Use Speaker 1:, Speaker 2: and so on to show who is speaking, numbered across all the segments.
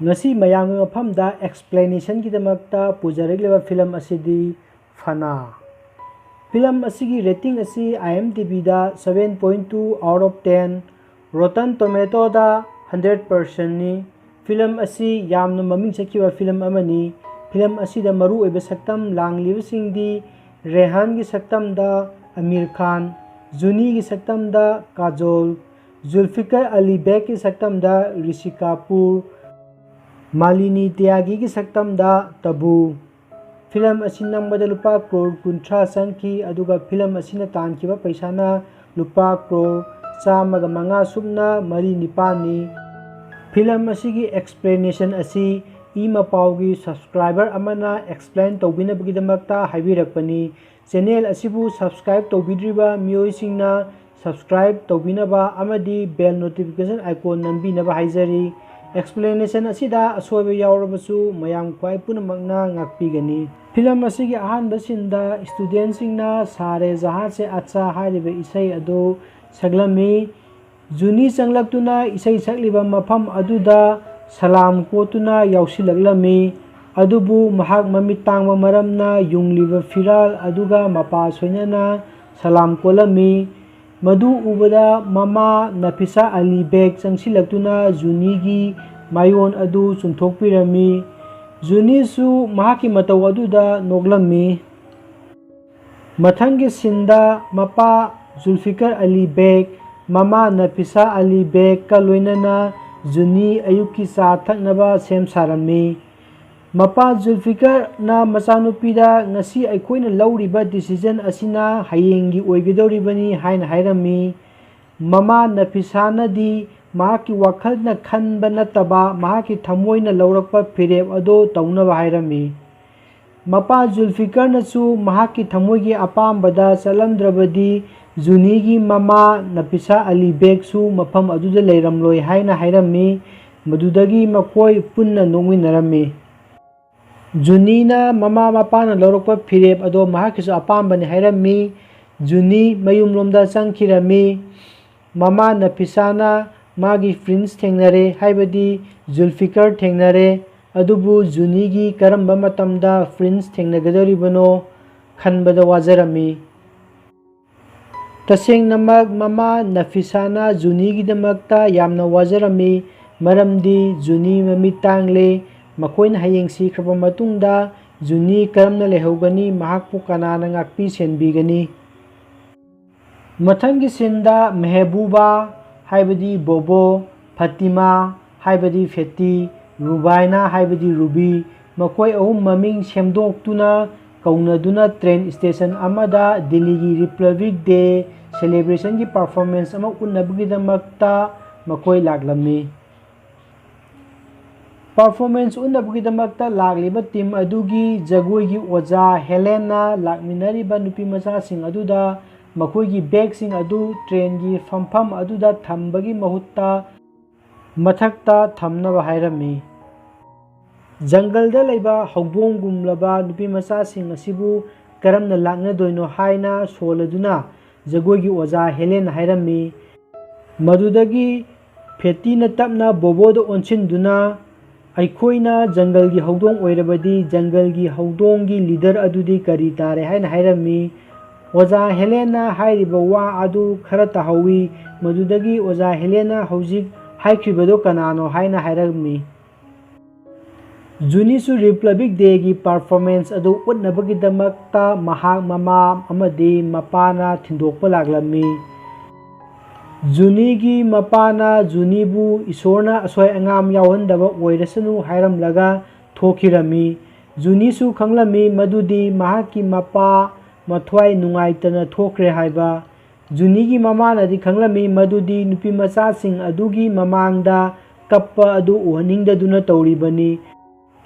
Speaker 1: ngasi mayang mafamda explanation gidamakta pujaregleba film asidi Fana. Film asigi rating asi IMDb da 7.2 out of 10, Rotten Tomato da 100% ni. Film asi yamna maming sakiwa film amani. Film asida maru oiba saktam langlibasingdi Rehan gi saktam da Amir Khan, Juni gi saktam da Kajol, Zulfikar Ali Beg gi saktam da Rishi Kapoor, Malini Tyagi gi saktam da Tabu. Film asin nambada lupa crore 30 sanki aduga film asina tankiba paisana lupa crore 105 subna mari nipani. Film asigi explanation asi ima paugi subscriber amana explain tawbinabgidamakta haibirakpani. Channel asibu subscribe tawbidriba miyoisingna subscribe tawbinaba amadi bell notification icon nambinaba haizari. Explanation asida asoiba yaurabasu mayam kwai punamakna ngakpigani. Film asigi ahanba sinda student singna Sare Jahan se Acha hariba isai ado saglami. Juni changlaktuna isai sakliba mafam aduda salam kotuna yausilaklami. Adubu mahak mamit tangba maramna yungliba firal aduga mapa soinana salam kolami. Madu ubada mama Nafisa Ali Beg changsilaktuna Junigi mayon adu chumthokpirami. Juni su mahaki matau aduda noglami. Mathangi sinda mapa Zulfikar Ali Beg, mama Nafisa Ali Beg ka loinana Juni ayuki sa thaknaba sem sarami. Mapa Zulfikar na machanupida ngasi aikoina lauriba decision asina hayengi oigidoribani haina hairami. Mama Nafisa nadi mahaki wakhalna khanba nataba mahaki thamoina laurakpa fireb ado taunaba hairami. Mapa Zulfikar nasu mahaki thamoigi apambada chalamdrabadi Junigi mama Nafisa Ali Beg su mafam aduda leiramloi haina hairami. Madudagi makoi punna nongminarami. Junina mama mapana laurakpa fireb ado mahakisu apambani hairami. Juni mayumlomda changkhirami. Mama Nafisana magi friends thengnare haibadi Zulfikar thengnare. Adubu Junigi karamba matamda friends thengnagadoribano khanbada wajarami. Tasengnamak mama Nafisana Junigidamakta yamna wajarami maramdi Juni mamit tangle makoina hayeng sikraba matungda Juni karamna lehogani mahakpu kanana ngakpi senbigani. Mathangi sinda Mehbuba haibadi Bobo, Fatima haibadi Feti, Rubaina haibadi Ruby makoi ahum maming semdoktuna kaunaduna train station amada Delhi Republic Day celebration gi performance ama unnabugidamakta makoi laglami. Performance unnabugidamakta lagliba team adugi jagoi gi oja Helena lakminariba nupi macha sing aduda makoigi bag sing adu train gi famfam aduda thambagi mahutta mathakta thamnaba hairami. Jangalda laiba haubong gumlaba nupi macha sing asibu karamna laknadoino haina soladuna jagoi gi oja Helena hairami. Madudagi Fetina tapna boboda onchinduna aikoina jangalgi haudong oirabadi jangalgi haudongi leader adudi kari tare haina hairami. Oja Helena hairiba wa adu khara tahawi madudagi Oja Helena haujik haikribado kanano haina hairami. Juni su Republic Day gi performance adu utnabagidamakta mahak mama amadi mapana thindokpa laglami. Juni gi mapana Junibu isorna asoi angam yawhandaba oirasanu hairamlaga thokirami. Juni su khanglami madudi mahaki mapa mathwai nungaitana thokre haiba. Junigi mamanadi khanglami madudi nupi macha sing adugi mamangda kappa adu uhaningdaduna tawribani.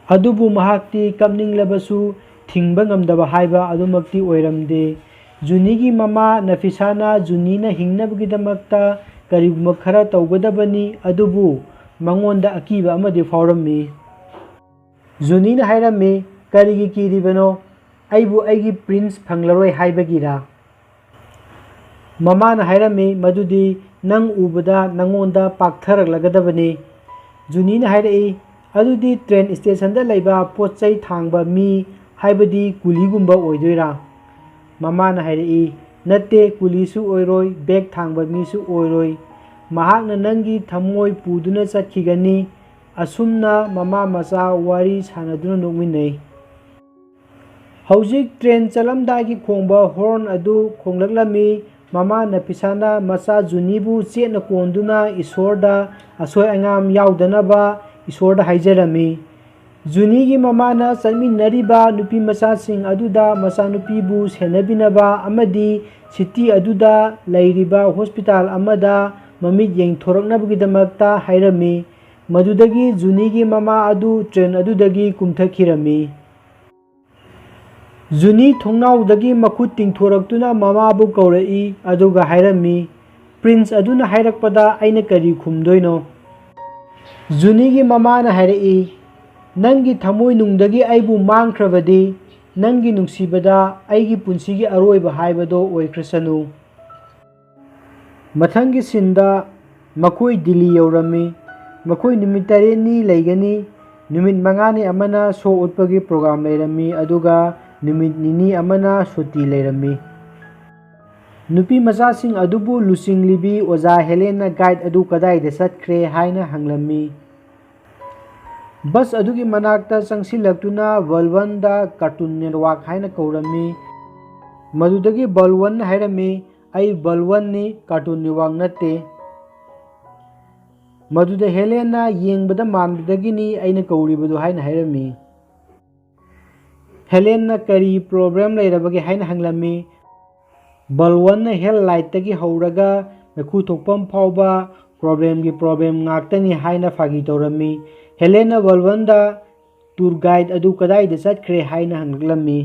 Speaker 1: Adubu mahakti kapninglabasu thingba ngamdaba haiba adumakti oiramde. Junigi mama Nafisana Junina hingnabagidamakta kariguma khara tawgadabani adubu mangonda akiba amadi fawrami. Junina hairami karigi kiribano aibu aigi prince phanglaroi haibagira. Mama na hairami madudi nang ubada nangonda paktharak lagadabani. Juni na hairai ꯑꯗꯨꯗꯤ train ꯁ꯭ꯇꯦꯁꯟꯗ ꯂꯩꯕ ꯄꯣꯠꯆꯩ ꯊꯥꯡꯕ ꯃꯤ ꯍꯥꯏꯕꯗꯤ ꯀꯨꯂꯤꯒꯨꯝꯕ ꯑꯣꯏꯗꯣꯏꯔꯥ? ꯃꯃꯥꯅ ꯍꯥꯏꯔꯛꯏ, ꯅꯠꯇꯦ, ꯀꯨꯂꯤꯁꯨ ꯑꯣꯏꯔꯣꯏ, ꯕꯦꯒ ꯊꯥꯡꯕ ꯃꯤꯁꯨ ꯑꯣꯏꯔꯣꯏ, ꯃꯍꯥꯛꯅ ꯅꯪꯒꯤ ꯊꯃꯣꯏ ꯄꯨꯗꯨꯅ ꯆꯠꯈꯤꯒꯅꯤ꯫ ꯑꯁꯨꯝꯅ ꯃꯃꯥ ꯃꯆꯥ ꯋꯥꯔꯤ ꯁꯥꯅꯗꯨꯅ ꯅꯣꯛꯃꯤꯟꯅꯩ꯫ ꯍꯧꯖꯤꯛ ꯇ꯭ꯔꯦꯟ ꯆꯠꯂꯝꯗꯥꯏꯒꯤ ꯈꯣꯡꯕ ꯍꯣꯔꯟ ꯑꯗꯨ ꯈꯣꯡꯂꯛꯂꯝꯃꯤ꯫ ꯃꯃꯥ ꯅꯐꯤꯁꯥꯅ ꯃꯆꯥ ꯖꯨꯅꯤꯕꯨ ꯆꯦꯠꯅ ꯀꯣꯟꯗꯨꯅ ꯏꯁꯣꯔꯗ ꯑꯁꯣꯏ ꯑꯉꯥꯝ ꯌꯥꯎꯗꯅꯕ ꯏꯁꯣꯔꯗ ꯍꯥꯏꯖꯔꯝꯃꯤ꯫ ꯖꯨꯅꯤꯒꯤ ꯃꯃꯥꯅ ꯆꯠꯃꯤꯟꯅꯔꯤꯕ ꯅꯨꯄꯤꯃꯆꯥꯁꯤꯡ ꯑꯗꯨꯗ ꯃꯆꯥꯅꯨꯄꯤꯕꯨ ꯁꯦꯟꯅꯕꯤꯅꯕ ꯑꯃꯗꯤ ꯁꯤꯇꯤ ꯑꯗꯨꯗ ꯂꯩꯔꯤꯕ ꯍꯣꯁꯄꯤꯇꯥꯜ ꯑꯃꯗ ꯃꯃꯤꯠ ꯌꯦꯡꯊꯣꯔꯛꯅꯕꯒꯤꯗꯃꯛꯇ ꯍꯥꯏꯔꯝꯃꯤ꯫ ꯃꯗꯨꯗꯒꯤ ꯖꯨꯅꯤꯒꯤ ꯃꯃꯥ ꯑꯗꯨ ꯇ꯭ꯔꯦꯟ ꯑꯗꯨꯗꯒꯤ ꯀꯨꯝꯊꯈꯤꯔꯝꯃꯤ꯫ ꯖꯨꯅꯤ ꯊꯣꯡꯅꯥꯎꯗꯒꯤ ꯃꯈꯨꯠ ꯇꯤꯡꯊꯣꯔꯛꯇꯨꯅ ꯃꯃꯥꯕꯨ ꯀꯧꯔꯛꯏ ꯑꯗꯨꯒ ꯍꯥꯏꯔꯝꯃꯤ, ꯄ꯭ꯔꯤꯟꯁ ꯑꯗꯨꯅ ꯍꯥꯏꯔꯛꯄꯗ ꯑꯩꯅ ꯀꯔꯤ ꯈꯨꯝꯗꯣꯏꯅꯣ? ꯖꯨꯅꯤꯒꯤ ꯃꯃꯥꯅ ꯍꯥꯏꯔꯛꯏ, ꯅꯪꯒꯤ ꯊꯃꯣꯏꯅꯨꯡꯗꯒꯤ ꯑꯩꯕꯨ ꯃꯥꯡꯈ꯭ꯔꯕꯗꯤ ꯅꯪꯒꯤ ꯅꯨꯡꯁꯤꯕꯗ ꯑꯩꯒꯤ ꯄꯨꯟꯁꯤꯒꯤ ꯑꯔꯣꯏꯕ ꯍꯥꯏꯕꯗꯣ ꯑꯣꯏꯈ꯭ꯔꯁꯅꯨ꯫ ꯃꯊꯪꯒꯤ ꯁꯤꯟꯗ ꯃꯈꯣꯏ ꯗꯤꯜꯂꯤ ꯌꯧꯔꯝꯃꯤ꯫ ꯃꯈꯣꯏ ꯅꯨꯃꯤꯠ 8ꯅꯤ ꯂꯩꯒꯅꯤ꯫ ꯅꯨꯃꯤꯠ 5ꯅꯤ ꯑꯃꯅ ꯁꯣ ꯎꯠꯄꯒꯤ ꯄ꯭ꯔꯣꯒ꯭ꯔꯥꯝ ꯂꯩꯔꯝꯃꯤ ꯑꯗꯨꯒ ꯅꯨꯃꯤꯠ 2ꯅꯤ ꯑꯃꯅ ꯁꯨꯇꯤ ꯂꯩꯔꯝꯃꯤ꯫ ꯅꯨꯄꯤꯃꯆꯥꯁꯤꯡ ꯑꯗꯨꯕꯨ ꯂꯨꯆꯤꯡꯂꯤꯕꯤ ꯑꯣꯖꯥ ꯍꯦꯂꯦꯟꯅ ꯒꯥꯏꯗ ꯑꯗꯨ ꯀꯗꯥꯏꯗ ꯆꯠꯈ꯭ꯔꯦ ꯍꯥꯏꯅ ꯍꯪꯂꯝꯃꯤ꯫ ꯕꯁ ꯑꯗꯨꯒꯤ ꯃꯅꯥꯛꯇ ꯆꯪꯁꯤꯜꯂꯛꯇꯨꯅ ꯕꯜꯋꯟꯗ ꯀꯥꯔꯇꯨꯟ ꯅꯦꯠꯋꯥꯔꯛ ꯍꯥꯏꯅ ꯀꯧꯔꯝꯃꯤ꯫ ꯃꯗꯨꯗꯒꯤ ꯕꯜꯋꯟꯅ ꯍꯥꯏꯔꯝꯃꯤ, ꯑꯩ ꯕꯜꯋꯟꯅꯤ, ꯀꯥꯔꯇꯨꯟ ꯅꯦꯠꯋꯥꯔꯛ ꯅꯠꯇꯦ꯫ ꯃꯗꯨꯗ ꯍꯦꯂꯦꯟꯅ ꯌꯦꯡꯕꯗ ꯃꯥꯟꯕꯗꯒꯤꯅꯤ ꯑꯩꯅ ꯀꯧꯔꯤꯕꯗꯨ ꯍꯥꯏꯅ ꯍꯥꯏꯔꯝꯃꯤ꯫ ꯍꯦꯂꯦꯟꯅ ꯀꯔꯤ ꯄ꯭ꯔꯣꯕ꯭ꯂꯦꯝ ꯂꯩꯔꯕꯒꯦ ꯍꯥꯏꯅ ꯍꯪꯂꯝꯃꯤ꯫ ꯕꯜꯋꯟꯅ ꯍꯦꯗꯂꯥꯏꯠꯇꯒꯤ ꯍꯧꯔꯒ ꯃꯩꯈꯨ ꯊꯣꯛꯐꯝ ꯐꯥꯎꯕ ꯄ꯭ꯔꯣꯕ꯭ꯂꯦꯝꯒꯤ ꯄ꯭ꯔꯣꯕ꯭ꯂꯦꯝ ꯉꯥꯛꯇꯅꯤ ꯍꯥꯏꯅ ꯐꯥꯒꯤ ꯇꯧꯔꯝꯃꯤ꯫ ꯍꯦꯂꯦꯟꯅ ꯕꯜꯋꯟꯗ ꯇꯨꯔ ꯒꯥꯏꯗ ꯑꯗꯨ ꯀꯗꯥꯏꯗ ꯆꯠꯈ꯭ꯔꯦ ꯍꯥꯏꯅ ꯍꯪꯂꯛꯂꯝꯃꯤ꯫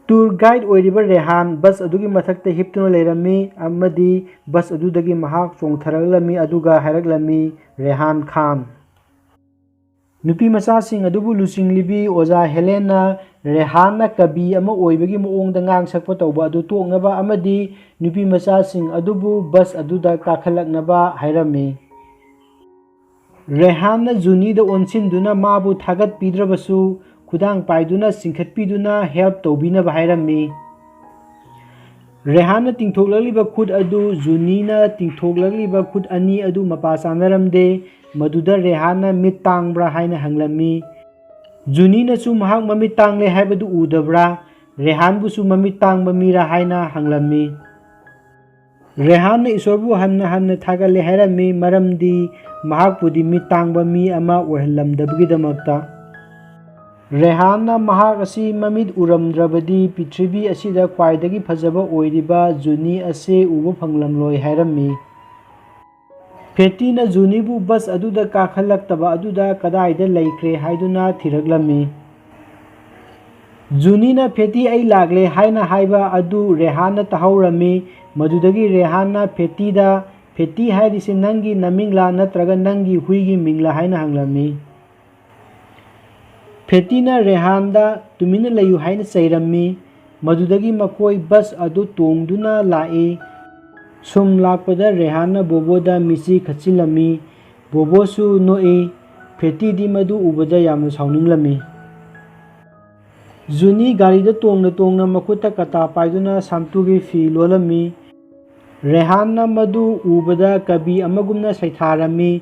Speaker 1: ꯇꯨꯔ ꯒꯥꯏꯗ ꯑꯣꯏꯔꯤꯕ ꯔꯦꯍꯥꯟ ꯕꯁ ꯑꯗꯨꯒꯤ ꯃꯊꯛꯇ ꯍꯤꯞꯇꯨꯅ ꯂꯩꯔꯝꯃꯤ ꯑꯃꯗꯤ ꯕꯁ ꯑꯗꯨꯗꯒꯤ ꯃꯍꯥꯛ ꯆꯣꯡꯊꯔꯛꯂꯝꯃꯤ ꯑꯗꯨꯒ ꯍꯥꯏꯔꯛꯂꯝꯃꯤ, ꯔꯦꯍꯥꯟ ꯈꯥꯟ꯫ ꯅꯨꯄꯤꯃꯆꯥꯁꯤꯡ ꯑꯗꯨꯕꯨ ꯂꯨꯆꯤꯡꯂꯤꯕꯤ ꯑꯣꯖꯥ ꯍꯦꯂꯦꯟꯅ ꯔꯦꯍꯥꯟꯅ ꯀꯕꯤ ꯑꯃ ꯑꯣꯏꯕꯒꯤ ꯃꯑꯣꯡꯗ ꯉꯥꯡ ꯁꯛꯄ ꯇꯧꯕ ꯑꯗꯨ ꯇꯣꯛꯅꯕ ꯑꯃꯗꯤ ꯅꯨꯄꯤꯃꯆꯥꯁꯤꯡ ꯑꯗꯨꯕꯨ ꯕꯁ ꯑꯗꯨꯗ ꯀꯥꯈꯠꯂꯛꯅꯕ ꯍꯥꯏꯔꯝꯃꯤ꯫ ꯔꯦꯍꯥꯟꯅ ꯖꯨꯅꯤꯗ ꯑꯣꯟꯁꯤꯟꯗꯨꯅ ꯃꯥꯕꯨ ꯊꯥꯒꯠꯄꯤꯗ꯭ꯔꯕꯁꯨ ꯈꯨꯗꯥꯡ ꯄꯥꯏꯗꯨꯅ ꯆꯤꯡꯈꯠꯄꯤꯗꯨꯅ ꯍꯦꯜꯞ ꯇꯧꯕꯤꯅꯕ ꯍꯥꯏꯔꯝꯃꯤ꯫ ꯔꯦꯍꯥꯟꯅ ꯇꯤꯡꯊꯣꯛꯂꯛꯂꯤꯕ ꯈꯨꯠ ꯑꯗꯨ ꯖꯨꯅꯤꯅ ꯇꯤꯡꯊꯣꯛꯂꯛꯂꯤꯕ ꯈꯨꯠ ꯑꯅꯤ ꯑꯗꯨ ꯃꯄꯥ ꯆꯥꯅꯔꯝꯗꯦ꯫ ꯃꯗꯨꯗ ꯔꯦꯍꯥꯟꯅ ꯃꯤꯠ ꯇꯥꯡꯕ꯭ꯔꯥ ꯍꯥꯏꯅ ꯍꯪꯂꯝꯃꯤ꯫ ꯖꯨꯅꯤꯅꯁꯨ ꯃꯍꯥꯛ ꯃꯃꯤꯠ ꯇꯥꯡꯂꯦ ꯍꯥꯏꯕꯗꯨ ꯎꯗꯕ꯭ꯔꯥ? ꯔꯦꯍꯥꯟꯕꯨꯁꯨ ꯃꯃꯤꯠ ꯇꯥꯡꯕ ꯃꯤꯔꯥ ꯍꯥꯏꯅ ꯍꯪꯂꯝꯃꯤ꯫ ꯔꯦꯍꯥꯟꯅ ꯏꯁꯣꯔꯕꯨ ꯍꯟꯅ ꯍꯟꯅ ꯊꯥꯒꯠꯂꯦ ꯍꯥꯏꯔꯝꯃꯤ ꯃꯔꯝꯗꯤ ꯃꯍꯥꯛꯄꯨꯗꯤ ꯃꯤꯠ ꯇꯥꯡꯕ ꯃꯤ ꯑꯃ ꯑꯣꯏꯍꯜꯂꯝꯗꯕꯒꯤꯗꯃꯛꯇ꯫ ꯔꯦꯍꯥꯟꯅ ꯃꯍꯥꯛ ꯑꯁꯤ ꯃꯃꯤꯠ ꯎꯔꯝꯗ꯭ꯔꯕꯗꯤ ꯄ꯭ꯔꯤꯊꯤꯕꯤ ꯑꯁꯤꯗ ꯈ꯭ꯋꯥꯏꯗꯒꯤ ꯐꯖꯕ ꯑꯣꯏꯔꯤꯕ ꯖꯨꯅꯤ ꯑꯁꯤ ꯎꯕ ꯐꯪꯂꯝꯂꯣꯏ ꯍꯥꯏꯔꯝꯃꯤ꯫ ꯐꯦꯇꯤꯅ ꯖꯨꯅꯤꯕꯨ ꯕꯁ ꯑꯗꯨꯗ ꯀꯥꯈꯠꯂꯛꯇꯕ ꯑꯗꯨꯗ ꯀꯗꯥꯏꯗ ꯂꯩꯈ꯭ꯔꯦ ꯍꯥꯏꯗꯨꯅ ꯊꯤꯔꯛꯂꯝꯃꯤ꯫ ꯖꯨꯅꯤꯅ ꯐꯦꯇꯤ ꯑꯩ ꯂꯥꯛꯂꯦ ꯍꯥꯏꯅ ꯍꯥꯏꯕ ꯑꯗꯨ ꯔꯦꯍꯥꯟꯅ ꯇꯥꯍꯧꯔꯝꯃꯤ꯫ ꯃꯗꯨꯗꯒꯤ ꯔꯦꯍꯥꯟꯅ ꯐꯦꯇꯤꯗ, ꯐꯦꯇꯤ ꯍꯥꯏꯔꯤꯁꯤ ꯅꯪꯒꯤ ꯅꯃꯤꯡꯂꯥ ꯅꯠꯇ꯭ꯔꯒ ꯅꯪꯒꯤ ꯍꯨꯏꯒꯤ ꯃꯤꯡꯂꯥ ꯍꯥꯏꯅ ꯍꯪꯂꯝꯃꯤ꯫ ꯐꯦꯇꯤꯅ ꯔꯦꯍꯥꯟꯗ ꯇꯨꯃꯤꯟꯅ ꯂꯩꯌꯨ ꯍꯥꯏꯅ ꯆꯩꯔꯝꯃꯤ꯫ ꯃꯗꯨꯗꯒꯤ ꯃꯈꯣꯏ ꯕꯁ ꯑꯗꯨ ꯇꯣꯡꯗꯨꯅ ꯂꯥꯛꯏ꯫ ꯁꯨꯝ ꯂꯥꯛꯄꯗ ꯔꯦꯍꯥꯟꯅ ꯕꯣꯕꯣꯗ ꯃꯤꯠꯆꯤ ꯈꯠꯆꯤꯜꯂꯝꯃꯤ꯫ ꯕꯣꯕꯣꯁꯨ ꯅꯣꯛꯏ꯫ ꯐꯦꯇꯤꯗꯤ ꯃꯗꯨ ꯎꯕꯗ ꯌꯥꯝꯅ ꯁꯥꯎꯅꯤꯡꯂꯝꯃꯤ꯫ ꯖꯨꯅꯤ ꯒꯥꯔꯤꯗ ꯇꯣꯡꯅ ꯇꯣꯡꯅ ꯃꯈꯨꯠꯇ ꯀꯇꯥ ꯄꯥꯏꯗꯨꯅ ꯁꯥꯝꯇꯨꯒꯤ ꯐꯤ ꯂꯣꯜꯂꯝꯃꯤ꯫ ꯔꯦꯍꯥꯟꯅ ꯃꯗꯨ ꯎꯕꯗ ꯀꯕꯤ ꯑꯃꯒꯨꯝꯅ ꯁꯩꯊꯥꯔꯝꯃꯤ꯫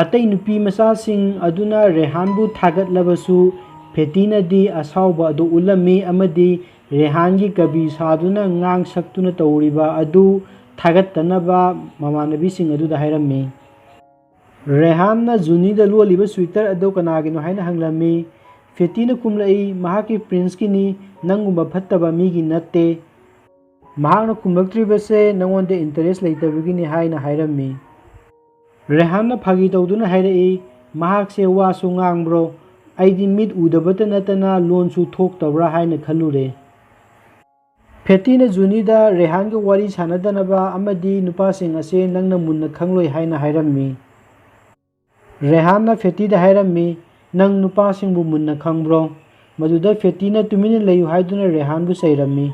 Speaker 1: ꯑꯇꯩ ꯅꯨꯄꯤꯃꯆꯥꯁꯤꯡ ꯑꯗꯨꯅ ꯔꯦꯍꯥꯟꯕꯨ ꯊꯥꯒꯠꯂꯕꯁꯨ ꯐꯦꯇꯤꯅꯗꯤ ꯑꯁꯥꯎꯕ ꯑꯗꯨ ꯎꯠꯂꯝꯃꯤ ꯑꯃꯗꯤ ꯔꯦꯍꯥꯟꯒꯤ ꯀꯕꯤ ꯁꯥꯗꯨꯅ ꯉꯥꯡ ꯁꯛꯇꯨꯅ ꯇꯧꯔꯤꯕ ꯑꯗꯨ ꯊꯥꯒꯠꯇꯅꯕ ꯃꯃꯥꯟꯅꯕꯤꯁꯤꯡ ꯑꯗꯨꯗ ꯍꯥꯏꯔꯝꯃꯤ꯫ ꯔꯦꯍꯥꯟꯅ ꯖꯨꯅꯤꯗ ꯂꯣꯜꯂꯤꯕ ꯁ꯭ꯋꯤꯇꯔ ꯑꯗꯨ ꯀꯅꯥꯒꯤꯅꯣ ꯍꯥꯏꯅ ꯍꯪꯂꯝꯃꯤ꯫ ꯐꯦꯇꯤꯅ ꯈꯨꯝꯂꯛꯏ, ꯃꯍꯥꯛꯀꯤ ꯄ꯭ꯔꯤꯟꯁꯀꯤꯅꯤ, ꯅꯪꯒꯨꯝꯕ ꯐꯠꯇꯕ ꯃꯤꯒꯤ ꯅꯠꯇꯦ꯫ ꯃꯍꯥꯛꯅ ꯈꯨꯝꯂꯛꯇ꯭ꯔꯤꯕꯁꯦ ꯅꯉꯣꯟꯗ ꯏꯟꯇꯔꯦꯁ ꯂꯩꯇꯕꯒꯤꯅꯤ ꯍꯥꯏꯅ ꯍꯥꯏꯔꯝꯃꯤ꯫ ꯔꯦꯍꯥꯟꯅ ꯐꯥꯒꯤ ꯇꯧꯗꯨꯅ ꯍꯥꯏꯔꯛꯏ, ꯃꯍꯥꯛꯁꯦ ꯋꯥꯁꯨ ꯉꯥꯡꯕ꯭ꯔꯣ? ꯑꯩꯗꯤ ꯃꯤꯠ ꯎꯗꯕꯇ ꯅꯠꯇꯅ ꯂꯣꯟꯁꯨ ꯊꯣꯛꯇꯕ꯭ꯔꯥ ꯍꯥꯏꯅ ꯈꯜꯂꯨꯔꯦ꯫ ꯐꯦꯇꯤꯅ ꯖꯨꯅꯤꯗ ꯔꯦꯍꯥꯟꯒ ꯋꯥꯔꯤ ꯁꯥꯅꯗꯅꯕ ꯑꯃꯗꯤ ꯅꯨꯄꯥꯁꯤꯡ ꯑꯁꯤ ꯅꯪꯅ ꯃꯨꯟꯅ ꯈꯪꯂꯣꯏ ꯍꯥꯏꯅ ꯍꯥꯏꯔꯝꯃꯤ꯫ ꯔꯦꯍꯥꯟꯅ ꯐꯦꯇꯤꯗ ꯍꯥꯏꯔꯝꯃꯤ, ꯅꯪ ꯅꯨꯄꯥꯁꯤꯡꯕꯨ ꯃꯨꯟꯅ ꯈꯪꯕ꯭ꯔꯣ? ꯃꯗꯨꯗ ꯐꯦꯇꯤꯅ ꯇꯨꯃꯤꯟꯅ ꯂꯩꯌꯨ ꯍꯥꯏꯗꯨꯅ ꯔꯦꯍꯥꯟꯕꯨ ꯆꯩꯔꯝꯃꯤ꯫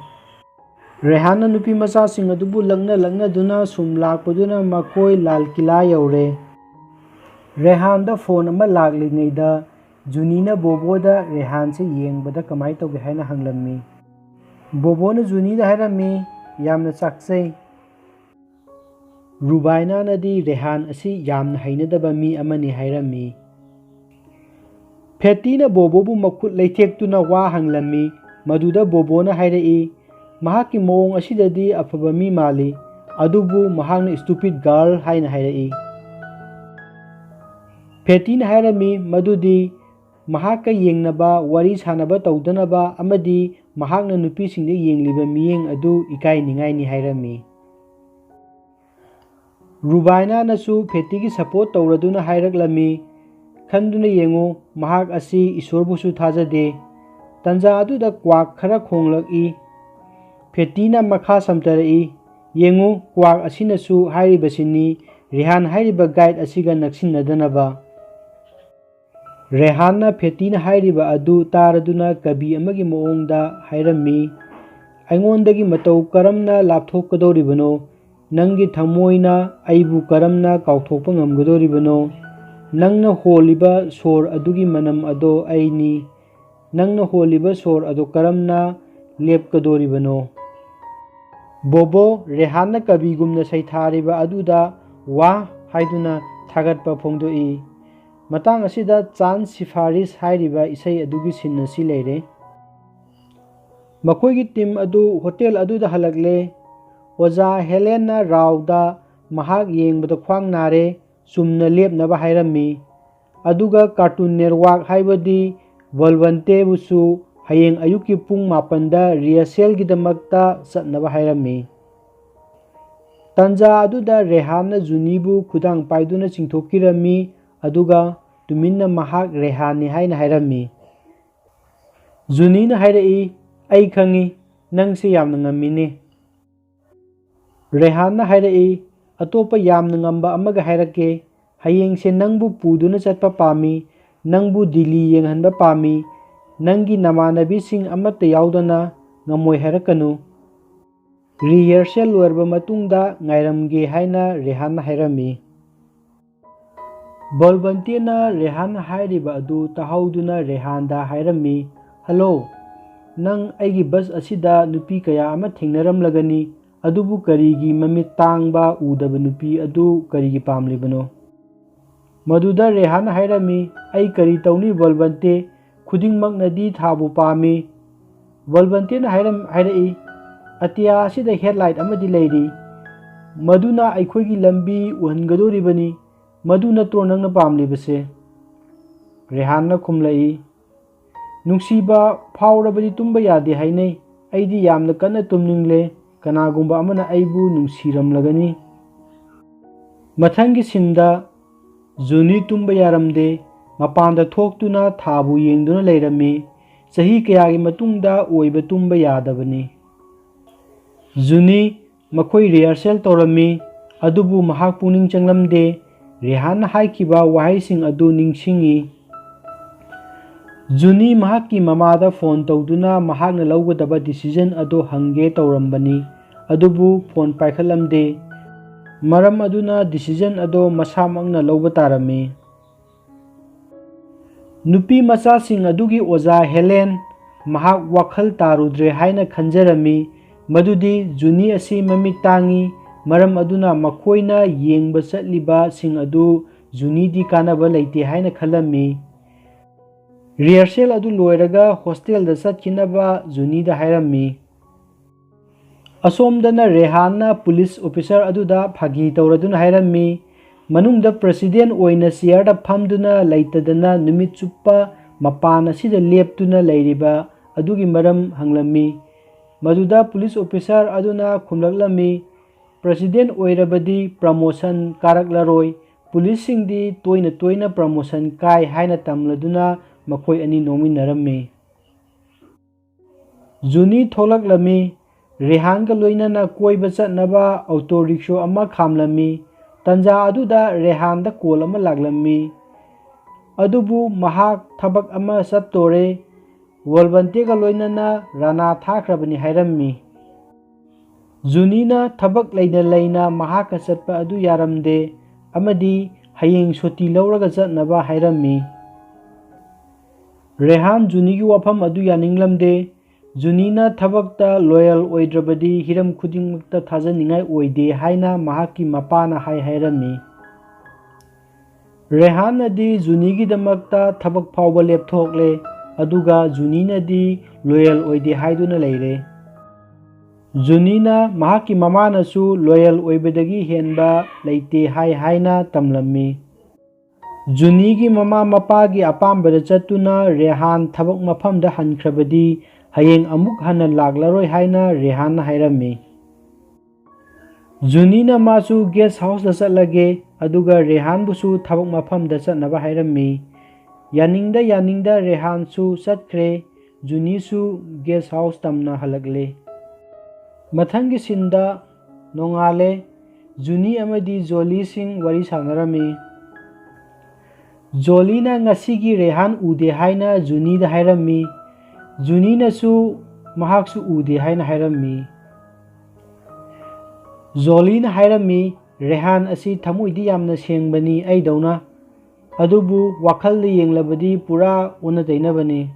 Speaker 1: ꯔꯦꯍꯥꯟꯅ ꯅꯨꯄꯤꯃꯆꯥꯁꯤꯡ ꯑꯗꯨꯕꯨ ꯂꯛꯅ ꯂꯛꯅꯗꯨꯅ ꯁꯨꯝ ꯂꯥꯛꯄꯗꯨꯅ ꯃꯈꯣꯏ ꯂꯥꯜ ꯀꯤꯂꯥ ꯌꯧꯔꯦ꯫ ꯔꯦꯍꯥꯟꯗ ꯐꯣꯟ ꯑꯃ ꯂꯥꯛꯂꯤꯉꯩꯗ ꯖꯨꯅꯤꯅ ꯕꯣꯕꯣꯗ ꯔꯦꯍꯥꯟꯁꯦ ꯌꯦꯡꯕꯗ ꯀꯃꯥꯏ ꯇꯧꯒꯦ ꯍꯥꯏꯅ ꯍꯪꯂꯝꯃꯤ꯫ ꯕꯣꯕꯣꯅ ꯖꯨꯅꯤꯗ ꯍꯥꯏꯔꯝꯃꯤ, ꯌꯥꯝꯅ ꯆꯥꯛꯆꯩ꯫ ꯔꯨꯕꯥꯏꯅꯥꯅꯗꯤ ꯔꯦꯍꯥꯟ ꯑꯁꯤ ꯌꯥꯝꯅ ꯍꯩꯅꯗꯕ ꯃꯤ ꯑꯃꯅꯤ ꯍꯥꯏꯔꯝꯃꯤ꯫ ꯐꯦꯇꯤꯅ ꯕꯣꯕꯣꯕꯨ ꯃꯈꯨꯠ ꯂꯩꯊꯦꯛꯇꯨꯅ ꯋꯥ ꯍꯪꯂꯝꯃꯤ, ꯃꯗꯨꯗ ꯕꯣꯕꯣꯅ ꯍꯥꯏꯔꯛꯏ, ꯃꯍꯥꯛꯀꯤ ꯃꯑꯣꯡ ꯑꯁꯤꯗꯗꯤ ꯑꯐꯕ ꯃꯤ ꯃꯥꯜꯂꯤ, ꯑꯗꯨꯕꯨ ꯃꯍꯥꯛꯅ ꯁ꯭ꯇꯨꯄꯤꯗ ꯒꯥꯔꯜ ꯍꯥꯏꯅ ꯍꯥꯏꯔꯛꯏ꯫ ꯐꯦꯇꯤꯅ ꯍꯥꯏꯔꯝꯃꯤ ꯃꯗꯨꯗꯤ ꯃꯍꯥꯛꯀ ꯌꯦꯡꯅꯕ, ꯋꯥꯔꯤ ꯁꯥꯅꯕ ꯇꯧꯗꯅꯕ ꯑꯃꯗꯤ ꯃꯍꯥꯛꯅ ꯅꯨꯄꯤꯁꯤꯡꯗ ꯌꯦꯡꯂꯤꯕ ꯃꯤꯠꯌꯦꯡ ꯑꯗꯨ ꯏꯀꯥꯏꯅꯤꯡꯉꯥꯏꯅꯤ ꯍꯥꯏꯔꯝꯃꯤ꯫ ꯔꯨꯕꯥꯏꯅꯥꯅꯁꯨ ꯐꯦꯇꯤꯒꯤ ꯁꯄꯣꯔꯠ ꯇꯧꯔꯗꯨꯅ ꯍꯥꯏꯔꯛꯂꯝꯃꯤ, ꯈꯟꯗꯨꯅ ꯌꯦꯡꯉꯨ, ꯃꯍꯥꯛ ꯑꯁꯤ ꯏꯁꯣꯔꯕꯨꯁꯨ ꯊꯥꯖꯗꯦ꯫ ꯇꯥꯟꯖꯥ ꯑꯗꯨꯗ ꯀ꯭ꯋꯥꯛ ꯈꯔ ꯈꯣꯡꯂꯛꯏ꯫ ꯐꯦꯇꯤꯅ ꯃꯈꯥ ꯁꯝꯊꯔꯛꯏ, ꯌꯦꯡꯉꯨ, ꯀ꯭ꯋꯥꯛ ꯑꯁꯤꯅꯁꯨ ꯍꯥꯏꯔꯤꯕꯁꯤꯅꯤ ꯔꯦꯍꯥꯟ ꯍꯥꯏꯔꯤꯕ ꯒꯥꯏꯗ ꯑꯁꯤꯒ ꯅꯛꯁꯤꯟꯅꯗꯅꯕ꯫ ꯔꯦꯍꯥꯟꯅ ꯐꯦꯇꯤꯅ ꯍꯥꯏꯔꯤꯕ ꯑꯗꯨ ꯇꯥꯔꯗꯨꯅ ꯀꯕꯤ ꯑꯃꯒꯤ ꯃꯑꯣꯡꯗ ꯍꯥꯏꯔꯝꯃꯤ, ꯑꯩꯉꯣꯟꯗꯒꯤ ꯃꯇꯧ ꯀꯔꯝꯅ ꯂꯥꯞꯊꯣꯛꯀꯗꯧꯔꯤꯕꯅꯣ? ꯅꯪꯒꯤ ꯊꯃꯣꯏꯅ ꯑꯩꯕꯨ ꯀꯔꯝꯅ ꯀꯥꯎꯊꯣꯛꯄ ꯉꯝꯒꯗꯧꯔꯤꯕꯅꯣ? ꯅꯪꯅ ꯍꯣꯜꯂꯤꯕ ꯁꯣꯔ ꯑꯗꯨꯒꯤ ꯃꯅꯝ ꯑꯗꯣ ꯑꯩꯅꯤ꯫ ꯅꯪꯅ ꯍꯣꯜꯂꯤꯕ ꯁꯣꯔ ꯑꯗꯣ ꯀꯔꯝꯅ ꯂꯦꯞꯀꯗꯧꯔꯤꯕꯅꯣ? ꯕꯣꯕꯣ ꯔꯦꯍꯥꯟꯅ ꯀꯕꯤꯒꯨꯝꯅ ꯁꯩꯊꯥꯔꯤꯕ ꯑꯗꯨꯗ ꯋꯥꯍ ꯍꯥꯏꯗꯨꯅ ꯊꯥꯒꯠꯄ ꯐꯣꯡꯗꯣꯛꯏ꯫ ꯃꯇꯥꯡ ꯑꯁꯤꯗ ꯆꯥꯟꯁ ꯁꯤꯐꯥꯔꯤꯁ ꯍꯥꯏꯔꯤꯕ ꯏꯁꯩ ꯑꯗꯨꯒꯤ ꯁꯤꯟ ꯑꯁꯤ ꯂꯩꯔꯦ꯫ ꯃꯈꯣꯏꯒꯤ ꯇꯤꯝ ꯑꯗꯨ ꯍꯣꯇꯦꯜ ꯑꯗꯨꯗ ꯍꯜꯂꯛꯂꯦ꯫ ꯑꯣꯖꯥ ꯍꯦꯂꯦꯟꯅ ꯔꯥꯎꯗ ꯃꯍꯥꯛ ꯌꯦꯡꯕꯗ ꯈ꯭ꯋꯥꯡ ꯅꯥꯔꯦ, ꯆꯨꯝꯅ ꯂꯦꯞꯅꯕ ꯍꯥꯏꯔꯝꯃꯤ꯫ ꯑꯗꯨꯒ ꯀꯥꯔꯇꯨꯟ ꯅꯦꯠꯋꯥꯔꯛ ꯍꯥꯏꯕꯗꯤ ꯚꯣꯜꯚꯟꯇꯦꯕꯨꯁꯨ ꯍꯌꯦꯡ ꯑꯌꯨꯛꯀꯤ ꯄꯨꯡ 7ꯗ ꯔꯤꯍꯔꯁꯦꯜꯒꯤꯗꯃꯛꯇ ꯆꯠꯅꯕ ꯍꯥꯏꯔꯝꯃꯤ꯫ ꯇꯥꯟꯖꯥ ꯑꯗꯨꯗ ꯔꯦꯍꯥꯟꯅ ꯖꯨꯅꯤꯕꯨ ꯈꯨꯗꯥꯡ ꯄꯥꯏꯗꯨꯅ ꯆꯤꯡꯊꯣꯛꯄꯤꯔꯝꯃꯤ ꯑꯗꯨꯒ ꯇꯨꯃꯤꯟꯅ ꯃꯍꯥꯛ ꯔꯦꯍꯥꯟꯅꯤ ꯍꯥꯏꯅ ꯍꯥꯏꯔꯝꯃꯤ꯫ ꯖꯨꯅꯤꯅ ꯍꯥꯏꯔꯛꯏ, ꯑꯩ ꯈꯪꯏ, ꯅꯪꯁꯦ ꯌꯥꯝꯅ ꯉꯝꯃꯤꯅꯦ꯫ ꯔꯦꯍꯥꯟꯅ ꯍꯥꯏꯔꯛꯏ, ꯑꯇꯣꯞꯄ ꯌꯥꯝꯅ ꯉꯝꯕ ꯑꯃꯒ ꯍꯥꯏꯔꯛꯀꯦ, ꯍꯌꯦꯡꯁꯦ ꯅꯪꯕꯨ ꯄꯨꯗꯨꯅ ꯆꯠꯄ ꯄꯥꯝꯃꯤ, ꯅꯪꯕꯨ ꯗꯤꯜꯂꯤ ꯌꯦꯡꯍꯟꯕ ꯄꯥꯝꯃꯤ, ꯅꯪꯒꯤ ꯅꯃꯥꯟꯅꯕꯤꯁꯤꯡ ꯑꯃꯠꯇ ꯌꯥꯎꯗꯅ, ꯉꯝꯃꯣꯏ ꯍꯥꯏꯔꯛꯀꯅꯨ꯫ ꯔꯤꯍꯔꯁꯦꯜ ꯂꯣꯏꯔꯕ ꯃꯇꯨꯡꯗ ꯉꯥꯏꯔꯝꯒꯦ ꯍꯥꯏꯅ ꯔꯦꯍꯥꯟꯅ ꯍꯥꯏꯔꯝꯃꯤ꯫ ꯚꯣꯜꯚꯟꯇꯦꯅ ꯔꯦꯍꯥꯟꯅ ꯍꯥꯏꯔꯤꯕ ꯑꯗꯨ ꯇꯥꯍꯧꯗꯨꯅ ꯔꯦꯍꯥꯟꯗ ꯍꯥꯏꯔꯝꯃꯤ, ꯍꯜꯂꯣ, ꯅꯪ ꯑꯩꯒꯤ ꯕꯁ ꯑꯁꯤꯗ ꯅꯨꯄꯤ ꯀꯌꯥ ꯑꯃ ꯊꯦꯡꯅꯔꯝꯂꯒꯅꯤ, ꯑꯗꯨꯕꯨ ꯀꯔꯤꯒꯤ ꯃꯃꯤꯠ ꯇꯥꯡꯕ ꯎꯗꯕ ꯅꯨꯄꯤ ꯑꯗꯨ ꯀꯔꯤꯒꯤ ꯄꯥꯝꯂꯤꯕꯅꯣ? ꯃꯗꯨꯗ ꯔꯦꯍꯥꯟꯅ ꯍꯥꯏꯔꯝꯃꯤ, ꯑꯩ ꯀꯔꯤ ꯇꯧꯅꯤ ꯚꯣꯜꯚꯟꯇꯦ, ꯈꯨꯗꯤꯡꯃꯛꯅꯗꯤ ꯊꯥꯕꯨ ꯄꯥꯝꯃꯤ꯫ ꯚꯣꯜꯚꯟꯇꯦꯅ ꯍꯥꯏꯔꯛꯏ, ꯑꯇꯤꯌꯥ ꯑꯁꯤꯗ ꯍꯦꯗꯂꯥꯏꯠ ꯑꯃꯗꯤ ꯂꯩꯔꯤ, ꯃꯗꯨꯅ ꯑꯩꯈꯣꯏꯒꯤ ꯂꯝꯕꯤ ꯎꯍꯟꯒꯗꯧꯔꯤꯕꯅꯤ, ꯃꯗꯨ ꯅꯠꯇ꯭ꯔꯣ ꯅꯪꯅ ꯄꯥꯝꯂꯤꯕꯁꯦ? ꯔꯦꯍꯥꯟꯅ ꯈꯨꯝꯂꯛꯏ, ꯅꯨꯡꯁꯤꯕ ꯐꯥꯎꯔꯕꯗꯤ ꯇꯨꯝꯕ ꯌꯥꯗꯦ ꯍꯥꯏꯅꯩ, ꯑꯩꯗꯤ ꯌꯥꯝꯅ ꯀꯟꯅ ꯇꯨꯝꯅꯤꯡꯂꯦ, ꯀꯅꯥꯒꯨꯝꯕ ꯑꯃꯅ ꯑꯩꯕꯨ ꯅꯨꯡꯁꯤꯔꯝꯂꯒꯅꯤ꯫ ꯃꯊꯪꯒꯤ ꯁꯤꯟꯗ ꯖꯨꯅꯤ ꯇꯨꯝꯕ ꯌꯥꯔꯝꯗꯦ, ꯃꯄꯥꯟꯗ ꯊꯣꯛꯇꯨꯅ ꯊꯥꯕꯨ ꯌꯦꯡꯗꯨꯅ ꯂꯩꯔꯝꯃꯤ, ꯆꯍꯤ ꯀꯌꯥꯒꯤ ꯃꯇꯨꯡꯗ ꯑꯣꯏꯕ ꯇꯨꯝꯕ ꯌꯥꯗꯕꯅꯤ꯫ ꯖꯨꯅꯤ, ꯃꯈꯣꯏ ꯔꯤꯍꯔꯁꯦꯜ ꯇꯧꯔꯝꯃꯤ, ꯑꯗꯨꯕꯨ ꯃꯍꯥꯛ ꯄꯨꯛꯅꯤꯡ ꯆꯪꯂꯝꯗꯦ꯫ ꯔꯦꯍꯥꯟꯅ ꯍꯥꯏꯈꯤꯕ ꯋꯥꯍꯩꯁꯤꯡ ꯑꯗꯨ ꯅꯤꯡꯁꯤꯡꯉꯤ꯫ ꯖꯨꯅꯤ ꯃꯍꯥꯛꯀꯤ ꯃꯃꯥꯗ ꯐꯣꯟ ꯇꯧꯗꯨꯅ ꯃꯍꯥꯛꯅ ꯂꯧꯒꯗꯕ ꯗꯤꯁꯤꯖꯟ ꯑꯗꯨ ꯍꯪꯒꯦ ꯇꯧꯔꯝꯕꯅꯤ, ꯑꯗꯨꯕꯨ ꯐꯣꯟ ꯄꯥꯏꯈꯠꯂꯝꯗꯦ꯫ ꯃꯔꯝ ꯑꯗꯨꯅ ꯗꯤꯁꯤꯖꯟ ꯑꯗꯨ ꯃꯁꯥꯃꯛꯅ ꯂꯧꯕ ꯇꯥꯔꯝꯃꯤ꯫ ꯅꯨꯄꯤ ꯃꯆꯥꯁꯤꯡ ꯑꯗꯨꯒꯤ ꯑꯣꯖꯥ ꯍꯦꯂꯦꯟ, ꯃꯍꯥꯛ ꯋꯥꯈꯜ ꯇꯥꯔꯨꯗ꯭ꯔꯦ ꯍꯥꯏꯅ ꯈꯟꯖꯔꯝꯃꯤ ꯃꯗꯨꯗꯤ ꯖꯨꯅꯤ ꯑꯁꯤ ꯃꯃꯤꯠ ꯇꯥꯡꯏ, ꯃꯔꯝ ꯑꯗꯨꯅ ꯃꯈꯣꯏꯅ ꯌꯦꯡꯕ ꯆꯠꯂꯤꯕꯁꯤꯡ ꯑꯗꯨ ꯖꯨꯅꯤꯗꯤ ꯀꯥꯟꯅꯕ ꯂꯩꯇꯦ ꯍꯥꯏꯅ ꯈꯜꯂꯝꯃꯤ꯫ ꯔꯤꯍꯔꯁꯦꯜ ꯑꯗꯨ ꯂꯣꯏꯔꯒ ꯍꯣꯁꯇꯦꯜꯗ ꯆꯠꯈꯤꯅꯕ ꯖꯨꯅꯤꯗ ꯍꯥꯏꯔꯝꯃꯤ꯫ ꯑꯁꯣꯝꯗꯅ ꯔꯦꯍꯥꯟꯅ ꯄꯨꯂꯤꯁ ꯑꯣꯐꯤꯁꯥꯔ ꯑꯗꯨꯗ ꯐꯥꯒꯤ ꯇꯧꯔꯗꯨꯅ ꯍꯥꯏꯔꯝꯃꯤ, ꯃꯅꯨꯡꯗ ꯄ꯭ꯔꯁꯤꯗꯦꯟ ꯑꯣꯏꯅ ꯆꯤꯌꯔꯗ ꯐꯝꯗꯨꯅ ꯂꯩꯇꯗꯅ ꯅꯨꯃꯤꯠ ꯆꯨꯞꯄ ꯃꯄꯥꯟ ꯑꯁꯤꯗ ꯂꯦꯞꯇꯨꯅ ꯂꯩꯔꯤꯕ ꯑꯗꯨꯒꯤ ꯃꯔꯝ ꯍꯪꯂꯝꯃꯤ꯫ ꯃꯗꯨꯗ ꯄꯨꯂꯤꯁ ꯑꯣꯐꯤꯁꯥꯔ ꯑꯗꯨꯅ ꯈꯨꯝꯂꯛꯂꯝꯃꯤ, ꯄ꯭ꯔꯁꯤꯗꯦꯟ ꯑꯣꯏꯔꯕꯗꯤ ꯄ꯭ꯔꯃꯣꯁꯟ ꯀꯥꯔꯛꯂꯔꯣꯏ, ꯄꯨꯂꯤꯁꯁꯤꯡꯗꯤ ꯇꯣꯏꯅ ꯇꯣꯏꯅ ꯄ꯭ꯔꯃꯣꯁꯟ ꯀꯥꯏ ꯍꯥꯏꯅ ꯇꯝꯂꯗꯨꯅ ꯃꯈꯣꯏ ꯑꯅꯤ ꯅꯣꯛꯃꯤꯟꯅꯔꯝꯃꯤ꯫ ꯖꯨꯅꯤ ꯊꯣꯛꯂꯛꯂꯝꯃꯤ, ꯔꯦꯍꯥꯟꯒ ꯂꯣꯏꯅꯅ ꯀꯣꯏꯕ ꯆꯠꯅꯕ ꯑꯣꯇꯣ ꯔꯤꯛꯁꯣ ꯑꯃ ꯈꯥꯝꯂꯝꯃꯤ꯫ ꯇꯥꯟꯖꯥ ꯑꯗꯨꯗ ꯔꯦꯍꯥꯟꯗ ꯀꯣꯜ ꯑꯃ ꯂꯥꯛꯂꯝꯃꯤ, ꯑꯗꯨꯕꯨ ꯃꯍꯥꯛ ꯊꯕꯛ ꯑꯃ ꯆꯠꯇꯣꯔꯦ, ꯚꯣꯜꯚꯟꯇꯦꯒ ꯂꯣꯏꯅꯅ ꯔꯥꯅꯥ ꯊꯥꯈ꯭ꯔꯕꯅꯤ ꯍꯥꯏꯔꯝꯃꯤ꯫ ꯖꯨꯅꯤꯅ ꯊꯕꯛ ꯂꯩꯅ ꯂꯩꯅ ꯃꯍꯥꯛꯀ ꯆꯠꯄ ꯑꯗꯨ ꯌꯥꯔꯝꯗꯦ ꯑꯃꯗꯤ hayeng suti lawraga chatnaba hairami. Rehan Juni gi wafam adu yaninglamde. Junina thabakta loyal oidrabadi hiram khudingmakta thajaningai oide haina mahaki mapana hairami. Rehan adi Juni gi damakta thabak phawba lepthokle aduga Junina di loyal oide haiduna leire. Junina mahaki mamana su loyal oibadagi henba leite haina tamlammi. Juni gi mama mapagi apambada chatuna Rehan thabak mafamda hankrabadi hayeng amuk hana laglaroi haina Rehan hairami. Junina masu guest house da chatlage aduga Rehan busu thabak mafamda chatnaba hairami. Yaningda Rehan su chatkre Juni su guest house tamna halagle. Mathangi sinda nongale Juni amadi Jolly sing wari sanarami. Jolly na ngasigi Rehan ude haina Juni da hairami. Juni na su mahak su ude haina hairami. Jolly na hairami Rehan asi thamuidi yamna sengbani aidawna adubu wakhal yenglabadi pura una dainabani.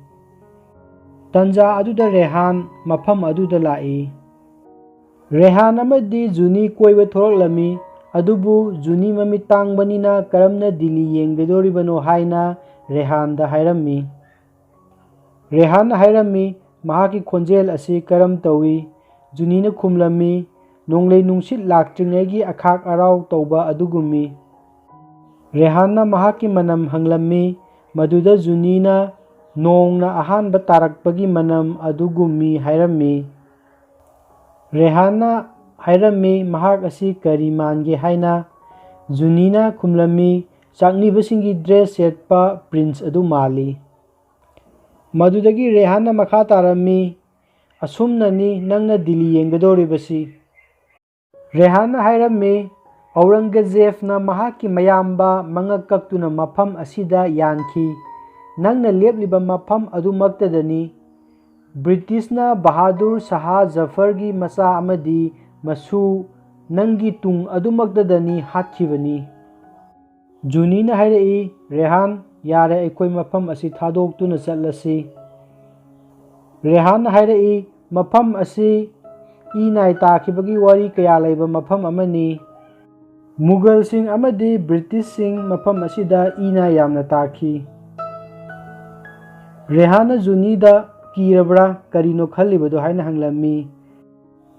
Speaker 1: Tanja aduda Rehan mafam aduda lai. Rehan amadi Juni koiba thoraklami adubu Juni mamit tangbanina karamna Delhi yengdoribano haina Rehan da hairami. Rehan hairami mahaki khonjel asi karam tawi. Juni na khumlami nonglei nungsit laktringegi akhak arau tauba adugumi. Rehan na mahaki manam hanglami maduda Juni na nong na ahanba tarakpagi manam adugumi hairami. Rehan na hairami mahak asi kari mange haina. Juni na khumlami chaknibasingi dress setpa prince adu mali. Madudagi Rehan na makha tarami asumnani nangna Delhi yenggadoribasi. Rehan na hairami Aurangzeb na mahaki mayamba mangak kaktuna mafam asida yanki. Nangna lepliba mafam adumaktadani British na Bahadur Shah Zafar gi macha amadi masu nangi tung adumaktadani hatkibani. Juni na hairai Rehan yare aikoi mafam asi thadoktuna chatlasi. Rehan na hairai mafam asi inai takibagi wari kaya laiba mafam amani. Mughal sing amadi British sing mafam asida ina yamna taki. Rehan na Juni da kirabra karino khallibado haina hanglami.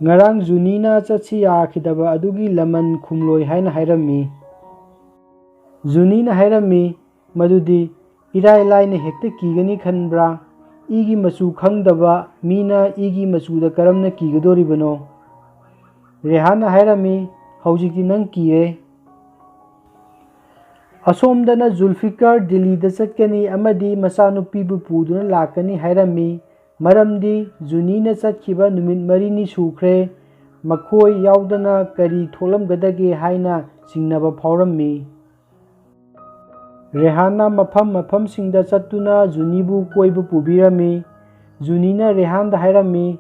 Speaker 1: Ngarang Juni na chatsi yakhidaba adugi laman khumloi haina hairami. Juni na hairami madudi irai laina hekta kigani khanbra igi machu khangdaba mina igi machu da karamna kigadoribano. Rehan na hairami haujiki nang kire. Asomdana Zulfikar Delhi da chatkani amadi machanupibu puduna lakani hairami. Maramdi Juni na chatkiba numit marini sukhre makhoi yaudana kari tholamgadage haina singnaba phaurammi. Rehan na mafam singda chattuna Juni bu koibu pubirami. Juni na Rehan da hairami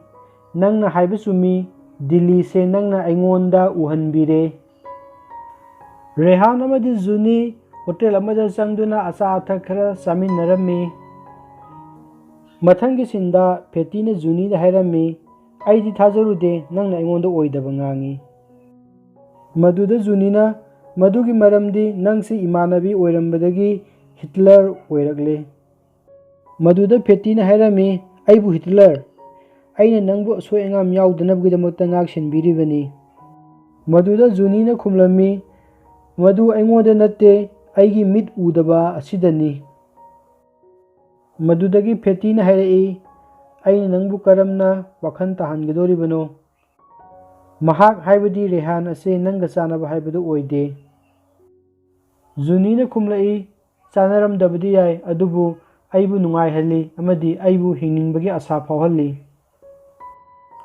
Speaker 1: nangna haibasumi Delhi se nangna aingonda uhanbire. Rehan amadi Juni hotel amada changduna acha athak khara chaminarami. Mathangi sinda Pheti na Juni da hairami aidi thajarude nangna aingonda oidaba ngangi. Maduda Juni na madugi maramdi nangsi imanabi oirambadagi Hitler oiragle. Maduda Pheti na hairami aibu Hitler aina nangbu asoi angam yaudanabgidamakta ngaksinbiribani. Maduda Juni na khumlami madu aingonda natte aigi mit udaba asidani. Madudagi Pheti na hairai aina nangbu karamna wakhan tahangadoribano. Mahak haibadi Rehan ase nangga chanaba haibadu oide. Juni na khumlai chanaramdabadi yai adubu aibu nungaihali amadi aibu hingningbagi asa phawhalli.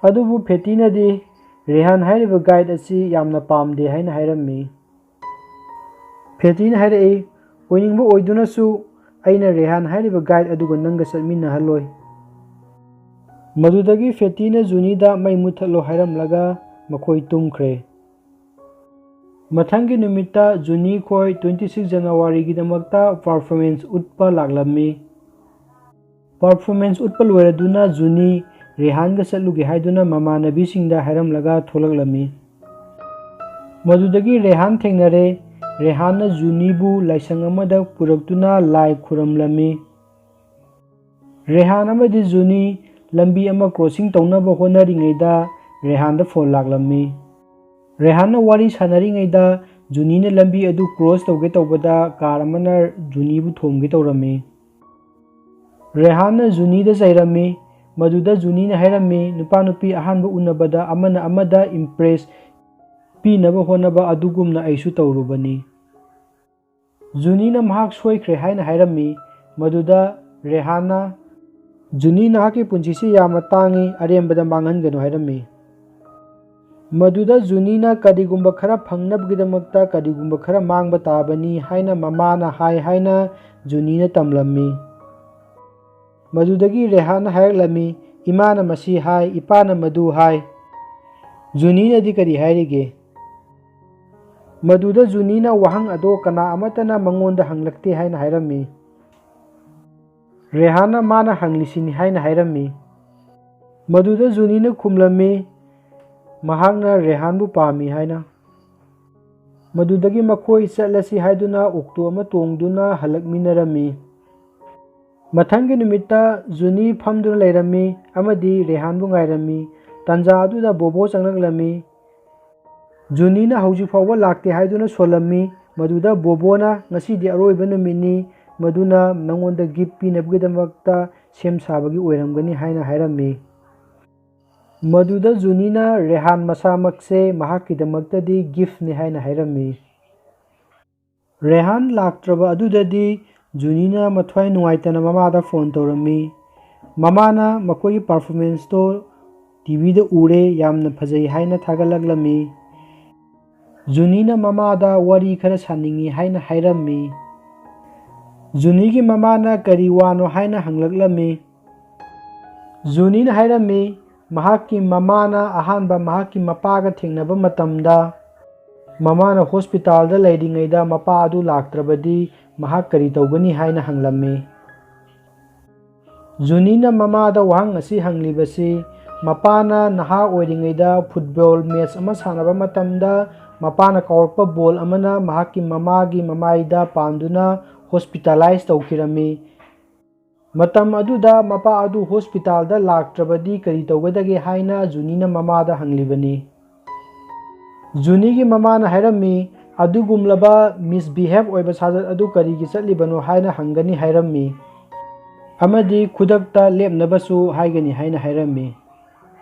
Speaker 1: Adubu Pheti na di Rehan hairiba guide asi yamna pamde haina hairammi. Pheti na hairai oiningba oidunasu aina Rehan hairiba guide aduga nangga chatminahaloi. Madudagi Pheti na Juni da mai muthatlo hairamlaga makhoi tumkhre. ꯃꯊꯪꯒꯤ ꯅꯨꯃꯤꯠꯇ ꯖꯨꯅꯤ ꯈꯣꯏ 26 ꯖꯅꯋꯥꯔꯤꯒꯤꯗꯃꯛꯇ performance ꯎꯠꯄ ꯂꯥꯛꯂꯝꯃꯤ꯫ Performance ꯎꯠꯄ ꯂꯣꯏꯔꯗꯨꯅ ꯖꯨꯅꯤ ꯔꯦꯍꯥꯟꯒ ꯆꯠꯂꯨꯒꯦ ꯍꯥꯏꯗꯨꯅ ꯃꯃꯥꯟꯅꯕꯤꯁꯤꯡꯗ ꯍꯥꯏꯔꯝꯂꯒ ꯊꯣꯛꯂꯛꯂꯝꯃꯤ꯫ ꯃꯗꯨꯗꯒꯤ ꯔꯦꯍꯥꯟ ꯊꯦꯡꯅꯔꯦ꯫ ꯔꯦꯍꯥꯟꯅ ꯖꯨꯅꯤꯕꯨ ꯂꯥꯏꯁꯪ ꯑꯃꯗ ꯄꯨꯔꯛꯇꯨꯅ ꯂꯥꯏ ꯈꯨꯔꯨꯝꯂꯝꯃꯤ꯫ ꯔꯦꯍꯥꯟ ꯑꯃꯗꯤ ꯖꯨꯅꯤ ꯂꯝꯕꯤ ꯑꯃ ꯀ꯭ꯔꯣꯁꯤꯡ ꯇꯧꯅꯕ ꯍꯣꯠꯅꯔꯤꯉꯩꯗ ꯔꯦꯍꯥꯟꯗ ꯐꯣꯟ ꯂꯥꯛꯂꯝꯃꯤ꯫ ꯔꯦꯍꯥꯟꯅ ꯋꯥꯔꯤ ꯁꯥꯟꯅꯔꯤꯉꯩꯗ ꯖꯨꯅꯤꯅ ꯂꯝꯕꯤ ꯑꯗꯨ ꯀ꯭ꯔꯣꯁ ꯇꯧꯒꯦ ꯇꯧꯕꯗ ꯀꯥꯔ ꯑꯃꯅ ꯖꯨꯅꯤꯕꯨ ꯊꯣꯝꯒꯦ ꯇꯧꯔꯝꯃꯤ꯫ ꯔꯦꯍꯥꯟꯅ ꯖꯨꯅꯤꯗ ꯆꯩꯔꯝꯃꯤ꯫ ꯃꯗꯨꯗ ꯖꯨꯅꯤꯅ ꯍꯥꯏꯔꯝꯃꯤ, ꯅꯨꯄꯥ ꯅꯨꯄꯤ ꯑꯍꯥꯟꯕ ꯎꯅꯕꯗ ꯑꯃꯅ ꯑꯃꯗ ꯏꯝꯄ꯭ꯔꯦꯁ ꯄꯤꯅꯕ ꯍꯣꯠꯅꯕ ꯑꯗꯨꯒꯨꯝꯅ ꯑꯩꯁꯨ ꯇꯧꯔꯨꯕꯅꯤ꯫ ꯖꯨꯅꯤꯅ ꯃꯍꯥꯛ ꯁꯣꯏꯈ꯭ꯔꯦ ꯍꯥꯏꯅ ꯍꯥꯏꯔꯝꯃꯤ꯫ ꯃꯗꯨꯗ ꯔꯦꯍꯥꯟꯅ, ꯖꯨꯅꯤ ꯅꯍꯥꯛꯀꯤ ꯄꯨꯟꯁꯤꯁꯤ ꯌꯥꯝꯅ ꯇꯥꯡꯏ, ꯑꯔꯦꯝꯕꯗ ꯃꯥꯡꯍꯟꯒꯅꯨ ꯍꯥꯏꯔꯝꯃꯤ꯫ ꯃꯗꯨꯗ ꯖꯨꯅꯤꯅ ꯀꯔꯤꯒꯨꯝꯕ ꯈꯔ ꯐꯪꯅꯕꯒꯤꯗꯃꯛꯇ ꯀꯔꯤꯒꯨꯝꯕ ꯈꯔ ꯃꯥꯡꯕ ꯇꯥꯕꯅꯤ ꯍꯥꯏꯅ ꯃꯃꯥꯅ ꯍꯥꯏ ꯍꯥꯏꯅ ꯖꯨꯅꯤꯅ ꯇꯝꯂꯝꯃꯤ꯫ ꯃꯗꯨꯗꯒꯤ ꯔꯦꯍꯥꯟꯅ ꯍꯥꯏꯔꯛꯂꯝꯃꯤ, ꯏꯃꯥꯅ ꯃꯁꯤ ꯍꯥꯏ, ꯏꯄꯥꯅ ꯃꯗꯨ ꯍꯥꯏ, ꯖꯨꯅꯤꯅꯗꯤ ꯀꯔꯤ ꯍꯥꯏꯔꯤꯒꯦ? ꯃꯗꯨꯗ ꯖꯨꯅꯤꯅ ꯋꯥꯍꯪ ꯑꯗꯣ ꯀꯅꯥ ꯑꯃꯠꯇꯅ ꯃꯉꯣꯟꯗ ꯍꯪꯂꯛꯇꯦ ꯍꯥꯏꯅ ꯍꯥꯏꯔꯝꯃꯤ꯫ ꯔꯦꯍꯥꯟꯅ ꯃꯥꯅ ꯍꯪꯂꯤꯁꯤꯅꯤ ꯍꯥꯏꯅ ꯍꯥꯏꯔꯝꯃꯤ꯫ ꯃꯗꯨꯗ ꯖꯨꯅꯤꯅ ꯈꯨꯝꯂꯝꯃꯤ ꯃꯍꯥꯛꯅ ꯔꯦꯍꯥꯟꯕꯨ ꯄꯥꯝꯃꯤ ꯍꯥꯏꯅ꯫ ꯃꯗꯨꯗꯒꯤ ꯃꯈꯣꯏ ꯆꯠꯂꯁꯤ ꯍꯥꯏꯗꯨꯅ ꯑꯣꯛꯇꯣ ꯑꯃ ꯇꯣꯡꯗꯨꯅ ꯍꯜꯂꯛꯃꯤꯟꯅꯔꯝꯃꯤ꯫ ꯃꯊꯪꯒꯤ ꯅꯨꯃꯤꯠꯇ ꯖꯨꯅꯤ ꯐꯝꯗꯨꯅ ꯂꯩꯔꯝꯃꯤ ꯑꯃꯗꯤ ꯔꯦꯍꯥꯟꯕꯨ ꯉꯥꯏꯔꯝꯃꯤ꯫ ꯇꯥꯟꯖꯥ ꯑꯗꯨꯗ ꯕꯣꯕꯣ ꯆꯪꯂꯛꯂꯝꯃꯤ꯫ ꯖꯨꯅꯤꯅ ꯍꯧꯖꯤꯛ ꯐꯥꯎꯕ ꯂꯥꯛꯇꯦ ꯍꯥꯏꯗꯨꯅ ꯁꯣꯜꯂꯝꯃꯤ꯫ ꯃꯗꯨꯗ ꯕꯣꯕꯣꯅ, ꯉꯁꯤꯗꯤ ꯑꯔꯣꯏꯕ ꯅꯨꯃꯤꯠꯅꯤ, ꯃꯗꯨꯅ ꯅꯉꯣꯟꯗ ꯒꯤꯐ ꯄꯤꯅꯕꯒꯤꯗꯃꯛꯇ ꯁꯦꯝ ꯁꯥꯕꯒꯤ ꯑꯣꯏꯔꯝꯒꯅꯤ ꯍꯥꯏꯅ ꯍꯥꯏꯔꯝꯃꯤ꯫ ꯃꯗꯨꯗ ꯖꯨꯅꯤꯅ ꯔꯦꯍꯥꯟ ꯃꯁꯥꯃꯛꯁꯦ ꯃꯍꯥꯛꯀꯤꯗꯃꯛꯇꯗꯤ ꯒꯤꯐꯅꯤ ꯍꯥꯏꯅ ꯍꯥꯏꯔꯝꯃꯤ꯫ ꯔꯦꯍꯥꯟ ꯂꯥꯛꯇ꯭ꯔꯕ ꯑꯗꯨꯗꯗꯤ ꯖꯨꯅꯤꯅ ꯃꯊ꯭ꯋꯥꯏ ꯅꯨꯡꯉꯥꯏꯇꯅ ꯃꯃꯥꯗ ꯐꯣꯟ ꯇꯧꯔꯝꯃꯤ꯫ ꯃꯃꯥꯅ ꯃꯈꯣꯏꯒꯤ ꯄꯔꯐꯣꯔꯃꯦꯟꯁꯇꯣ ꯇꯤꯚꯤꯗ ꯎꯔꯦ, ꯌꯥꯝꯅ ꯐꯖꯩ ꯍꯥꯏꯅ ꯊꯥꯒꯠꯂꯛꯂꯝꯃꯤ꯫ ꯖꯨꯅꯤꯅ ꯃꯃꯥꯗ ꯋꯥꯔꯤ ꯈꯔ ꯁꯥꯅꯤꯡꯏ ꯍꯥꯏꯅ ꯍꯥꯏꯔꯝꯃꯤ꯫ ꯖꯨꯅꯤꯒꯤ ꯃꯃꯥꯅ ꯀꯔꯤ ꯋꯥꯅꯣ ꯍꯥꯏꯅ ꯍꯪꯂꯛꯂꯝꯃꯤ꯫ ꯖꯨꯅꯤꯅ ꯍꯥꯏꯔꯝꯃꯤ ꯃꯍꯥꯛꯀꯤ ꯃꯃꯥꯅ ꯑꯍꯥꯟꯕ ꯃꯍꯥꯛꯀꯤ ꯃꯄꯥꯒ ꯊꯦꯡꯅꯕ ꯃꯇꯝꯗ ꯃꯃꯥꯅ ꯍꯣꯁꯄꯤꯇꯥꯜꯗ ꯂꯩꯔꯤꯉꯩꯗ ꯃꯄꯥ ꯑꯗꯨ ꯂꯥꯛꯇ꯭ꯔꯕꯗꯤ ꯃꯍꯥꯛ ꯀꯔꯤ ꯇꯧꯒꯅꯤ ꯍꯥꯏꯅ ꯍꯪꯂꯝꯃꯤ꯫ ꯖꯨꯅꯤꯅ ꯃꯃꯥꯗ ꯋꯥꯍꯪ ꯑꯁꯤ ꯍꯪꯂꯤꯕꯁꯤ ꯃꯄꯥꯅ ꯅꯍꯥ ꯑꯣꯏꯔꯤꯉꯩꯗ ꯐꯨꯠꯕꯣꯜ ꯃꯦꯆ ꯑꯃ ꯁꯥꯟꯅꯕ ꯃꯇꯝꯗ ꯃꯄꯥꯅ ꯀꯥꯎꯔꯛꯄ ꯕꯣꯜ ꯑꯃꯅ ꯃꯍꯥꯛꯀꯤ ꯃꯃꯥꯒꯤ ꯃꯃꯥꯏꯗ ꯄꯥꯟꯗꯨꯅ ꯍꯣꯁꯄꯤꯇꯥꯂꯥꯏꯖ ꯇꯧꯈꯤꯔꯝꯃꯤ꯫ ꯃꯇꯝ ꯑꯗꯨꯗ ꯃꯄꯥ ꯑꯗꯨ ꯍꯣꯁꯄꯤꯇꯥꯜꯗ ꯂꯥꯛꯇ꯭ꯔꯕꯗꯤ ꯀꯔꯤ ꯇꯧꯒꯗꯒꯦ ꯍꯥꯏꯅ ꯖꯨꯅꯤꯅ ꯃꯃꯥꯗ ꯍꯪꯂꯤꯕꯅꯤ꯫ ꯖꯨꯅꯤꯒꯤ ꯃꯃꯥꯅ ꯍꯥꯏꯔꯝꯃꯤ, ꯑꯗꯨꯒꯨꯝꯂꯕ ꯃꯤꯁꯕꯤꯍꯦꯕ ꯑꯣꯏꯕ ꯁꯥꯖꯠ ꯑꯗꯨ ꯀꯔꯤꯒꯤ ꯆꯠꯂꯤꯕꯅꯣ ꯍꯥꯏꯅ ꯍꯪꯒꯅꯤ ꯍꯥꯏꯔꯝꯃꯤ꯫ ꯑꯃꯗꯤ ꯈꯨꯗꯛꯇ ꯂꯦꯞꯅꯕꯁꯨ ꯍꯥꯏꯒꯅꯤ ꯍꯥꯏꯅ ꯍꯥꯏꯔꯝꯃꯤ꯫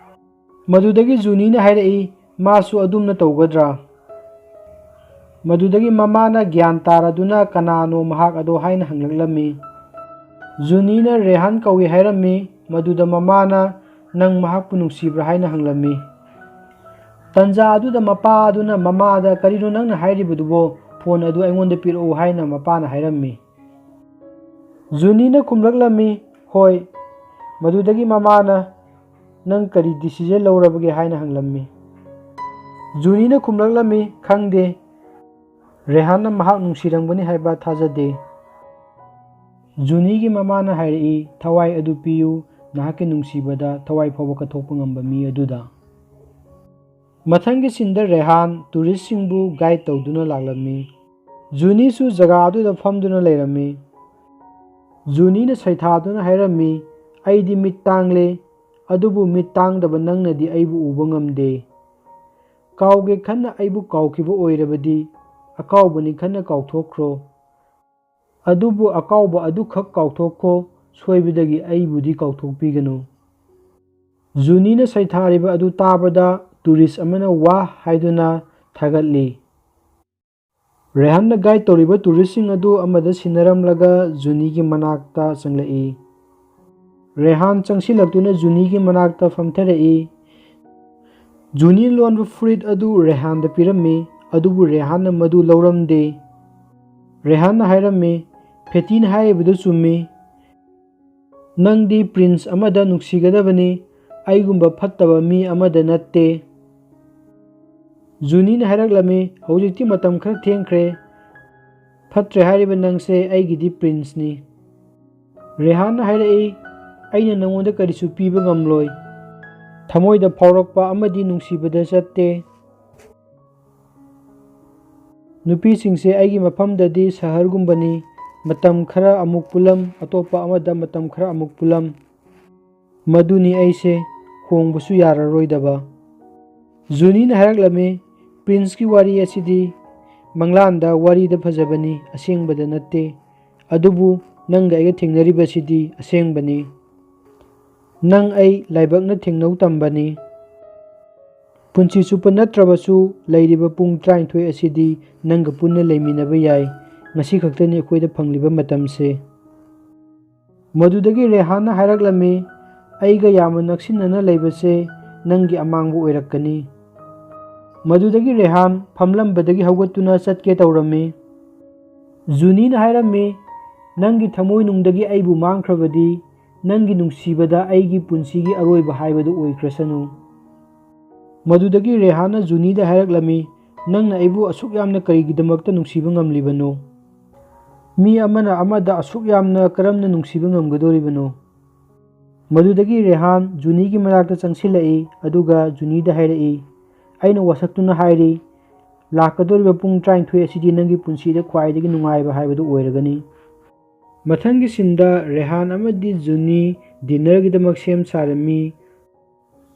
Speaker 1: ꯃꯗꯨꯗꯒꯤ ꯖꯨꯅꯤꯅ ꯍꯥꯏꯔꯛꯏ, ꯃꯥꯁꯨ ꯑꯗꯨꯝꯅ ꯇꯧꯒꯗ꯭ꯔꯥ? ꯃꯗꯨꯗꯒꯤ ꯃꯃꯥꯅ ꯒ꯭ꯌꯥꯟ ꯇꯥꯔꯗꯨꯅ ꯀꯅꯥꯅꯣ ꯃꯍꯥꯛ ꯑꯗꯣ ꯍꯥꯏꯅ ꯍꯪꯂꯛꯂꯝꯃꯤ꯫ ꯖꯨꯅꯤꯅ ꯔꯦꯍꯥꯟ ꯀꯧꯏ ꯍꯥꯏꯔꯝꯃꯤ꯫ ꯃꯗꯨꯗ ꯃꯃꯥꯅ, ꯅꯪ ꯃꯍꯥꯛꯄꯨ ꯅꯨꯡꯁꯤꯕ꯭ꯔꯥ ꯍꯥꯏꯅ ꯍꯪꯂꯝꯃꯤ꯫ ꯇꯥꯟꯖꯥ ꯑꯗꯨꯗ ꯃꯄꯥ ꯑꯗꯨꯅ ꯃꯃꯥꯗ, ꯀꯔꯤꯅꯣ ꯅꯪꯅ ꯍꯥꯏꯔꯤꯕꯗꯨꯕꯣ, ꯐꯣꯟ ꯑꯗꯨ ꯑꯩꯉꯣꯟꯗ ꯄꯤꯔꯛꯎ ꯍꯥꯏꯅ ꯃꯄꯥꯅ ꯍꯥꯏꯔꯝꯃꯤ꯫ ꯖꯨꯅꯤꯅ ꯈꯨꯝꯂꯛꯂꯝꯃꯤ, ꯍꯣꯏ꯫ ꯃꯗꯨꯗꯒꯤ ꯃꯃꯥꯅ, ꯅꯪ ꯀꯔꯤ ꯗꯤꯁꯤꯖꯟ ꯂꯧꯔꯕꯒꯦ ꯍꯥꯏꯅ ꯍꯪꯂꯝꯃꯤ꯫ ꯖꯨꯅꯤꯅ ꯈꯨꯝꯂꯛꯂꯝꯃꯤ, ꯈꯪꯗꯦ, ꯔꯦꯍꯥꯟꯅ ꯃꯍꯥꯛ ꯅꯨꯡꯁꯤꯔꯝꯒꯅꯤ ꯍꯥꯏꯕ ꯊꯥꯖꯗꯦ꯫ ꯖꯨꯅꯤꯒꯤ ꯃꯃꯥꯅ ꯍꯥꯏꯔꯛꯏ, ꯊꯋꯥꯏ ꯑꯗꯨ ꯄꯤꯌꯨ, ꯅꯍꯥꯛꯀꯤ ꯅꯨꯡꯁꯤꯕꯗ ꯊꯋꯥꯏ ꯐꯥꯎꯕ ꯀꯠꯊꯣꯛꯄ ꯉꯝꯕ ꯃꯤ ꯑꯗꯨꯗ꯫ ꯃꯊꯪꯒꯤ ꯁꯤꯟꯗ ꯔꯦꯍꯥꯟ ꯇꯨꯔꯤꯁꯁꯤꯡꯕꯨ ꯒꯥꯏꯗ ꯇꯧꯗꯨꯅ ꯂꯥꯛꯂꯝꯃꯤ꯫ ꯖꯨꯅꯤꯁꯨ ꯖꯒꯥ ꯑꯗꯨꯗ ꯐꯝꯗꯨꯅ ꯂꯩꯔꯝꯃꯤ꯫ ꯖꯨꯅꯤꯅ ꯁꯩꯊꯥꯗꯨꯅ ꯍꯥꯏꯔꯝꯃꯤ, ꯑꯩꯗꯤ ꯃꯤꯠ ꯇꯥꯡꯂꯦ, ꯑꯗꯨꯕꯨ ꯃꯤꯠ ꯇꯥꯡꯗꯕ ꯅꯪꯅꯗꯤ ꯑꯩꯕꯨ ꯎꯕ ꯉꯝꯗꯦ꯫ ꯀꯥꯎꯒꯦ ꯈꯟꯅ ꯑꯩꯕꯨ ꯀꯥꯎꯈꯤꯕ ꯑꯣꯏꯔꯕꯗꯤ ꯑꯀꯥꯎꯕꯅꯤ ꯈꯟꯅ ꯀꯥꯎꯊꯣꯛꯈ꯭ꯔꯣ꯫ ꯑꯗꯨꯕꯨ ꯑꯀꯥꯎꯕ ꯑꯗꯨꯈꯛ ꯀꯥꯎꯊꯣꯛꯈꯣ, ꯁꯣꯏꯕꯗꯒꯤ ꯑꯩꯕꯨꯗꯤ ꯀꯥꯎꯊꯣꯛꯄꯤꯒꯅꯨ꯫ ꯖꯨꯅꯤꯅ ꯁꯩꯊꯥꯔꯤꯕ ꯑꯗꯨ ꯇꯥꯕꯗ ꯇꯨꯔꯤꯁ ꯑꯃꯅ ꯋꯥꯍ ꯍꯥꯏꯗꯨꯅ ꯊꯥꯒꯠꯂꯤ꯫ ꯔꯦꯍꯥꯟꯅ ꯒꯥꯏꯗ ꯇꯧꯔꯤꯕ ꯇꯨꯔꯤꯁꯁꯤꯡ ꯑꯗꯨ ꯑꯃꯗ ꯁꯤꯟꯅꯔꯝꯂꯒ ꯖꯨꯅꯤꯒꯤ ꯃꯅꯥꯛꯇ ꯆꯪꯂꯛꯏ꯫ ꯔꯦꯍꯥꯟ ꯆꯪꯁꯤꯜꯂꯛꯇꯨꯅ ꯖꯨꯅꯤꯒꯤ ꯃꯅꯥꯛꯇ ꯐꯝꯊꯔꯛꯏ꯫ ꯖꯨꯅꯤꯅ ꯂꯣꯟꯕ ꯐꯨꯔꯤꯠ ꯑꯗꯨ ꯔꯦꯍꯥꯟꯗ ꯄꯤꯔꯝꯃꯤ, ꯑꯗꯨꯕꯨ ꯔꯦꯍꯥꯟꯅ ꯃꯗꯨ ꯂꯧꯔꯝꯗꯦ꯫ ꯔꯦꯍꯥꯟꯅ ꯍꯥꯏꯔꯝꯃꯤ, ꯐꯦꯇꯤꯅ ꯍꯥꯏꯔꯤꯕꯗꯨ ꯆꯨꯝꯃꯤ, ꯅꯪꯗꯤ ꯄ꯭ꯔꯤꯟꯁ ꯑꯃꯗ ꯅꯨꯡꯁꯤꯒꯗꯕꯅꯤ, ꯑꯩꯒꯨꯝꯕ ꯐꯠꯇꯕ ꯃꯤ ꯑꯃꯗ ꯅꯠꯇꯦ꯫ ꯖꯨꯅꯤꯅ ꯍꯥꯏꯔꯛꯂꯝꯃꯤ, ꯍꯧꯖꯤꯛꯇꯤ ꯃꯇꯝ ꯈꯔ ꯊꯦꯡꯈ꯭ꯔꯦ, ꯐꯠꯇ꯭ꯔꯦ ꯍꯥꯏꯔꯤꯕ ꯅꯪꯁꯦ ꯑꯩꯒꯤꯗꯤ ꯄ꯭ꯔꯤꯟꯁꯅꯤ꯫ ꯔꯦꯍꯥꯟꯅ ꯍꯥꯏꯔꯛꯏ, ꯑꯩꯅ ꯅꯉꯣꯟꯗ ꯀꯔꯤꯁꯨ ꯄꯤꯕ ꯉꯝꯂꯣꯏ, ꯊꯃꯣꯏꯗ ꯐꯥꯎꯔꯛꯄ ꯑꯃꯗꯤ ꯅꯨꯡꯁꯤꯕꯗ ꯆꯠꯇꯦ꯫ ꯅꯨꯄꯤꯁꯤꯡꯁꯦ ꯑꯩꯒꯤ ꯃꯐꯝꯗꯗꯤ ꯁꯍꯔꯒꯨꯝꯕꯅꯤ, ꯃꯇꯝ ꯈꯔ ꯑꯃꯨꯛ ꯄꯨꯜꯂꯝ, ꯑꯇꯣꯞꯄ ꯑꯃꯗ ꯃꯇꯝ ꯈꯔ ꯑꯃꯨꯛ ꯄꯨꯜꯂꯝ, ꯃꯗꯨꯅꯤ ꯑꯩꯁꯦ, ꯍꯣꯡꯕꯁꯨ ꯌꯥꯔꯔꯣꯏꯗꯕ꯫ ꯖꯨꯅꯤꯅ ꯍꯥꯏꯔꯛꯂꯝꯃꯤ, ꯄ꯭ꯔꯤꯟꯁꯀꯤ ꯋꯥꯔꯤ ꯑꯁꯤꯗꯤ ꯃꯪꯂꯥꯟꯗ ꯋꯥꯔꯤꯗ ꯐꯖꯕꯅꯤ, ꯑꯁꯦꯡꯕꯗ ꯅꯠꯇꯦ, ꯑꯗꯨꯕꯨ ꯅꯪꯒ ꯑꯩꯒ ꯊꯦꯡꯅꯔꯤꯕꯁꯤꯗꯤ ꯑꯁꯦꯡꯕꯅꯤ꯫ ꯅꯪ ꯑꯩ ꯂꯥꯏꯕꯛꯅ ꯊꯦꯡꯅꯧ ꯇꯝꯕꯅꯤ꯫ ꯄꯨꯟꯁꯤ ꯆꯨꯞꯄ ꯅꯠꯇ꯭ꯔꯕꯁꯨ ꯂꯩꯔꯤꯕ ꯄꯨꯡ 12 ꯑꯁꯤꯗꯤ ꯅꯪꯒ ꯄꯨꯟꯅ ꯂꯩꯃꯤꯟꯅꯕ ꯌꯥꯏ, ꯉꯁꯤ ꯈꯛꯇꯅꯤ ꯑꯩꯈꯣꯏꯗ ꯐꯪꯂꯤꯕ ꯃꯇꯝꯁꯦ꯫ ꯃꯗꯨꯗꯒꯤ ꯔꯦꯍꯥꯟꯅ ꯍꯥꯏꯔꯛꯂꯝꯃꯤ, ꯑꯩꯒ ꯌꯥꯝꯅ ꯅꯛꯁꯤꯟꯅꯅ ꯂꯩꯕꯁꯦ ꯅꯪꯒꯤ ꯑꯃꯥꯡꯕ ꯑꯣꯏꯔꯛꯀꯅꯤ꯫ ꯃꯗꯨꯗꯒꯤ ꯔꯦꯍꯥꯟ ꯐꯝꯂꯝꯕꯗꯒꯤ ꯍꯧꯒꯠꯇꯨꯅ ꯆꯠꯀꯦ ꯇꯧꯔꯝꯃꯤ꯫ ꯖꯨꯅꯤꯅ ꯍꯥꯏꯔꯝꯃꯤ, ꯅꯪꯒꯤ ꯊꯃꯣꯏꯅꯨꯡꯗꯒꯤ ꯑꯩꯕꯨ ꯃꯥꯡꯈ꯭ꯔꯕꯗꯤ ꯅꯪꯒꯤ ꯅꯨꯡꯁꯤꯕꯗ ꯑꯩꯒꯤ ꯄꯨꯟꯁꯤꯒꯤ ꯑꯔꯣꯏꯕ ꯍꯥꯏꯕꯗꯨ ꯑꯣꯏꯈ꯭ꯔꯁꯅꯨ꯫ ꯃꯗꯨꯗꯒꯤ ꯔꯦꯍꯥꯟꯅ ꯖꯨꯅꯤꯗ ꯍꯥꯏꯔꯛꯂꯝꯃꯤ, ꯅꯪꯅ ꯑꯩꯕꯨ ꯑꯁꯨꯛ ꯌꯥꯝꯅ ꯀꯔꯤꯒꯤꯗꯃꯛꯇ ꯅꯨꯡꯁꯤꯕ ꯉꯝꯂꯤꯕꯅꯣ? ꯃꯤ ꯑꯃꯅ ꯑꯃꯗ ꯑꯁꯨꯛ ꯌꯥꯝꯅ ꯀꯔꯝꯅ ꯅꯨꯡꯁꯤꯕ ꯉꯝꯒꯗꯣꯔꯤꯕꯅꯣ? ꯃꯗꯨꯗꯒꯤ ꯔꯦꯍꯥꯟ ꯖꯨꯅꯤꯒꯤ ꯃꯅꯥꯛꯇ ꯆꯪꯁꯤꯜꯂꯛꯏ, ꯑꯗꯨꯒ ꯖꯨꯅꯤꯗ ꯍꯥꯏꯔꯛꯏ, ꯑꯩꯅ ꯋꯥꯁꯛꯇꯨꯅ ꯍꯥꯏꯔꯤ, ꯂꯥꯛꯀꯗꯧꯔꯤꯕ ꯄꯨꯡ 12 ꯑꯁꯤꯗꯤ ꯅꯪꯒꯤ ꯄꯨꯟꯁꯤꯗ ꯈ꯭ꯋꯥꯏꯗꯒꯤ ꯅꯨꯡꯉꯥꯏꯕ ꯍꯥꯏꯕꯗꯨ ꯑꯣꯏꯔꯒꯅꯤ꯫ ꯃꯊꯪꯒꯤ ꯁꯤꯟꯗ ꯔꯦꯍꯥꯟ ꯑꯃꯗꯤ ꯖꯨꯅꯤ ꯗꯤꯟꯅꯔꯒꯤꯗꯃꯛ ꯁꯦꯝ ꯁꯥꯔꯝꯃꯤ꯫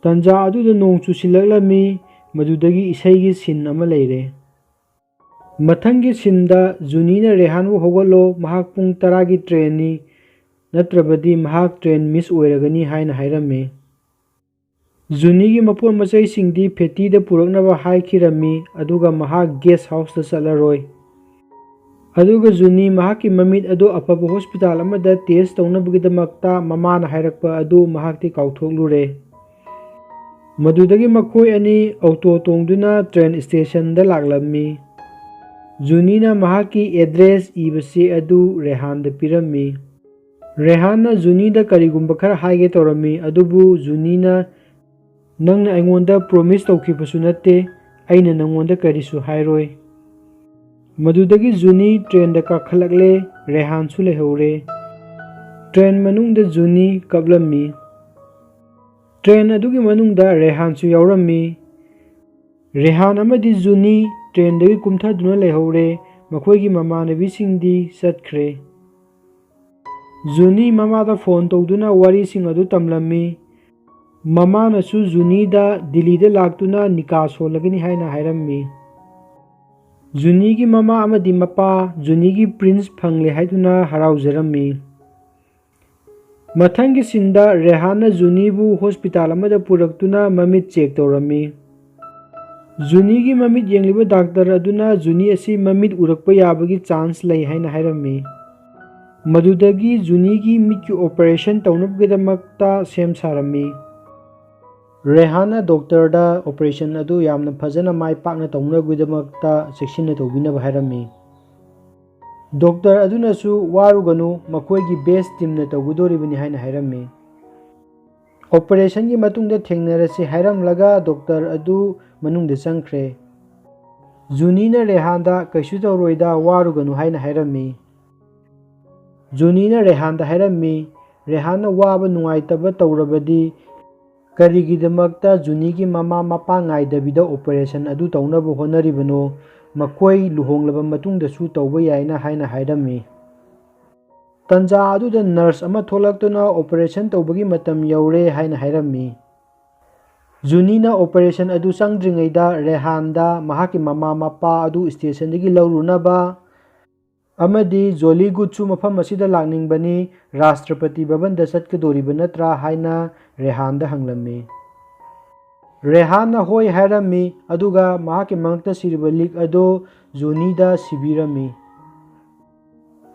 Speaker 1: ꯇꯥꯟꯖꯥ ꯑꯗꯨꯗ ꯅꯣꯡ ꯆꯨꯁꯤꯜꯂꯛꯂꯝꯃꯤ, ꯃꯗꯨꯗꯒꯤ ꯏꯁꯩꯒꯤ ꯁꯤꯟ ꯑꯃ ꯂꯩꯔꯦ꯫ ꯃꯊꯪꯒꯤ ꯁꯤꯟꯗ ꯖꯨꯅꯤꯅ ꯔꯦꯍꯥꯟꯕꯨ ꯍꯧꯒꯠꯂꯣ, ꯃꯍꯥꯛ ꯄꯨꯡ 10ꯒꯤ ꯇ꯭ꯔꯦꯟꯅꯤ, ꯅꯠꯇ꯭ꯔꯕꯗꯤ ꯃꯍꯥꯛ ꯇ꯭ꯔꯦꯟ ꯃꯤꯁ ꯑꯣꯏꯔꯒꯅꯤ ꯍꯥꯏꯅ ꯍꯥꯏꯔꯝꯃꯤ꯫ ꯖꯨꯅꯤꯒꯤ ꯃꯄꯣꯠ ꯃꯆꯩꯁꯤꯡꯗꯤ ꯐꯦꯇꯤꯗ ꯄꯨꯔꯛꯅꯕ ꯍꯥꯏꯈꯤꯔꯝꯃꯤ, ꯑꯗꯨꯒ ꯃꯍꯥꯛ ꯒꯦꯁ ꯍꯥꯎꯁꯇ ꯆꯠꯂꯔꯣꯏ꯫ ꯑꯗꯨꯒ ꯖꯨꯅꯤ ꯃꯍꯥꯛꯀꯤ ꯃꯃꯤꯠ ꯑꯗꯨ ꯑꯐꯕ ꯍꯣꯁꯄꯤꯇꯥꯜ ꯑꯃꯗ ꯇꯦꯁ ꯇꯧꯅꯕꯒꯤꯗꯃꯛꯇ ꯃꯃꯥꯅ ꯍꯥꯏꯔꯛꯄ ꯑꯗꯨ ꯃꯍꯥꯛꯇꯤ ꯀꯥꯎꯊꯣꯛꯂꯨꯔꯦ꯫ ꯃꯗꯨꯗꯒꯤ ꯃꯈꯣꯏ ꯑꯅꯤ ꯑꯣꯇꯣ ꯇꯣꯡꯗꯨꯅ ꯇ꯭ꯔꯦꯟ ꯁ꯭ꯇꯦꯁꯟꯗ ꯂꯥꯛꯂꯝꯃꯤ꯫ ꯖꯨꯅꯤꯅ ꯃꯍꯥꯛꯀꯤ ꯑꯦꯗ꯭ꯔꯦꯁ ꯏꯕ ꯆꯦ ꯑꯗꯨ ꯔꯦꯍꯥꯟꯗ ꯄꯤꯔꯝꯃꯤ꯫ ꯔꯦꯍꯥꯟꯅ ꯖꯨꯅꯤꯗ ꯀꯔꯤꯒꯨꯝꯕ ꯈꯔ ꯍꯥꯏꯒꯦ ꯇꯧꯔꯝꯃꯤ, ꯑꯗꯨꯕꯨ ꯖꯨꯅꯤꯅ, ꯅꯪꯅ ꯑꯩꯉꯣꯟꯗ ꯄ꯭ꯔꯣꯃꯤꯁ ꯇꯧꯈꯤꯕꯁꯨ ꯅꯠꯇꯦ, ꯑꯩꯅ ꯅꯉꯣꯟꯗ ꯀꯔꯤꯁꯨ ꯍꯥꯏꯔꯣꯏ꯫ ꯃꯗꯨꯗꯒꯤ ꯖꯨꯅꯤ ꯇ꯭ꯔꯦꯟꯗ ꯀꯥꯈꯠꯂꯛꯂꯦ, ꯔꯦꯍꯥꯟꯁꯨ ꯂꯩꯍꯧꯔꯦ꯫ ꯇ꯭ꯔꯦꯟ ꯃꯅꯨꯡꯗ ꯖꯨꯅꯤ ꯀꯞꯂꯝꯃꯤ꯫ ꯇ꯭ꯔꯦꯟ ꯑꯗꯨꯒꯤ ꯃꯅꯨꯡꯗ ꯔꯦꯍꯥꯟꯁꯨ ꯌꯥꯎꯔꯝꯃꯤ꯫ ꯔꯦꯍꯥꯟ ꯑꯃꯗꯤ ꯖꯨꯅꯤ ꯇ꯭ꯔꯦꯟꯗꯒꯤ ꯀꯨꯝꯊꯗꯨꯅ ꯂꯩꯍꯧꯔꯦ, ꯃꯈꯣꯏꯒꯤ ꯃꯃꯥꯟꯅꯕꯤꯁꯤꯡꯗꯤ ꯆꯠꯈ꯭ꯔꯦ꯫ ꯖꯨꯅꯤ ꯃꯃꯥꯗ ꯐꯣꯟ ꯇꯧꯗꯨꯅ ꯋꯥꯔꯤꯁꯤꯡ ꯑꯗꯨ ꯇꯝꯂꯝꯃꯤ꯫ ꯃꯃꯥꯅꯁꯨ ꯖꯨꯅꯤꯗ ꯗꯤꯜꯂꯤꯗ ꯂꯥꯛꯇꯨꯅ ꯅꯤꯀꯥ ꯁꯣꯜꯂꯒꯅꯤ ꯍꯥꯏꯅ ꯍꯥꯏꯔꯝꯃꯤ꯫ ꯖꯨꯅꯤꯒꯤ ꯃꯃꯥ ꯑꯃꯗꯤ ꯃꯄꯥ ꯖꯨꯅꯤꯒꯤ ꯄ꯭ꯔꯤꯟꯁ ꯐꯪꯂꯦ ꯍꯥꯏꯗꯨꯅ ꯍꯔꯥꯎꯖꯔꯝꯃꯤ꯫ ꯃꯊꯪꯒꯤ ꯁꯤꯟꯗ ꯔꯦꯍꯥꯟꯅ ꯖꯨꯅꯤꯕꯨ ꯍꯣꯁꯄꯤꯇꯥꯜ ꯑꯃꯗ ꯄꯨꯔꯛꯇꯨꯅ ꯃꯃꯤꯠ ꯆꯦꯛ ꯇꯧꯔꯝꯃꯤ꯫ ꯖꯨꯅꯤꯒꯤ ꯃꯃꯤꯠ ꯌꯦꯡꯂꯤꯕ ꯗꯥꯛꯇꯔ ꯑꯗꯨꯅ ꯖꯨꯅꯤ ꯑꯁꯤ ꯃꯃꯤꯠ ꯎꯔꯛꯄ ꯌꯥꯕꯒꯤ ꯆꯥꯟꯁ ꯂꯩ ꯍꯥꯏꯅ ꯍꯥꯏꯔꯝꯃꯤ꯫ ꯃꯗꯨꯗꯒꯤ ꯖꯨꯅꯤꯒꯤ ꯃꯤꯠꯀꯤ ꯑꯣꯄꯔꯦꯁꯟ ꯇꯧꯅꯕꯒꯤꯗꯃꯛꯇ ꯁꯦꯝ ꯁꯥꯔꯝꯃꯤ꯫ ꯔꯦꯍꯥꯟꯅ ꯗꯣꯛꯇꯔꯗ ꯑꯣꯄꯔꯦꯁꯟ ꯑꯗꯨ ꯌꯥꯝꯅ ꯐꯖꯅ ꯃꯥꯏ ꯄꯥꯛꯅ ꯇꯧꯅꯕꯒꯤꯗꯃꯛꯇ ꯆꯦꯛꯁꯤꯟꯅ ꯇꯧꯕꯤꯅꯕ ꯍꯥꯏꯔꯝꯃꯤ꯫ ꯗꯣꯛꯇꯔ ꯑꯗꯨꯅꯁꯨ ꯋꯥꯔꯨꯒꯅꯨ, ꯃꯈꯣꯏꯒꯤ ꯕꯦꯁ ꯇꯤꯝꯅ ꯇꯧꯒꯗꯣꯔꯤꯕꯅꯤ ꯍꯥꯏꯅ ꯍꯥꯏꯔꯝꯃꯤ꯫ ꯑꯣꯄꯔꯦꯁꯟꯒꯤ ꯃꯇꯨꯡꯗ ꯊꯦꯡꯅꯔꯁꯤ ꯍꯥꯏꯔꯝꯂꯒ ꯗꯣꯛꯇꯔ ꯑꯗꯨ ꯃꯅꯨꯡꯗ ꯆꯪꯈ꯭ꯔꯦ꯫ ꯖꯨꯅꯤꯅ ꯔꯦꯍꯥꯟꯗ ꯀꯩꯁꯨ ꯇꯧꯔꯣꯏꯗ, ꯋꯥꯔꯨꯒꯅꯨ ꯍꯥꯏꯅ ꯍꯥꯏꯔꯝꯃꯤ꯫ ꯖꯨꯅꯤꯅ ꯔꯦꯍꯥꯟꯗ ꯍꯥꯏꯔꯝꯃꯤ, ꯔꯦꯍꯥꯟꯅ ꯋꯥꯕ ꯅꯨꯡꯉꯥꯏꯇꯕ ꯇꯧꯔꯕꯗꯤ ꯀꯔꯤꯒꯤꯗꯃꯛꯇ ꯖꯨꯅꯤꯒꯤ ꯃꯃꯥ ꯃꯄꯥ ꯉꯥꯏꯗꯕꯤꯗ ꯑꯣꯄꯔꯦꯁꯟ ꯑꯗꯨ ꯇꯧꯅꯕ ꯍꯣꯠꯅꯔꯤꯕꯅꯣ, ꯃꯈꯣꯏ ꯂꯨꯍꯣꯡꯂꯕ ꯃꯇꯨꯡꯗꯁꯨ ꯇꯧꯕ ꯌꯥꯏꯅ ꯍꯥꯏꯅ ꯍꯥꯏꯔꯝꯃꯤ꯫ ꯇꯥꯟꯖꯥ ꯑꯗꯨꯗ ꯅꯔꯁ ꯑꯃ ꯊꯣꯛꯂꯛꯇꯨꯅ ꯑꯣꯄꯔꯦꯁꯟ ꯇꯧꯕꯒꯤ ꯃꯇꯝ ꯌꯧꯔꯦ ꯍꯥꯏꯅ ꯍꯥꯏꯔꯝꯃꯤ꯫ ꯖꯨꯅꯤꯅ ꯑꯣꯄꯔꯦꯁꯟ ꯑꯗꯨ ꯆꯪꯗ꯭ꯔꯤꯉꯩꯗ ꯔꯦꯍꯥꯟꯗ ꯃꯍꯥꯛꯀꯤ ꯃꯃꯥ ꯃꯄꯥ ꯑꯗꯨ ꯁ꯭ꯇꯦꯁꯟꯗꯒꯤ ꯂꯧꯔꯨꯅꯕ ꯑꯃꯗꯤ ꯖꯣꯂꯤꯒꯨꯗꯁꯨ ꯃꯐꯝ ꯑꯁꯤꯗ ꯂꯥꯛꯅꯤꯡꯕꯅꯤ, ꯔꯥꯁꯇ꯭ꯔꯄꯇꯤ ꯚꯕꯟꯗ ꯆꯠꯀꯗꯣꯔꯤꯕ ꯅꯠꯇ꯭ꯔꯥ ꯍꯥꯏꯅ ꯔꯦꯍꯥꯟꯗ ꯍꯪꯂꯝꯃꯤ꯫ ꯔꯦꯍꯥꯟꯅ ꯍꯣꯏ ꯍꯥꯏꯔꯝꯃꯤ, ꯑꯗꯨꯒ ꯃꯍꯥꯛꯀꯤ ꯃꯉꯛꯇ ꯁꯤꯔꯤꯕ ꯂꯤꯛ ꯑꯗꯨ ꯖꯨꯅꯤꯗ ꯁꯤꯕꯤꯔꯝꯃꯤ꯫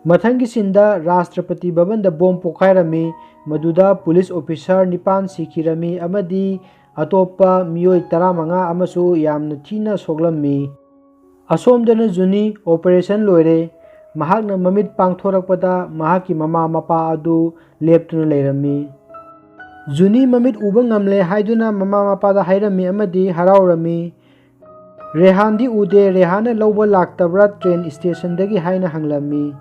Speaker 1: ꯃꯊꯪꯒꯤ ꯁꯤꯟꯗ ꯔꯥꯁꯇ꯭ꯔꯄꯇꯤ ꯚꯕꯟꯗ ꯕꯣꯝ ꯄꯣꯈꯥꯏꯔꯝꯃꯤ, ꯃꯗꯨꯗ ꯄꯨꯂꯤꯁ ꯑꯣꯐꯤꯁꯥꯔ 9 ꯁꯤꯈꯤꯔꯝꯃꯤ ꯑꯃꯗꯤ ꯑꯇꯣꯞꯄ ꯃꯤꯑꯣꯏ 15 ꯑꯃꯁꯨ ꯌꯥꯝꯅ ꯊꯤꯅ ꯁꯣꯛꯂꯝꯃꯤ꯫ ꯑꯁꯣꯝꯗꯅ ꯖꯨꯅꯤ ꯑꯣꯄꯔꯦꯁꯟ ꯂꯣꯏꯔꯦ, ꯃꯍꯥꯛꯅ ꯃꯃꯤꯠ ꯄꯥꯡꯊꯣꯔꯛꯄꯗ ꯃꯍꯥꯛꯀꯤ ꯃꯃꯥ ꯃꯄꯥ ꯑꯗꯨ ꯂꯦꯞꯇꯨꯅ ꯂꯩꯔꯝꯃꯤ꯫ ꯖꯨꯅꯤ ꯃꯃꯤꯠ ꯎꯕ ꯉꯝꯂꯦ ꯍꯥꯏꯗꯨꯅ ꯃꯃꯥ ꯃꯄꯥꯗ ꯍꯥꯏꯔꯝꯃꯤ ꯑꯃꯗꯤ ꯍꯔꯥꯎꯔꯝꯃꯤ꯫ रेहानदी उदे रेहान लौब लाक्तब्रा ट्रेन स्टेशनदगी हाइना हंगलमी।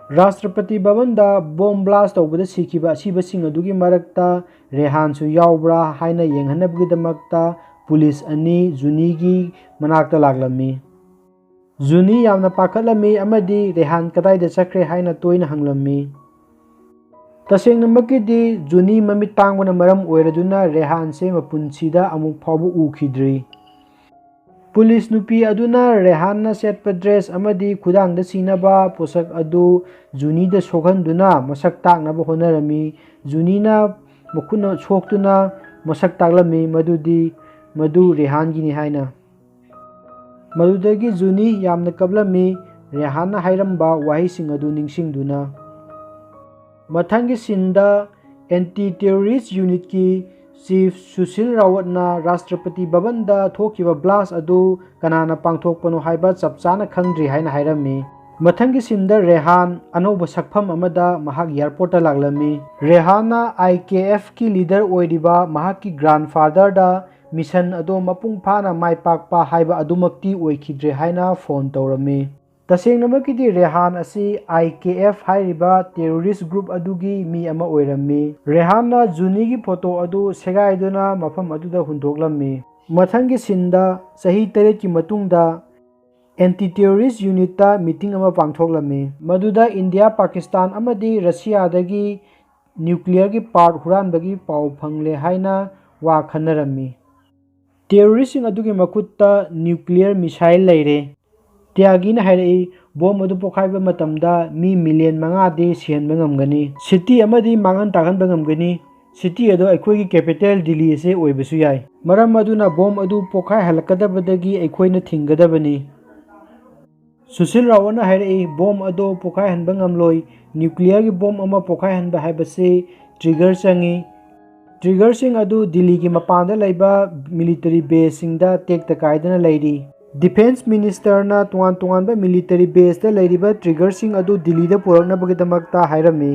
Speaker 1: राष्ट्रपति भवनदा बॉम्ब ब्लास्ट तौबदा सिखिबा असिबसिंग अदुगी मरक्ता रेहानसु यावब्रा हाइना येंगहनबगिदमक्ता पुलिस अनि जुनीगी मनाक्ता लागलमी। जुनी यामना पाखलमी अमदी रेहान कदाइदा चक्रे हाइना तोइना हंगलमी। तसेंगनमकिदी जुनी ममित तांगबना मरम ओइरदुना रेहान से मपुंसीदा अमुक फावबु उखिद्री। पुलिस नुपी अदुना रेहान सेटप ड्रेस अमदी खुदांगदा सिनबा पोसक अदु जुनीदा सोगहनदुना मसक ताकनबा होनरमी। जुनीना मखुना सोक्तुना मसक ताकलमी मदु रेहानगिनी हाइना। मदुदगी जुनी यामना कबलमी रेहान हाइरंबा वाहिसिंग अदु निंगसिंगदुना। मथंगी सिंदा एंटी टेररिस्ट यूनिट की चीफ सुशील रावतना राष्ट्रपति भवनदा थोकिबा ब्लास्ट अदु कनाना पांगथोकपनो हाइबा चपचाना खंगद्री हाइना हाइरमी। मथंगी सिंदा रेहान अनौब सकफम अमदा महाक एयरपोर्ट लागलमी। रेहाना IKF की लीडर ओइरिबा महाकी ग्रैंडफादर दा मिशन अदो मपुंग फाना माइपाकपा हाइबा अदुमक्ति ओइखिद्रे हाइना फोन तौरमी। तसेंगनमकिदी रेहान असी IKF हाइरिबा टेररिस्ट ग्रुप अदुगी मी अमा ओइरमी। रेहानना जुनीगी फोटो अदु सेगाइदुना मफम अदुदा हुंदोकलमी। मथंगी सिंदा सही 3 की मतुंगदा एंटी टेररिस्ट यूनिटा मीटिंग अमा पांगथोकलमी। मदुदा इंडिया पाकिस्तान अमदी रशियादगी न्यूक्लियर की पार्ट हुरानबगी पाउ फंगले हाइना वा खनरमी। टेररिस्ट अदुगी मकुत्ता न्यूक्लियर मिसाइल लेरे। त्यागीना हाइरई बॉम्ब अदु पोखाइबा मतमदा मी मिलियन 5 सिहनबा ngamgani। सिटी अमदी मांगन तागनबा ngamgani। सिटी अदो अखोइगी कैपिटल दिल्ली से ओइबसु याय। मरम अदुना बॉम्ब अदु पोखाइ हलकदबदगी अखोइना थिंगदबनी। सुशील रावना हाइरई बॉम्ब अदो पोखाइ हनबा ngamloi। न्यूक्लियर की बॉम्ब अमा पोखाइ हनबा हाइबसे ट्रिगर चंगी। ट्रिगर सिंग अदु दिल्ली की मपानदा लैबा मिलिटरी बेस सिंगदा टेक्ता कायदना लैरी। डिफेंस मिनिस्टर ना तुआन मिलिटरी बेस दा लैरिबा ट्रिगर सिंग अदु दिल्ली दा पुरकनबगिदमक्ता हाइरमी।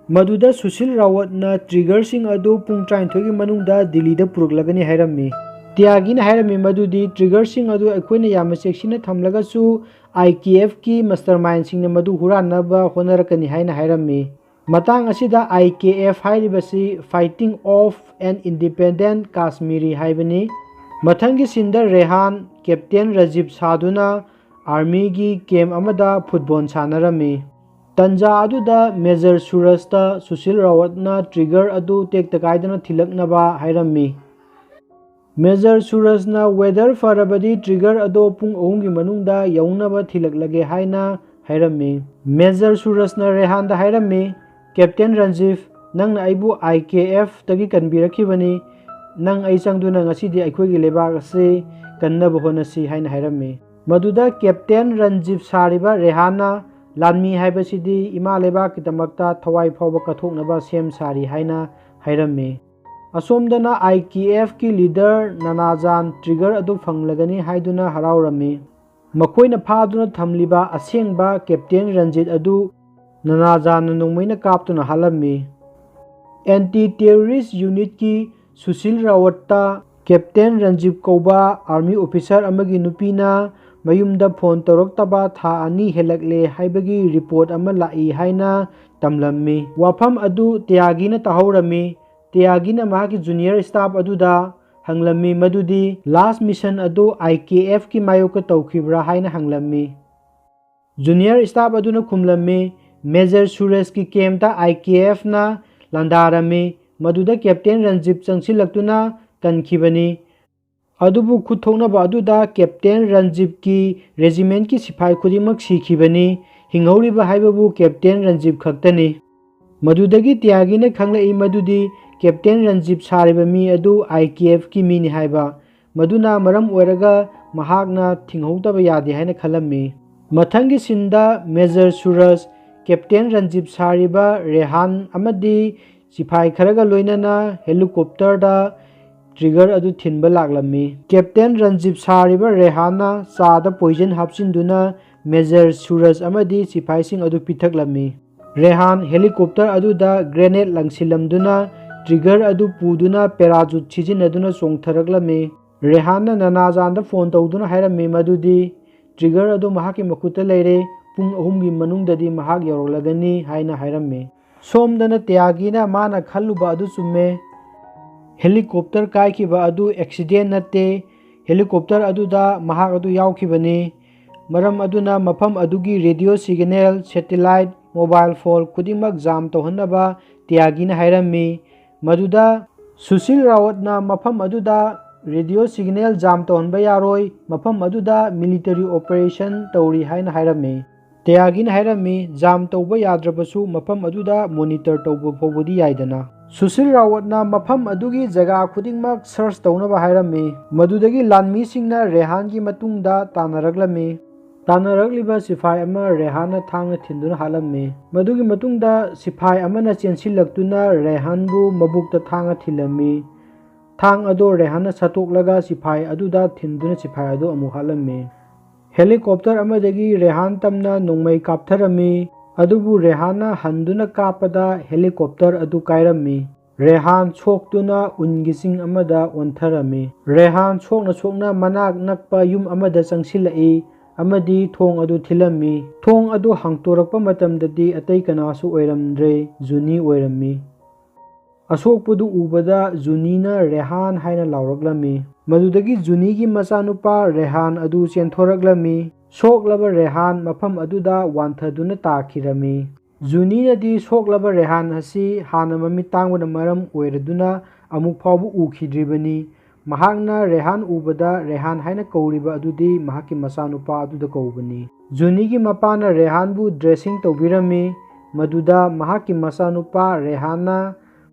Speaker 1: मदुदा सुशील रावत ना ट्रिगर सिंग अदु पुंग 39 की मनुंगदा दिल्ली दा पुरकलगनी हाइरमी। त्यागीना हाइरमी मदुदी ट्रिगर सिंग अदु अखोइना याम सेक्सिना थमलगसु IKF की मास्टरमाइंड सिंग मदु हुरानबा होनरकनी हाइना हाइरमी। मतंग असिदा IKF हाइरिबसी fighting of an independent Kashmiri हाइबनी। मथंगी सिंदा रेहान कैप्टन राजीव साधुना आर्मी की कैम्प अमदा फुटबॉल सानरमी। तंजा अदुदा मेजर सूरजता सुशील रावतना ट्रिगर अदु टेक्तकाइदना थिलकनबा हाइरमी। मेजर सूरजना वेदर फरबदी ट्रिगर अदो पुंग 3 की मनुंगदा यौनबा थिलकलगे हाइना हाइरमी। मेजर सूरजना रेहानदा हाइरमी कैप्टन रंजीव नंगना आइबु IKF तगी कनबिरखिबनी। नंग आई चंगदुना ngasiदी अखोइगी लेबाक से कन्नब होनसी हाइना हाइरमी। मदुदा कैप्टन रंजीव सारिबा रेहाना लानमी हाइबसिदी इमा लेबाक किदमक्ता थवाई फावबा कथोकनबा सेम सारी हाइना हाइरमी। असोमदना IKF की लीडर ननाजान ट्रिगर अदु फंगलगनी हाइदुना हराउरमी। मखोइना फादुना थमलिबा असेंगबा कैप्टन रंजीत अदु ननाजान नोंमैना कापतुना हालमी। एंटी टेररिस्ट यूनिट की सुशील रावता कैप्टन रंजीव कौबा आर्मी ऑफिसर अमगी नुपीना मयुमदा फोन तौरक्तबा था 2 हेलकले हाइबगी रिपोर्ट अमा लाई हाइना तमलम्मी। वाफम अदु त्यागीना तहौरमी। त्यागीना माकी जूनियर स्टाफ अदुदा हंगलम्मी मदुदी लास्ट मिशन अदु IKF की मायोक तौखिब्रा हाइना हंगलम्मी। जूनियर स्टाफ अदुना खुमलम्मी मेजर सूरज की कैम्पता IKF ना लंदारमी। मदुदा कैप्टन रंजीव चंगसिलक्तुना कनखिबनी। अदुबु खुथोंनबा अदुदा कैप्टन रंजीव की रेजिमेंट की सिपाही खुदिमक सिखिबनी। हिंगौरिबा हाइबबु कैप्टन रंजीव खक्तनी। मदुदगी त्यागीना खंगलई मदुदी कैप्टन रंजीव सारिबा मी अदु IKF की मीनि हाइबा। मदुना मरम ओइरगा महाकना थिंगहौदबा यादे हाइना खलम्मी। मथंगी सिंदा मेजर सूरज कैप्टन रंजीव सारिबा रेहान अमदी सिपाही खरगा लोइनना हेलीकॉप्टर दा ट्रिगर अदु थिनबा लागलम्मी। कैप्टन रंजीव सारिबा रेहाना चादा पॉइजन हापसिंदुना मेजर सूरज अमदी सिपाही सिंह अदु पिथकलम्मी। रेहान हेलीकॉप्टर अदुदा ग्रेनेड लंगसिलमदुना ट्रिगर अदु पुदुना पैराजूट सिजिनदुना चोंगथरकलम्मी। ꯔꯦꯍꯥꯟꯅ ꯅꯅꯥꯖꯥꯟꯗ ꯐꯣꯟ ꯇꯧꯗꯨꯅ ꯍꯥꯏꯔꯝꯃꯤ ꯃꯗꯨꯗꯤ ꯇ꯭ꯔꯤꯒꯔ ꯑꯗꯨ ꯃꯍꯥꯛꯀꯤ ꯃꯈꯨꯠꯇ ꯂꯩꯔꯦ, ꯄꯨꯡ 3ꯒꯤ ꯃꯅꯨꯡꯗꯗꯤ ꯃꯍꯥꯛ ꯌꯧꯔꯛꯂꯒꯅꯤ ꯍꯥꯏꯅ ꯍꯥꯏꯔꯝꯃꯤ꯫ ꯁꯣꯝꯗꯅ ꯇ꯭ꯌꯥꯒꯤꯅ ꯃꯥꯅ ꯈꯜꯂꯨꯕ ꯑꯗꯨ ꯆꯨꯝꯃꯦ꯫ ꯍꯦꯂꯤꯀꯣꯞꯇꯔ ꯀꯥꯏꯈꯤꯕ ꯑꯗꯨ ꯑꯦꯛꯁꯤꯗꯦꯟ ꯅꯠꯇꯦ, ꯍꯦꯂꯤꯀꯣꯞꯇꯔ ꯑꯗꯨꯗ ꯃꯍꯥꯛ ꯑꯗꯨ ꯌꯥꯎꯈꯤꯕꯅꯤ꯫ ꯃꯔꯝ ꯑꯗꯨꯅ ꯃꯐꯝ ꯑꯗꯨꯒꯤ radio signal, satellite, mobile phone ꯈꯨꯗꯤꯡꯃꯛ ꯖꯥꯝ ꯇꯧꯍꯟꯅꯕ ꯇ꯭ꯌꯥꯒꯤꯅ ꯍꯥꯏꯔꯝꯃꯤ꯫ ꯃꯗꯨꯗ ꯁꯨꯁꯤꯜ ꯔꯥꯋꯠꯅ ꯃꯐꯝ ꯑꯗꯨꯗ ꯔꯦꯗꯤꯑꯣ ꯁꯤꯒꯅꯦꯜ ꯖꯥꯝ ꯇꯧꯍꯟꯕ ꯌꯥꯔꯣꯏ, ꯃꯐꯝ ꯑꯗꯨꯗ ꯃꯤꯂꯤꯇꯔꯤ ꯑꯣꯄꯔꯦꯁꯟ ꯇꯧꯔꯤ ꯍꯥꯏꯅ ꯍꯥꯏꯔꯝꯃꯤ꯫ ꯇ꯭ꯌꯥꯒꯤꯅ ꯍꯥꯏꯔꯝꯃꯤ, ꯖꯥꯝ ꯇꯧꯕ ꯌꯥꯗ꯭ꯔꯕꯁꯨ ꯃꯐꯝ ꯑꯗꯨꯗ ꯃꯣꯅꯤꯇꯔ ꯇꯧꯕ ꯐꯥꯎꯕꯗꯤ ꯌꯥꯏꯗꯅ꯫ ꯁꯨꯁꯤꯜ ꯔꯥꯋꯠꯅ ꯃꯐꯝ ꯑꯗꯨꯒꯤ ꯖꯒꯥ ꯈꯨꯗꯤꯡꯃꯛ ꯁꯔꯆ ꯇꯧꯅꯕ ꯍꯥꯏꯔꯝꯃꯤ꯫ ꯃꯗꯨꯗꯒꯤ ꯂꯥꯟꯃꯤꯁꯤꯡꯅ ꯔꯦꯍꯥꯟꯒꯤ ꯃꯇꯨꯡꯗ ꯇꯥꯟꯅꯔꯛꯂꯝꯃꯤ꯫ ꯇꯥꯟꯅꯔꯛꯂꯤꯕ ꯁꯤꯐꯥꯏ ꯑꯃ ꯔꯦꯍꯥꯟꯅ ꯊꯥꯡꯅ ꯊꯤꯟꯗꯨꯅ ꯍꯥꯠꯂꯝꯃꯤ꯫ ꯃꯗꯨꯒꯤ ꯃꯇꯨꯡꯗ ꯁꯤꯐꯥꯏ ꯑꯃꯅ ꯆꯦꯟꯁꯤꯜꯂꯛꯇꯨꯅ ꯔꯦꯍꯥꯟꯕꯨ ꯃꯕꯨꯛꯇ ꯊꯥꯡꯅ ꯊꯤꯜꯂꯝꯃꯤ꯫ ꯊꯥꯡ ꯑꯗꯨ ꯔꯦꯍꯥꯟꯅ ꯁꯠꯇꯣꯛꯂꯒ ꯁꯤꯐꯥꯏ ꯑꯗꯨꯗ ꯊꯤꯟꯗꯨꯅ ꯁꯤꯐꯥꯏ ꯑꯗꯨ ꯑꯃꯨꯛ ꯍꯥꯠꯂꯝꯃꯤ꯫ ꯍꯦꯂꯤꯀꯣꯞꯇꯔ ꯑꯃꯗꯒꯤ ꯔꯦꯍꯥꯟ ꯇꯝꯅ ꯅꯣꯡꯃꯩ ꯀꯥꯞꯊꯔꯝꯃꯤ, ꯑꯗꯨꯕꯨ ꯔꯦꯍꯥꯟꯅ ꯍꯟꯗꯨꯅ ꯀꯥꯞꯄꯗ ꯍꯦꯂꯤꯀꯣꯞꯇꯔ ꯑꯗꯨ ꯀꯥꯏꯔꯝꯃꯤ꯫ ꯔꯦꯍꯥꯟ ꯁꯣꯛꯇꯨꯅ ꯎꯟꯒꯤ ꯆꯤꯡ ꯑꯃꯗ ꯑꯣꯟꯊꯔꯝꯃꯤ꯫ ꯔꯦꯍꯥꯟ ꯁꯣꯛꯅ ꯁꯣꯛꯅ ꯃꯅꯥꯛ ꯅꯛꯄ ꯌꯨꯝ ꯑꯃꯗ ꯆꯪꯁꯤꯜꯂꯛꯏ ꯑꯃꯗꯤ ꯊꯣꯡ ꯑꯗꯨ ꯊꯤꯜꯂꯝꯃꯤ꯫ ꯊꯣꯡ ꯑꯗꯨ ꯍꯥꯡꯇꯣꯔꯛꯄ ꯃꯇꯝꯗꯗꯤ ꯑꯇꯩ ꯀꯅꯥꯁꯨ ꯑꯣꯏꯔꯝꯗ꯭ꯔꯦ, ꯖꯨꯅꯤ ꯑꯣꯏꯔꯝꯃꯤ꯫ ꯑꯁꯣꯛꯄꯗꯨ ꯎꯕꯗ ꯖꯨꯅꯤꯅ ꯔꯦꯍꯥꯟ ꯍꯥꯏꯅ ꯂꯥꯎꯔꯛꯂꯝꯃꯤ꯫ ꯃꯗꯨꯗꯒꯤ ꯖꯨꯅꯤꯒꯤ ꯃꯆꯥꯅꯨꯄꯥ ꯔꯦꯍꯥꯟ ꯑꯗꯨ ꯆꯦꯟꯊꯣꯔꯛꯂꯝꯃꯤ꯫ ꯁꯣꯛꯂꯕ ꯔꯦꯍꯥꯟ ꯃꯐꯝ ꯑꯗꯨꯗ ꯋꯥꯟꯊꯗꯨꯅ ꯇꯥꯈꯤꯔꯝꯃꯤ꯫ ꯖꯨꯅꯤꯅꯗꯤ ꯁꯣꯛꯂꯕ ꯔꯦꯍꯥꯟ ꯑꯁꯤ ꯍꯥꯟꯅ ꯃꯃꯤꯠ ꯇꯥꯡꯕꯅ ꯃꯔꯝ ꯑꯣꯏꯔꯗꯨꯅ ꯑꯃꯨꯛ ꯐꯥꯎꯕ ꯎꯈꯤꯗ꯭ꯔꯤꯕꯅꯤ꯫ ꯃꯍꯥꯛꯅ ꯔꯦꯍꯥꯟ ꯎꯕꯗ ꯔꯦꯍꯥꯟ ꯍꯥꯏꯅ ꯀꯧꯔꯤꯕ ꯑꯗꯨꯗꯤ ꯃꯍꯥꯛꯀꯤ ꯃꯆꯥꯅꯨꯄꯥ ꯑꯗꯨꯗ ꯀꯧꯕꯅꯤ꯫ ꯖꯨꯅꯤꯒꯤ ꯃꯄꯥꯅ ꯔꯦꯍꯥꯟꯕꯨ ꯗ꯭ꯔꯦꯁꯤꯡ ꯇꯧꯕꯤꯔꯝꯃꯤ꯫ ꯃꯗꯨꯗ ꯃꯍꯥꯛꯀꯤ ꯃꯆꯥꯅꯨꯄꯥ ꯔꯦꯍꯥꯟꯅ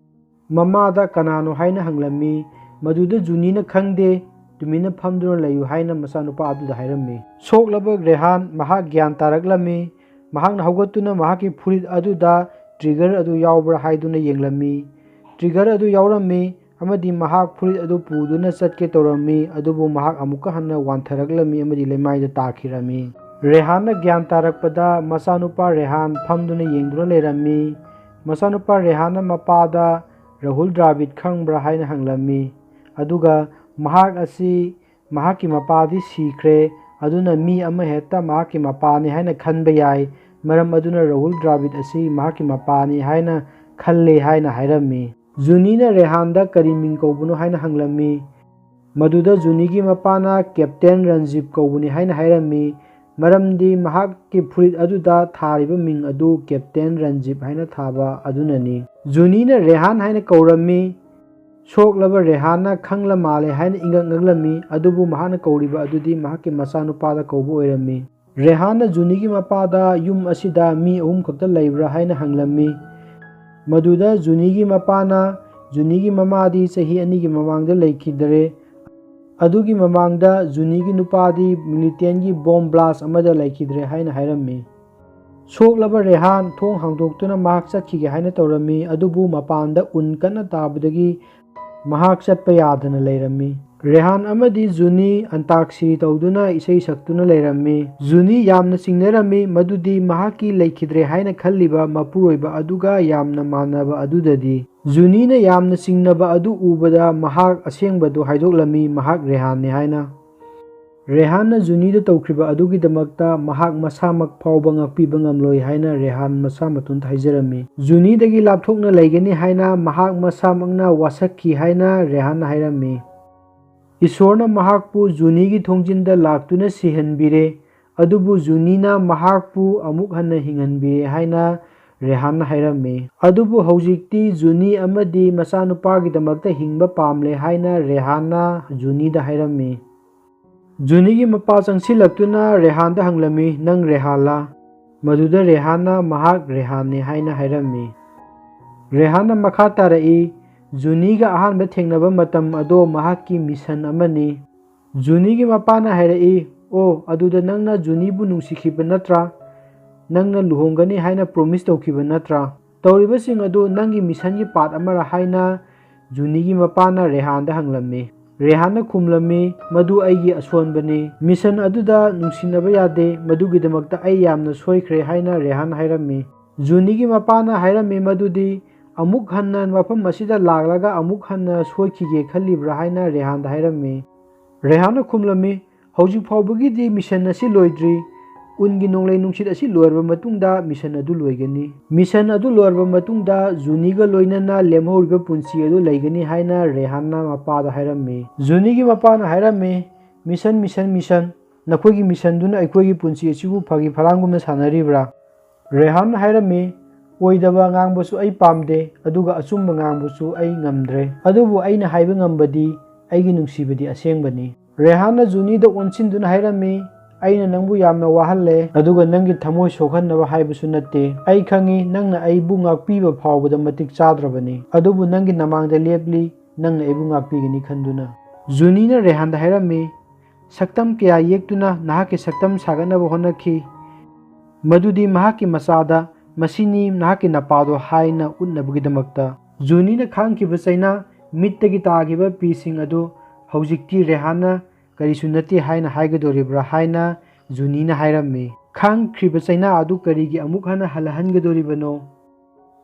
Speaker 1: ꯃꯃꯥꯗ ꯀꯅꯥꯅꯣ ꯍꯥꯏꯅ ꯍꯪꯂꯝꯃꯤ꯫ ꯃꯗꯨꯗ ꯖꯨꯅꯤꯅ ꯈꯪꯗꯦ, ꯇꯨꯃꯤꯟꯅ ꯐꯝꯗꯨꯅ ꯂꯩꯌꯨ ꯍꯥꯏꯅ ꯃꯆꯥꯅꯨꯄꯥ ꯑꯗꯨꯗ ꯍꯥꯏꯔꯝꯃꯤ꯫ ꯁꯣꯛꯂꯕ ꯔꯦꯍꯥꯟ ꯃꯍꯥꯛ ꯒ꯭ꯌꯥꯟ ꯇꯥꯔꯛꯂꯝꯃꯤ꯫ ꯃꯍꯥꯛꯅ ꯍꯧꯒꯠꯇꯨꯅ ꯃꯍꯥꯛꯀꯤ ꯐꯨꯔꯤꯠ ꯑꯗꯨꯗ ꯇ꯭ꯔꯤꯒꯔ ꯑꯗꯨ ꯌꯥꯎꯕ꯭ꯔꯥ ꯍꯥꯏꯗꯨꯅ ꯌꯦꯡꯂꯝꯃꯤ꯫ ꯇ꯭ꯔꯤꯒꯔ ꯑꯗꯨ ꯌꯥꯎꯔꯝꯃꯤ ꯑꯃꯗꯤ ꯃꯍꯥꯛ ꯐꯨꯔꯤꯠ ꯑꯗꯨ ꯄꯨꯗꯨꯅ ꯆꯠꯀꯦ ꯇꯧꯔꯝꯃꯤ, ꯑꯗꯨꯕꯨ ꯃꯍꯥꯛ ꯑꯃꯨꯛꯀ ꯍꯟꯅ ꯋꯥꯟꯊꯔꯛꯂꯝꯃꯤ ꯑꯃꯗꯤ ꯂꯩꯃꯥꯏꯗ ꯇꯥꯈꯤꯔꯝꯃꯤ꯫ ꯔꯦꯍꯥꯟꯅ ꯒ꯭ꯌꯥꯟ ꯇꯥꯔꯛꯄꯗ ꯃꯆꯥꯅꯨꯄꯥ ꯔꯦꯍꯥꯟ ꯐꯝꯗꯨꯅ ꯌꯦꯡꯗꯨꯅ ꯂꯩꯔꯝꯃꯤ꯫ ꯃꯆꯥꯅꯨꯄꯥ ꯔꯦꯍꯥꯟꯅ ꯃꯄꯥꯗ ꯔꯥꯍꯨꯜ ꯗ꯭ꯔꯥꯕꯤꯗ ꯈꯪꯕ꯭ꯔꯥ ꯍꯥꯏꯅ ꯍꯪꯂꯝꯃꯤ, ꯑꯗꯨꯒ ꯃꯍꯥꯛ ꯑꯁꯤ ꯃꯍꯥꯛꯀꯤ ꯃꯄꯥꯗꯤ ꯁꯤꯈ꯭ꯔꯦ, ꯑꯗꯨꯅ ꯃꯤ ꯑꯃꯍꯦꯛꯇ ꯃꯍꯥꯛꯀꯤ ꯃꯄꯥꯅꯤ ꯍꯥꯏꯅ ꯈꯟꯕ ꯌꯥꯏ, ꯃꯔꯝ ꯑꯗꯨꯅ ꯔꯥꯍꯨꯜ ꯗ꯭ꯔꯥꯕꯤꯗ ꯑꯁꯤ ꯃꯍꯥꯛꯀꯤ ꯃꯄꯥꯅꯤ ꯍꯥꯏꯅ ꯈꯜꯂꯦ ꯍꯥꯏꯅ ꯍꯥꯏꯔꯝꯃꯤ꯫ ꯖꯨꯅꯤꯅ ꯔꯦꯍꯥꯟꯗ ꯀꯔꯤ ꯃꯤꯡ ꯀꯧꯕꯅꯣ ꯍꯥꯏꯅ ꯍꯪꯂꯝꯃꯤ꯫ ꯃꯗꯨꯗ ꯖꯨꯅꯤꯒꯤ ꯃꯄꯥꯅ ꯀꯦꯞꯇꯦꯟ ꯔꯟꯖꯤꯕ ꯀꯧꯕꯅꯤ ꯍꯥꯏꯅ ꯍꯥꯏꯔꯝꯃꯤ, ꯃꯔꯝꯗꯤ ꯃꯍꯥꯛꯀꯤ ꯐꯨꯔꯤꯠ ꯑꯗꯨꯗ ꯊꯥꯔꯤꯕ ꯃꯤꯡ ꯑꯗꯨ ꯀꯦꯞꯇꯦꯟ ꯔꯟꯖꯤꯕ ꯍꯥꯏꯅ ꯊꯥꯕ ꯑꯗꯨꯅꯅꯤ꯫ ꯖꯨꯅꯤꯅ ꯔꯦꯍꯥꯟ ꯍꯥꯏꯅ ꯀꯧꯔꯝꯃꯤ꯫ ꯁꯣꯛꯂꯕ ꯔꯦꯍꯥꯟꯅ ꯈꯪꯂ ꯃꯥꯜꯂꯦ ꯍꯥꯏꯅ ꯏꯪꯉꯛ ꯉꯛꯂꯝꯃꯤ, ꯑꯗꯨꯕꯨ ꯃꯍꯥꯛꯅ ꯀꯧꯔꯤꯕ ꯑꯗꯨꯗꯤ ꯃꯍꯥꯛꯀꯤ ꯃꯆꯥꯅꯨꯄꯥꯗ ꯀꯧꯕ ꯑꯣꯏꯔꯝꯃꯤ꯫ ꯔꯦꯍꯥꯟꯅ ꯖꯨꯅꯤꯒꯤ ꯃꯄꯥꯗ ꯌꯨꯝ ꯑꯁꯤꯗ ꯃꯤ 3 ꯈꯛꯇ ꯂꯩꯕ꯭ꯔꯥ ꯍꯥꯏꯅ ꯍꯪꯂꯝꯃꯤ꯫ ꯃꯗꯨꯗ ꯖꯨꯅꯤꯒꯤ ꯃꯄꯥꯅ ꯖꯨꯅꯤꯒꯤ ꯃꯃꯥꯗꯤ ꯆꯍꯤ 2ꯒꯤ ꯃꯃꯥꯡꯗ ꯂꯩꯈꯤꯗ꯭ꯔꯦ, ꯑꯗꯨꯒꯤ ꯃꯃꯥꯡꯗ ꯖꯨꯅꯤꯒꯤ ꯅꯨꯄꯥꯗꯤ ꯃꯤꯂꯤꯇꯦꯟꯒꯤ ꯕꯣꯝ ꯕ꯭ꯂꯥꯁ ꯑꯃꯗ ꯂꯩꯈꯤꯗ꯭ꯔꯦ ꯍꯥꯏꯅ ꯍꯥꯏꯔꯝꯃꯤ꯫ ꯁꯣꯛꯂꯕ ꯔꯦꯍꯥꯟ ꯊꯣꯡ ꯍꯥꯡꯗꯣꯛꯇꯨꯅ ꯃꯍꯥꯛ ꯆꯠꯈꯤꯒꯦ ꯍꯥꯏꯅ ꯇꯧꯔꯝꯃꯤ, ꯑꯗꯨꯕꯨ ꯃꯄꯥꯟꯗ ꯎꯟ ꯀꯟꯅ ꯇꯥꯕꯗꯒꯤ ꯃꯍꯥꯛ ꯆꯠꯄ ꯌꯥꯗꯅ ꯂꯩꯔꯝꯃꯤ꯫ ꯔꯦꯍꯥꯟ ꯑꯃꯗꯤ ꯖꯨꯅꯤ ꯑꯟꯇꯥꯛꯁꯔꯤ ꯇꯧꯗꯨꯅ ꯏꯁꯩ ꯁꯛꯇꯨꯅ ꯂꯩꯔꯝꯃꯤ꯫ ꯖꯨꯅꯤ ꯌꯥꯝꯅ ꯆꯤꯡꯅꯔꯝꯃꯤ ꯃꯗꯨꯗꯤ ꯃꯍꯥꯛꯀꯤ ꯂꯩꯈꯤꯗ꯭ꯔꯦ ꯍꯥꯏꯅ ꯈꯜꯂꯤꯕ ꯃꯄꯨꯔꯣꯏꯕ ꯑꯗꯨꯒ ꯌꯥꯝꯅ ꯃꯥꯟꯅꯕ ꯑꯗꯨꯗꯗꯤ꯫ ꯖꯨꯅꯤꯅ ꯌꯥꯝꯅ ꯆꯤꯡꯅꯕ ꯑꯗꯨ ꯎꯕꯗ ꯃꯍꯥꯛ ꯑꯁꯦꯡꯕꯗꯨ ꯍꯥꯏꯗꯣꯛꯂꯝꯃꯤ, ꯃꯍꯥꯛ ꯔꯦꯍꯥꯟꯅꯤ ꯍꯥꯏꯅ꯫ ꯔꯦꯍꯥꯟꯅ ꯖꯨꯅꯤꯗ ꯇꯧꯈꯤꯕ ꯑꯗꯨꯒꯤꯗꯃꯛꯇ ꯃꯍꯥꯛ ꯃꯁꯥꯃꯛ ꯐꯥꯎꯕ ꯉꯥꯛꯄꯤꯕ ꯉꯝꯂꯣꯏ ꯍꯥꯏꯅ ꯔꯦꯍꯥꯟ ꯃꯁꯥ ꯃꯊꯟꯇ ꯍꯥꯏꯖꯔꯝꯃꯤ꯫ ꯖꯨꯅꯤꯗꯒꯤ ꯂꯥꯞꯊꯣꯛꯅ ꯂꯩꯒꯅꯤ ꯍꯥꯏꯅ ꯃꯍꯥꯛ ꯃꯁꯥꯃꯛꯅ ꯋꯥꯁꯛꯈꯤ ꯍꯥꯏꯅ ꯔꯦꯍꯥꯟꯅ ꯍꯥꯏꯔꯝꯃꯤ꯫ ꯏꯁꯣꯔꯅ ꯃꯍꯥꯛꯄꯨ ꯖꯨꯅꯤꯒꯤ ꯊꯣꯡꯖꯤꯟꯗ ꯂꯥꯛꯇꯨꯅ ꯁꯤꯍꯟꯕꯤꯔꯦ, ꯑꯗꯨꯕꯨ ꯖꯨꯅꯤꯅ ꯃꯍꯥꯛꯄꯨ ꯑꯃꯨꯛ ꯍꯟꯅ ꯍꯤꯡꯍꯟꯕꯤꯔꯦ ꯍꯥꯏꯅ ꯔꯦꯍꯥꯟꯅ ꯍꯥꯏꯔꯝꯃꯤ꯫ ꯑꯗꯨꯕꯨ ꯍꯧꯖꯤꯛꯇꯤ ꯖꯨꯅꯤ ꯑꯃꯗꯤ ꯃꯆꯥꯅꯨꯄꯥꯒꯤꯗꯃꯛꯇ ꯍꯤꯡꯕ ꯄꯥꯝꯂꯦ ꯍꯥꯏꯅ ꯔꯦꯍꯥꯟꯅ ꯖꯨꯅꯤꯗ ꯍꯥꯏꯔꯝꯃꯤ꯫ ꯖꯨꯅꯤꯒꯤ ꯃꯄा ꯆꯪꯁꯤꯜꯂꯛꯇꯨꯅ ꯔꯦꯍꯥꯟꯗ ꯍꯪꯂꯝꯃꯤ, ꯅꯪ ꯔꯦꯍꯥꯟꯂꯥ? ꯃꯗꯨꯗ ꯔꯦꯍꯥꯟꯅ ꯃꯍꯥꯛ ꯔꯦꯍꯥꯟꯅꯤ ꯍꯥꯏꯅ ꯍꯥꯏꯔꯝꯃꯤ꯫ ꯔꯦꯍꯥꯟꯅ ꯃꯈꯥ ꯇꯥꯔꯛꯏ, ꯖꯨꯅꯤꯒ ꯑꯍꯥꯟꯕ ꯊꯦꯡꯅꯕ ꯃꯇꯝ ꯑꯗꯣ ꯃꯍꯥꯛꯀꯤ ꯃꯤꯁꯟ ꯑꯃꯅꯤ꯫ ꯖꯨꯅꯤꯒꯤ ꯃꯄꯥꯅ ꯍꯥꯏꯔꯛꯏ, ꯑꯣ, ꯑꯗꯨꯗ ꯅꯪꯅ ꯖꯨꯅꯤꯕꯨ ꯅꯨꯡꯁꯤꯈꯤꯕ ꯅꯠꯇ꯭ꯔꯥ? ꯅꯪꯅ ꯂꯨꯍꯣꯡꯒꯅꯤ ꯍꯥꯏꯅ ꯄ꯭ꯔꯣꯃꯤꯁ ꯇꯧꯈꯤꯕ ꯅꯠꯇ꯭ꯔꯥ? ꯇꯧꯔꯤꯕꯁꯤꯡ ꯑꯗꯨ ꯅꯪꯒꯤ ꯃꯤꯁꯟꯒꯤ ꯄꯥꯔꯠ ꯑꯃꯔꯥ ꯍꯥꯏꯅ ꯖꯨꯅꯤꯒꯤ ꯃꯄꯥꯅ ꯔꯦꯍꯥꯟꯗ ꯍꯪꯂꯝꯃꯤ꯫ ꯔꯦꯍꯥꯟꯅ ꯈꯨꯝꯂꯝꯃꯤ, ꯃꯗꯨ ꯑꯩꯒꯤ ꯑꯁꯣꯟꯕꯅꯤ, ꯃꯤꯁꯟ ꯑꯗꯨꯗ ꯅꯨꯡꯁꯤꯅꯕ ꯌꯥꯗꯦ, ꯃꯗꯨꯒꯤꯗꯃꯛꯇ ꯑꯩ ꯌꯥꯝꯅ ꯁꯣꯏꯈ꯭ꯔꯦ ꯍꯥꯏꯅ ꯔꯦꯍꯥꯟꯅ ꯍꯥꯏꯔꯝꯃꯤ꯫ ꯖꯨꯅꯤꯒꯤ ꯃꯄꯥꯅ ꯍꯥꯏꯔꯝꯃꯤ ꯃꯗꯨꯗꯤ ꯑꯃꯨꯛ ꯍꯟꯅ ꯃꯐꯝ ꯑꯁꯤꯗ ꯂꯥꯛꯂꯒ ꯑꯃꯨꯛ ꯍꯟꯅ ꯁꯣꯏꯈꯤꯒꯦ ꯈꯜꯂꯤꯕ꯭ꯔꯥ ꯍꯥꯏꯅ ꯔꯦꯍꯥꯟꯗ ꯍꯥꯏꯔꯝꯃꯤ꯫ ꯔꯦꯍꯥꯟꯅ ꯈꯨꯝꯂꯝꯃꯤ, ꯍꯧꯖꯤꯛ ꯐꯥꯎꯕꯒꯤꯗꯤ ꯃꯤꯁꯟ ꯑꯁꯤ ꯂꯣꯏꯗ꯭ꯔꯤ꯫ ꯎꯟꯒꯤ ꯅꯣꯡꯂꯩ ꯅꯨꯡꯁꯤꯠ ꯑꯁꯤ ꯂꯣꯏꯔꯕ ꯃꯇꯨꯡꯗ ꯃꯤꯁꯟ ꯑꯗꯨ ꯂꯣꯏꯒꯅꯤ꯫ ꯃꯤꯁꯟ ꯑꯗꯨ ꯂꯣꯏꯔꯕ ꯃꯇꯨꯡꯗ ꯖꯨꯅꯤꯒ ꯂꯣꯏꯅꯅ ꯂꯦꯝꯍꯧꯔꯤꯕ ꯄꯨꯟꯁꯤ ꯑꯗꯨ ꯂꯩꯒꯅꯤ ꯍꯥꯏꯅ ꯔꯦꯍꯥꯟꯅ ꯃꯄꯥꯗ ꯍꯥꯏꯔꯝꯃꯤ꯫ ꯖꯨꯅꯤꯒꯤ ꯃꯄꯥꯅ ꯍꯥꯏꯔꯝꯃꯤ, ꯃꯤꯁꯟ ꯃꯤꯁꯟ ꯃꯤꯁꯟ, ꯅꯈꯣꯏꯒꯤ ꯃꯤꯁꯟꯗꯨꯅ ꯑꯩꯈꯣꯏꯒꯤ ꯄꯨꯟꯁꯤ ꯑꯁꯤꯕꯨ ꯐꯥꯒꯤ ꯐꯔꯥꯡꯒꯨꯝꯅ ꯁꯥꯟꯅꯔꯤꯕ꯭ꯔꯥ? ꯔꯦꯍꯥꯟꯅ ꯍꯥꯏꯔꯝꯃꯤ, ꯑꯣꯏꯗꯕ ꯉꯥꯡꯕꯁꯨ ꯑꯩ ꯄꯥꯝꯗꯦ, ꯑꯗꯨꯒ ꯑꯆꯨꯝꯕ ꯉꯥꯡꯕꯁꯨ ꯑꯩ ꯉꯝꯗ꯭ꯔꯦ, ꯑꯗꯨꯕꯨ ꯑꯩꯅ ꯍꯥꯏꯕ ꯉꯝꯕꯗꯤ ꯑꯩꯒꯤ ꯅꯨꯡꯁꯤꯕꯗꯤ ꯑꯁꯦꯡꯕꯅꯤ꯫ ꯔꯦꯍꯥꯟꯅ ꯖꯨꯅꯤꯗ ꯑꯣꯟꯁꯤꯟꯗꯨꯅ ꯍꯥꯏꯔꯝꯃꯤ, ꯑꯩꯅ ꯅꯪꯕꯨ ꯌꯥꯝꯅ ꯋꯥꯍꯜꯂꯦ, ꯑꯗꯨꯒ ꯅꯪꯒꯤ ꯊꯃꯣꯏ ꯁꯣꯛꯍꯟꯅꯕ ꯍꯥꯏꯕꯁꯨ ꯅꯠꯇꯦ꯫ ꯑꯩ ꯈꯪꯏ ꯅꯪꯅ ꯑꯩꯕꯨ ꯉꯥꯛꯄꯤꯕ ꯐꯥꯎꯕꯗ ꯃꯇꯤꯛ ꯆꯥꯗ꯭ꯔꯕꯅꯤ, ꯑꯗꯨꯕꯨ ꯅꯪꯒꯤ ꯅꯃꯥꯡꯗ ꯂꯦꯞꯂꯤ, ꯅꯪꯅ ꯑꯩꯕꯨ ꯉꯥꯛꯄꯤꯒꯅꯤ ꯈꯟꯗꯨꯅ꯫ ꯖꯨꯅꯤꯅ ꯔꯦꯍꯥꯟꯗ ꯍꯥꯏꯔꯝꯃꯤ, ꯁꯛꯇꯝ ꯀꯌꯥ ꯌꯦꯛꯇꯨꯅ ꯅꯍꯥꯛꯀꯤ ꯁꯛꯇꯝ ꯁꯥꯒꯠꯅꯕ ꯍꯣꯠꯅꯈꯤ, ꯃꯗꯨꯗꯤ ꯃꯍꯥꯛꯀꯤ ꯃꯆꯥꯗ ꯃꯁꯤꯅꯤ ꯅꯍꯥꯛꯀꯤ ꯅꯄꯥꯗꯣ ꯍꯥꯏꯅ ꯎꯠꯅꯕꯒꯤꯗꯃꯛꯇ꯫ ꯖꯨꯅꯤꯅ ꯈꯥꯡꯈꯤꯕ ꯆꯩꯅꯥ ꯃꯤꯠꯇꯒꯤ ꯇꯥꯈꯤꯕ ꯄꯤꯁꯤꯡ ꯑꯗꯨ ꯍꯧꯖꯤꯛꯇꯤ ꯔꯦꯍꯥꯟꯅ ꯀꯔꯤꯁꯨ ꯅꯠꯇꯦ ꯍꯥꯏꯅ ꯍꯥꯏꯒꯗꯣꯔꯤꯕ꯭ꯔꯥ ꯍꯥꯏꯅ ꯖꯨꯅꯤꯅ ꯍꯥꯏꯔꯝꯃꯤ꯫ ꯈꯥꯡꯈ꯭ꯔꯤꯕ ꯆꯩꯅꯥ ꯑꯗꯨ ꯀꯔꯤꯒꯤ ꯑꯃꯨꯛ ꯍꯟꯅ ꯍꯜꯂꯍꯟꯒꯗꯣꯔꯤꯕꯅꯣ?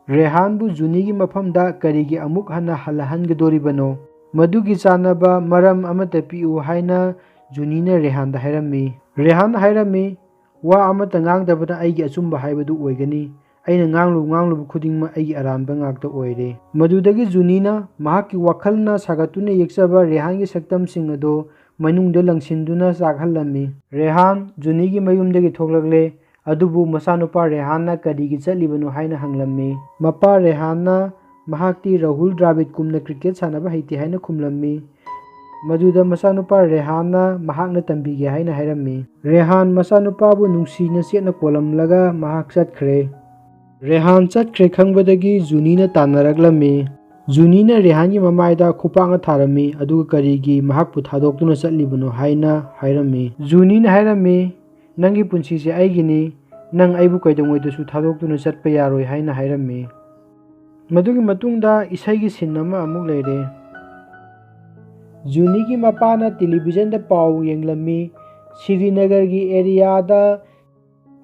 Speaker 1: ꯔꯦꯍꯥꯟꯕꯨ ꯖꯨꯅꯤꯒꯤ ꯃꯐꯝꯗ ꯀꯔꯤꯒꯤ ꯑꯃꯨꯛ ꯍꯟꯅ ꯍꯜꯂꯍꯟꯒꯗꯣꯔꯤꯕꯅꯣ? ꯃꯗꯨꯒꯤ ꯆꯥꯅꯕ ꯃꯔꯝ ꯑꯃꯠꯇ ꯄꯤꯌꯨ ꯍꯥꯏꯅ ꯖꯨꯅꯤꯅ ꯔꯦꯍꯥꯟꯗ ꯍꯥꯏꯔꯝꯃꯤ꯫ ꯔꯦꯍꯥꯟꯅ ꯍꯥꯏꯔꯝꯃꯤ, ꯋꯥ ꯑꯃꯠꯇ ꯉꯥꯡꯗꯕꯅ ꯑꯩꯒꯤ ꯑꯆꯨꯝꯕ ꯍꯥꯏꯕꯗꯨ ꯑꯣꯏꯒꯅꯤ, ꯑꯩꯅ ꯉꯥꯡꯂꯨꯕ ꯈꯨꯗꯤꯡꯃꯛ ꯑꯩꯒꯤ ꯑꯔꯥꯟꯕ ꯉꯥꯛꯇ ꯑꯣꯏꯔꯦ꯫ ꯃꯗꯨꯗꯒꯤ ꯖꯨꯅꯤꯅ ꯃꯍꯥꯛꯀꯤ ꯋꯥꯈꯜꯅ ꯁꯥꯒꯠꯇꯨꯅ ꯌꯦꯛꯆꯕ ꯔꯦꯍꯥꯟꯒꯤ ꯁꯛꯇꯝꯁꯤꯡ ꯑꯗꯨ ꯃꯅꯨꯡꯗ ꯂꯪꯁꯤꯟꯗꯨꯅ ꯆꯥꯛꯍꯜꯂꯝꯃꯤ꯫ ꯔꯦꯍꯥꯟ ꯖꯨꯅꯤꯒꯤ ꯃꯌꯨꯝꯗꯒꯤ ꯊꯣꯛꯂꯛꯂꯦ, ꯑꯗꯨꯕꯨ ꯃꯆꯥꯅꯨꯄꯥ ꯔꯦꯍꯥꯟꯅ ꯀꯔꯤꯒꯤ ꯆꯠꯂꯤꯕꯅꯣ ꯍꯥꯏꯅ ꯍꯪꯂꯝꯃꯤ꯫ ꯃꯄꯥ ꯔꯦꯍꯥꯟꯅ ꯃꯍꯥꯛꯇꯤ ꯔꯥꯍꯨꯜ ꯗ꯭ꯔꯥꯕꯤꯗꯀꯨꯝꯅ ꯀ꯭ꯔꯤꯀꯦꯠ ꯁꯥꯟꯅꯕ ꯍꯩꯇꯦ ꯍꯥꯏꯅ ꯈꯨꯝꯂꯝꯃꯤ, ꯃꯗꯨꯗ ꯃꯆꯥꯅꯨꯄꯥ ꯔꯦꯍꯥꯟꯅ ꯃꯍꯥꯛꯅ ꯇꯝꯕꯤꯒꯦ ꯍꯥꯏꯅ ꯍꯥꯏꯔꯝꯃꯤ꯫ ꯔꯦꯍꯥꯟ ꯃꯆꯥꯅꯨꯄꯥꯕꯨ ꯅꯨꯡꯁꯤꯅ ꯆꯦꯠꯅ ꯀꯣꯜꯂꯝꯂꯒ ꯃꯍꯥꯛ ꯆꯠꯈ꯭ꯔꯦ꯫ ꯔꯦꯍꯥꯟ ꯆꯠꯈ꯭ꯔꯦ ꯈꯪꯕꯗꯒꯤ ꯖꯨꯅꯤꯅ ꯇꯥꯟꯅꯔꯛꯂꯝꯃꯤ꯫ ꯖꯨꯅꯤꯅ ꯔꯦꯍꯥꯟꯒꯤ ꯃꯃꯥꯏꯗ ꯈꯨꯄꯥꯛꯅ ꯊꯥꯔꯝꯃꯤ, ꯑꯗꯨꯒ ꯀꯔꯤꯒꯤ ꯃꯍꯥꯛꯄꯨ ꯊꯥꯗꯣꯛꯇꯨꯅ ꯆꯠꯂꯤꯕꯅꯣ ꯍꯥꯏꯅ ꯍꯥꯏꯔꯝꯃꯤ꯫ ꯖꯨꯅꯤꯅ ꯍꯥꯏꯔꯝꯃꯤ, ꯅꯪꯒꯤ ꯄꯨꯟꯁꯤꯁꯦ ꯑꯩꯒꯤꯅꯤ, ꯅꯪ ꯑꯩꯕꯨ ꯀꯩꯗꯧꯉꯩꯗꯁꯨ ꯊꯥꯗꯣꯛꯇꯨꯅ ꯆꯠꯄ ꯌꯥꯔꯣꯏ ꯍꯥꯏꯅ ꯍꯥꯏꯔꯝꯃꯤ꯫ ꯃꯗꯨꯒꯤ ꯃꯇꯨꯡꯗ ꯏꯁꯩꯒꯤ ꯁꯤꯟ ꯑꯃ ꯑꯃꯨꯛ ꯂꯩꯔꯦ꯫ ꯖꯨꯅꯤꯒꯤ ꯃꯄꯥꯅ ꯇꯦꯂꯤꯚꯤꯖꯟꯗ ꯄꯥꯎ ꯌꯦꯡꯂꯝꯃꯤ, ꯁ꯭ꯔꯤꯅꯒꯔꯒꯤ ꯑꯦꯔꯤꯌꯥꯗ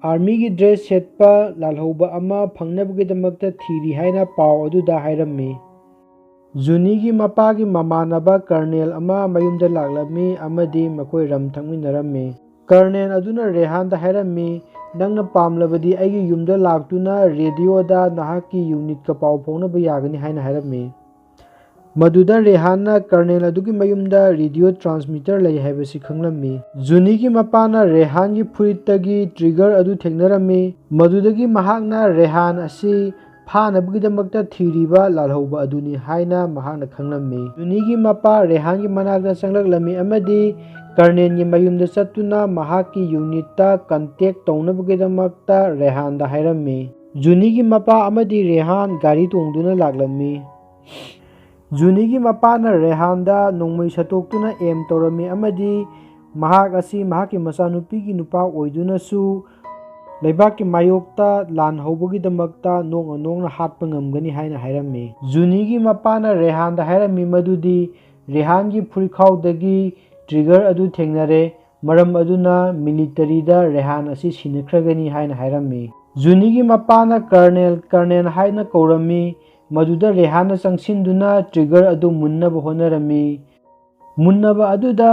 Speaker 1: ꯑꯥꯔꯃꯤꯒꯤ ꯗ꯭ꯔꯦꯁ ꯁꯦꯠꯄ ꯂꯥꯜꯍꯧꯕ ꯑꯃ ꯐꯪꯅꯕꯒꯤꯗꯃꯛꯇ ꯊꯤꯔꯤ ꯍꯥꯏꯅ ꯄꯥꯎ ꯑꯗꯨꯗ ꯍꯥꯏꯔꯝꯃꯤ꯫ ꯖꯨꯅꯤꯒꯤ ꯃꯄꯥꯒꯤ ꯃꯃꯥꯟꯅꯕ ꯀꯔꯅꯦꯜ ꯑꯃ ꯃꯌꯨꯝꯗ ꯂꯥꯛꯂꯝꯃꯤ ꯑꯃꯗꯤ ꯃꯈꯣꯏ ꯔꯝ ꯊꯛꯃꯤꯟꯅꯔꯝꯃꯤ꯫ ꯀꯔꯅꯦꯜ ꯑꯗꯨꯅ ꯔꯦꯍꯥꯟꯗ ꯍꯥꯏꯔꯝꯃꯤ, ꯅꯪꯅ ꯄꯥꯝꯂꯕꯗꯤ ꯑꯩꯒꯤ ꯌꯨꯝꯗ ꯂꯥꯛꯇꯨꯅ ꯔꯦꯗꯤꯑꯣꯗ ꯅꯍꯥꯛꯀꯤ ꯌꯨꯅꯤꯠꯀ ꯄꯥꯎ ꯐꯥꯎꯅꯕ ꯌꯥꯒꯅꯤ ꯍꯥꯏꯅ ꯍꯥꯏꯔꯝꯃꯤ꯫ ꯃꯗꯨꯗ ꯔꯦꯍꯥꯟꯅ ꯀꯔꯅꯦꯜ ꯑꯗꯨꯒꯤ ꯃꯌꯨꯝꯗ ꯔꯦꯗꯤꯑꯣ ꯇ꯭ꯔꯥꯟꯁꯃꯤꯇꯔ ꯂꯩ ꯍꯥꯏꯕꯁꯤ ꯈꯪꯂꯝꯃꯤ꯫ ꯖꯨꯅꯤꯒꯤ ꯃꯄꯥꯅ ꯔꯦꯍꯥꯟꯒꯤ ꯐꯨꯔꯤꯠꯇꯒꯤ ꯇ꯭ꯔꯤगर ꯑꯗꯨ ꯊꯦꯡꯅꯔꯝꯃꯤ, ꯃꯗꯨꯗꯒꯤ ꯃꯍꯥꯛꯅ ꯔꯦꯍꯥꯟ ꯑꯁꯤ ꯐꯥꯅꯕꯒꯤꯗꯃꯛꯇ ꯊꯤꯔꯤꯕ ꯂꯥꯜꯍꯧꯕ ꯑꯗꯨꯅꯤ ꯍꯥꯏꯅ ꯃꯍꯥꯛꯅ ꯈꯪꯂꯝꯃꯤ꯫ ꯖꯨꯅꯤꯒꯤ ꯃꯄꯥ ꯔꯦꯍꯥꯟꯒꯤ ꯃꯅꯥꯛꯇ ꯆꯪꯂꯛꯂꯝꯃꯤ ꯑꯃꯗꯤ ꯀꯔꯅꯦꯜꯒꯤ ꯃꯌꯨꯝꯗ ꯆꯠꯇꯨꯅ ꯃꯍꯥꯛꯀꯤ ꯌꯨꯅꯤꯠꯇ ꯀꯟꯇꯦꯛ ꯇꯧꯅꯕꯒꯤꯗꯃꯛꯇ ꯔꯦꯍꯥꯟꯗ ꯍꯥꯏꯔꯝꯃꯤ꯫ ꯖꯨꯅꯤꯒꯤ ꯃꯄꯥ ꯑꯃꯗꯤ ꯔꯦꯍꯥꯟ ꯒꯥꯔꯤ ꯇꯣꯡꯗꯨꯅ ꯂꯥꯛꯂꯝꯃꯤ꯫ ꯖꯨꯅꯤꯒꯤ ꯃꯄꯥꯅ ꯔꯦꯍꯥꯟꯗ ꯅꯣꯡꯃꯩ ꯁꯠꯇꯣꯛꯇꯨꯅ ꯑꯦꯝ ꯇꯧꯔꯝꯃꯤ ꯑꯃꯗꯤ ꯃꯍꯥꯛ ꯑꯁꯤ ꯃꯍꯥꯛꯀꯤ ꯃꯆꯥꯅꯨꯄꯤꯒꯤ ꯅꯨꯄꯥ ꯑꯣꯏꯗꯨꯅꯁꯨ ꯂꯩꯕꯥꯛꯀꯤ ꯃꯥꯌꯣꯛꯇ ꯂꯥꯟ ꯍꯧꯕꯒꯤꯗꯃꯛꯇ ꯅꯣꯡꯅ ꯅꯣꯡꯅ ꯍꯥꯠꯄ ꯉꯝꯒꯅꯤ ꯍꯥꯏꯅ ꯍꯥꯏꯔꯝꯃꯤ꯫ ꯖꯨꯅꯤꯒꯤ ꯃꯄꯥꯅ ꯔꯦꯍꯥꯟꯗ ꯍꯥꯏꯔꯝꯃꯤ ꯃꯗꯨꯗꯤ ꯔꯦꯍꯥꯟꯒꯤ ꯐꯨꯔꯤꯠꯈꯥꯎꯗꯒꯤ ꯇ꯭ꯔꯤगर ꯑꯗꯨ ꯊꯦꯡꯅꯔꯦ, ꯃꯔꯝ ꯑꯗꯨꯅ ꯃꯤꯂꯤꯇꯔꯤꯗ ꯔꯦꯍꯥꯟ ꯑꯁꯤ ꯁꯤꯟꯅꯈ꯭ꯔꯒꯅꯤ ꯍꯥꯏꯅ ꯍꯥꯏꯔꯝꯃꯤ꯫ ꯖꯨꯅꯤꯒꯤ ꯃꯄꯥꯅ ꯀꯔꯅꯦꯜ ꯍꯥꯏꯅ ꯀꯧꯔꯝꯃꯤ, ꯃꯗꯨꯗ ꯔꯦꯍꯥꯟꯅ ꯆꯪꯁꯤꯟꯗꯨꯅ ꯇ꯭ꯔꯤगर ꯑꯗꯨ ꯃꯨꯟꯅꯕ ꯍꯣꯠꯅꯔꯝꯃꯤ꯫ ꯃꯨꯟꯅꯕ ꯑꯗꯨꯗ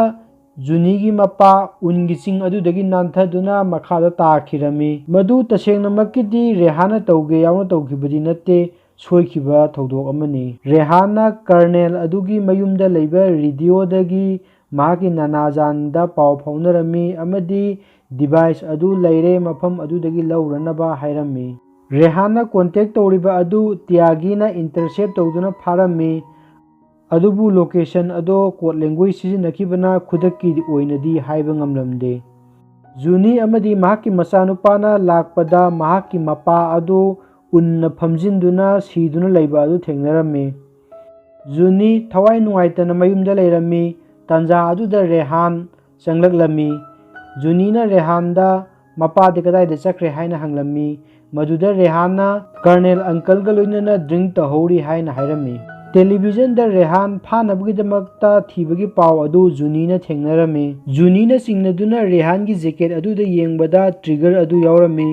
Speaker 1: ꯖꯨꯅꯤꯒꯤ ꯃꯄꯥ ꯎꯟꯒꯤ ꯆꯤꯡ ꯑꯗꯨꯗꯒꯤ ꯅꯥꯟꯊꯗꯨꯅ ꯃꯈꯥꯗ ꯇꯥꯈꯤꯔꯝꯃꯤ꯫ ꯃꯗꯨ ꯇꯁꯦꯡꯅꯃꯛꯀꯤꯗꯤ ꯔꯦꯍꯥꯟꯅ ꯇꯧꯒꯦ ꯌꯥꯎꯅ ꯇꯧꯈꯤꯕꯗꯤ ꯅꯠꯇꯦ, ꯁꯣꯏꯈꯤꯕ ꯊꯧꯗꯣꯛ ꯑꯃꯅꯤ꯫ ꯔꯦꯍꯥꯟꯅ ꯀꯔꯅꯦꯜ ꯑꯗꯨꯒꯤ ꯃꯌꯨꯝꯗ ꯂꯩꯕ ꯔꯦꯗꯤꯑꯣꯗꯒꯤ ꯃꯍꯥꯛꯀꯤ ꯅꯅꯥꯖꯥꯟꯗ ꯄꯥꯎ ꯐꯥꯎꯅꯔꯝꯃꯤ ꯑꯃꯗꯤ ꯗꯤꯚꯥꯏꯁ ꯑꯗꯨ ꯂꯩꯔꯦ ꯃꯐꯝ ꯑꯗꯨꯗꯒꯤ ꯂꯧꯔꯅꯕ ꯍꯥꯏꯔꯝꯃꯤ꯫ ꯔꯦꯍꯥꯟꯅ ꯀꯣꯟꯇꯦꯛ ꯇꯧꯔꯤꯕ ꯑꯗꯨ ꯇ꯭ꯌꯥꯒꯤꯅ ꯏꯟꯇꯔꯁꯦꯞ ꯇꯧꯗꯨꯅ ꯐꯥꯔꯝꯃꯤ, ꯑꯗꯨꯕꯨ ꯂꯣꯀꯦꯁꯟ ꯑꯗꯣ ꯀꯣꯗ ꯂꯦꯡꯒ꯭ꯋꯦꯖ ꯁꯤꯖꯤꯟꯅꯈꯤꯕꯅ ꯈꯨꯗꯛꯀꯤ ꯑꯣꯏꯅꯗꯤ ꯍꯥꯏꯕ ꯉꯝꯂꯝꯗꯦ꯫ ꯖꯨꯅꯤ ꯑꯃꯗꯤ ꯃꯍꯥꯛꯀꯤ ꯃꯆꯥꯅꯨꯄꯥꯅ ꯂꯥꯛꯄꯗ ꯃꯍꯥꯛꯀꯤ ꯃꯄꯥ ꯑꯗꯨ ꯎꯟꯅ ꯐꯝꯖꯤꯟꯗꯨꯅ ꯁꯤꯗꯨꯅ ꯂꯩꯕ ꯑꯗꯨ ꯊꯦꯡꯅꯔꯝꯃꯤ꯫ ꯖꯨꯅꯤ ꯊꯋꯥꯏ ꯅꯨꯡꯉꯥꯏꯇꯅ ꯃꯌꯨꯝꯗ ꯂꯩꯔꯝꯃꯤ꯫ ꯇꯥꯟꯖꯥ ꯑꯗꯨꯗ ꯔꯦꯍꯥꯟ ꯆꯪꯂꯛꯂꯝꯃꯤ꯫ ꯖꯨꯅꯤꯅ ꯔꯦꯍꯥꯟꯗ ꯃꯄꯥꯗꯤ ꯀꯗꯥꯏꯗ ꯆꯠꯈ꯭ꯔꯦ ꯍꯥꯏꯅ ꯍꯪꯂꯝꯃꯤ, ꯃꯗꯨꯗ ꯔꯦꯍꯥꯟꯅ ꯀꯔꯅꯦꯜ ꯑꯪꯀꯜꯒ ꯂꯣꯏꯅꯅ ꯗ꯭ꯔꯤꯡꯛ ꯇꯧꯍꯧꯔꯤ ꯍꯥꯏꯅ ꯍꯥꯏꯔꯝꯃꯤ꯫ ꯇꯦꯂꯤꯚꯤꯖꯟꯗ ꯔꯦꯍꯥꯟ ꯐꯥꯅꯕꯒꯤꯗꯃꯛꯇ ꯊꯤꯕꯒꯤ ꯄꯥꯎ ꯑꯗꯨ ꯖꯨꯅꯤꯅ ꯊꯦꯡꯅꯔꯝꯃꯤ꯫ ꯖꯨꯅꯤꯅ ꯆꯤꯡꯅꯗꯨꯅ ꯔꯦꯍꯥꯟꯒꯤ ꯖꯦꯀꯦꯠ ꯑꯗꯨꯗ ꯌꯦꯡꯕꯗ ꯇ꯭ꯔꯤगर ꯑꯗꯨ ꯌꯥꯎꯔꯝꯃꯤ,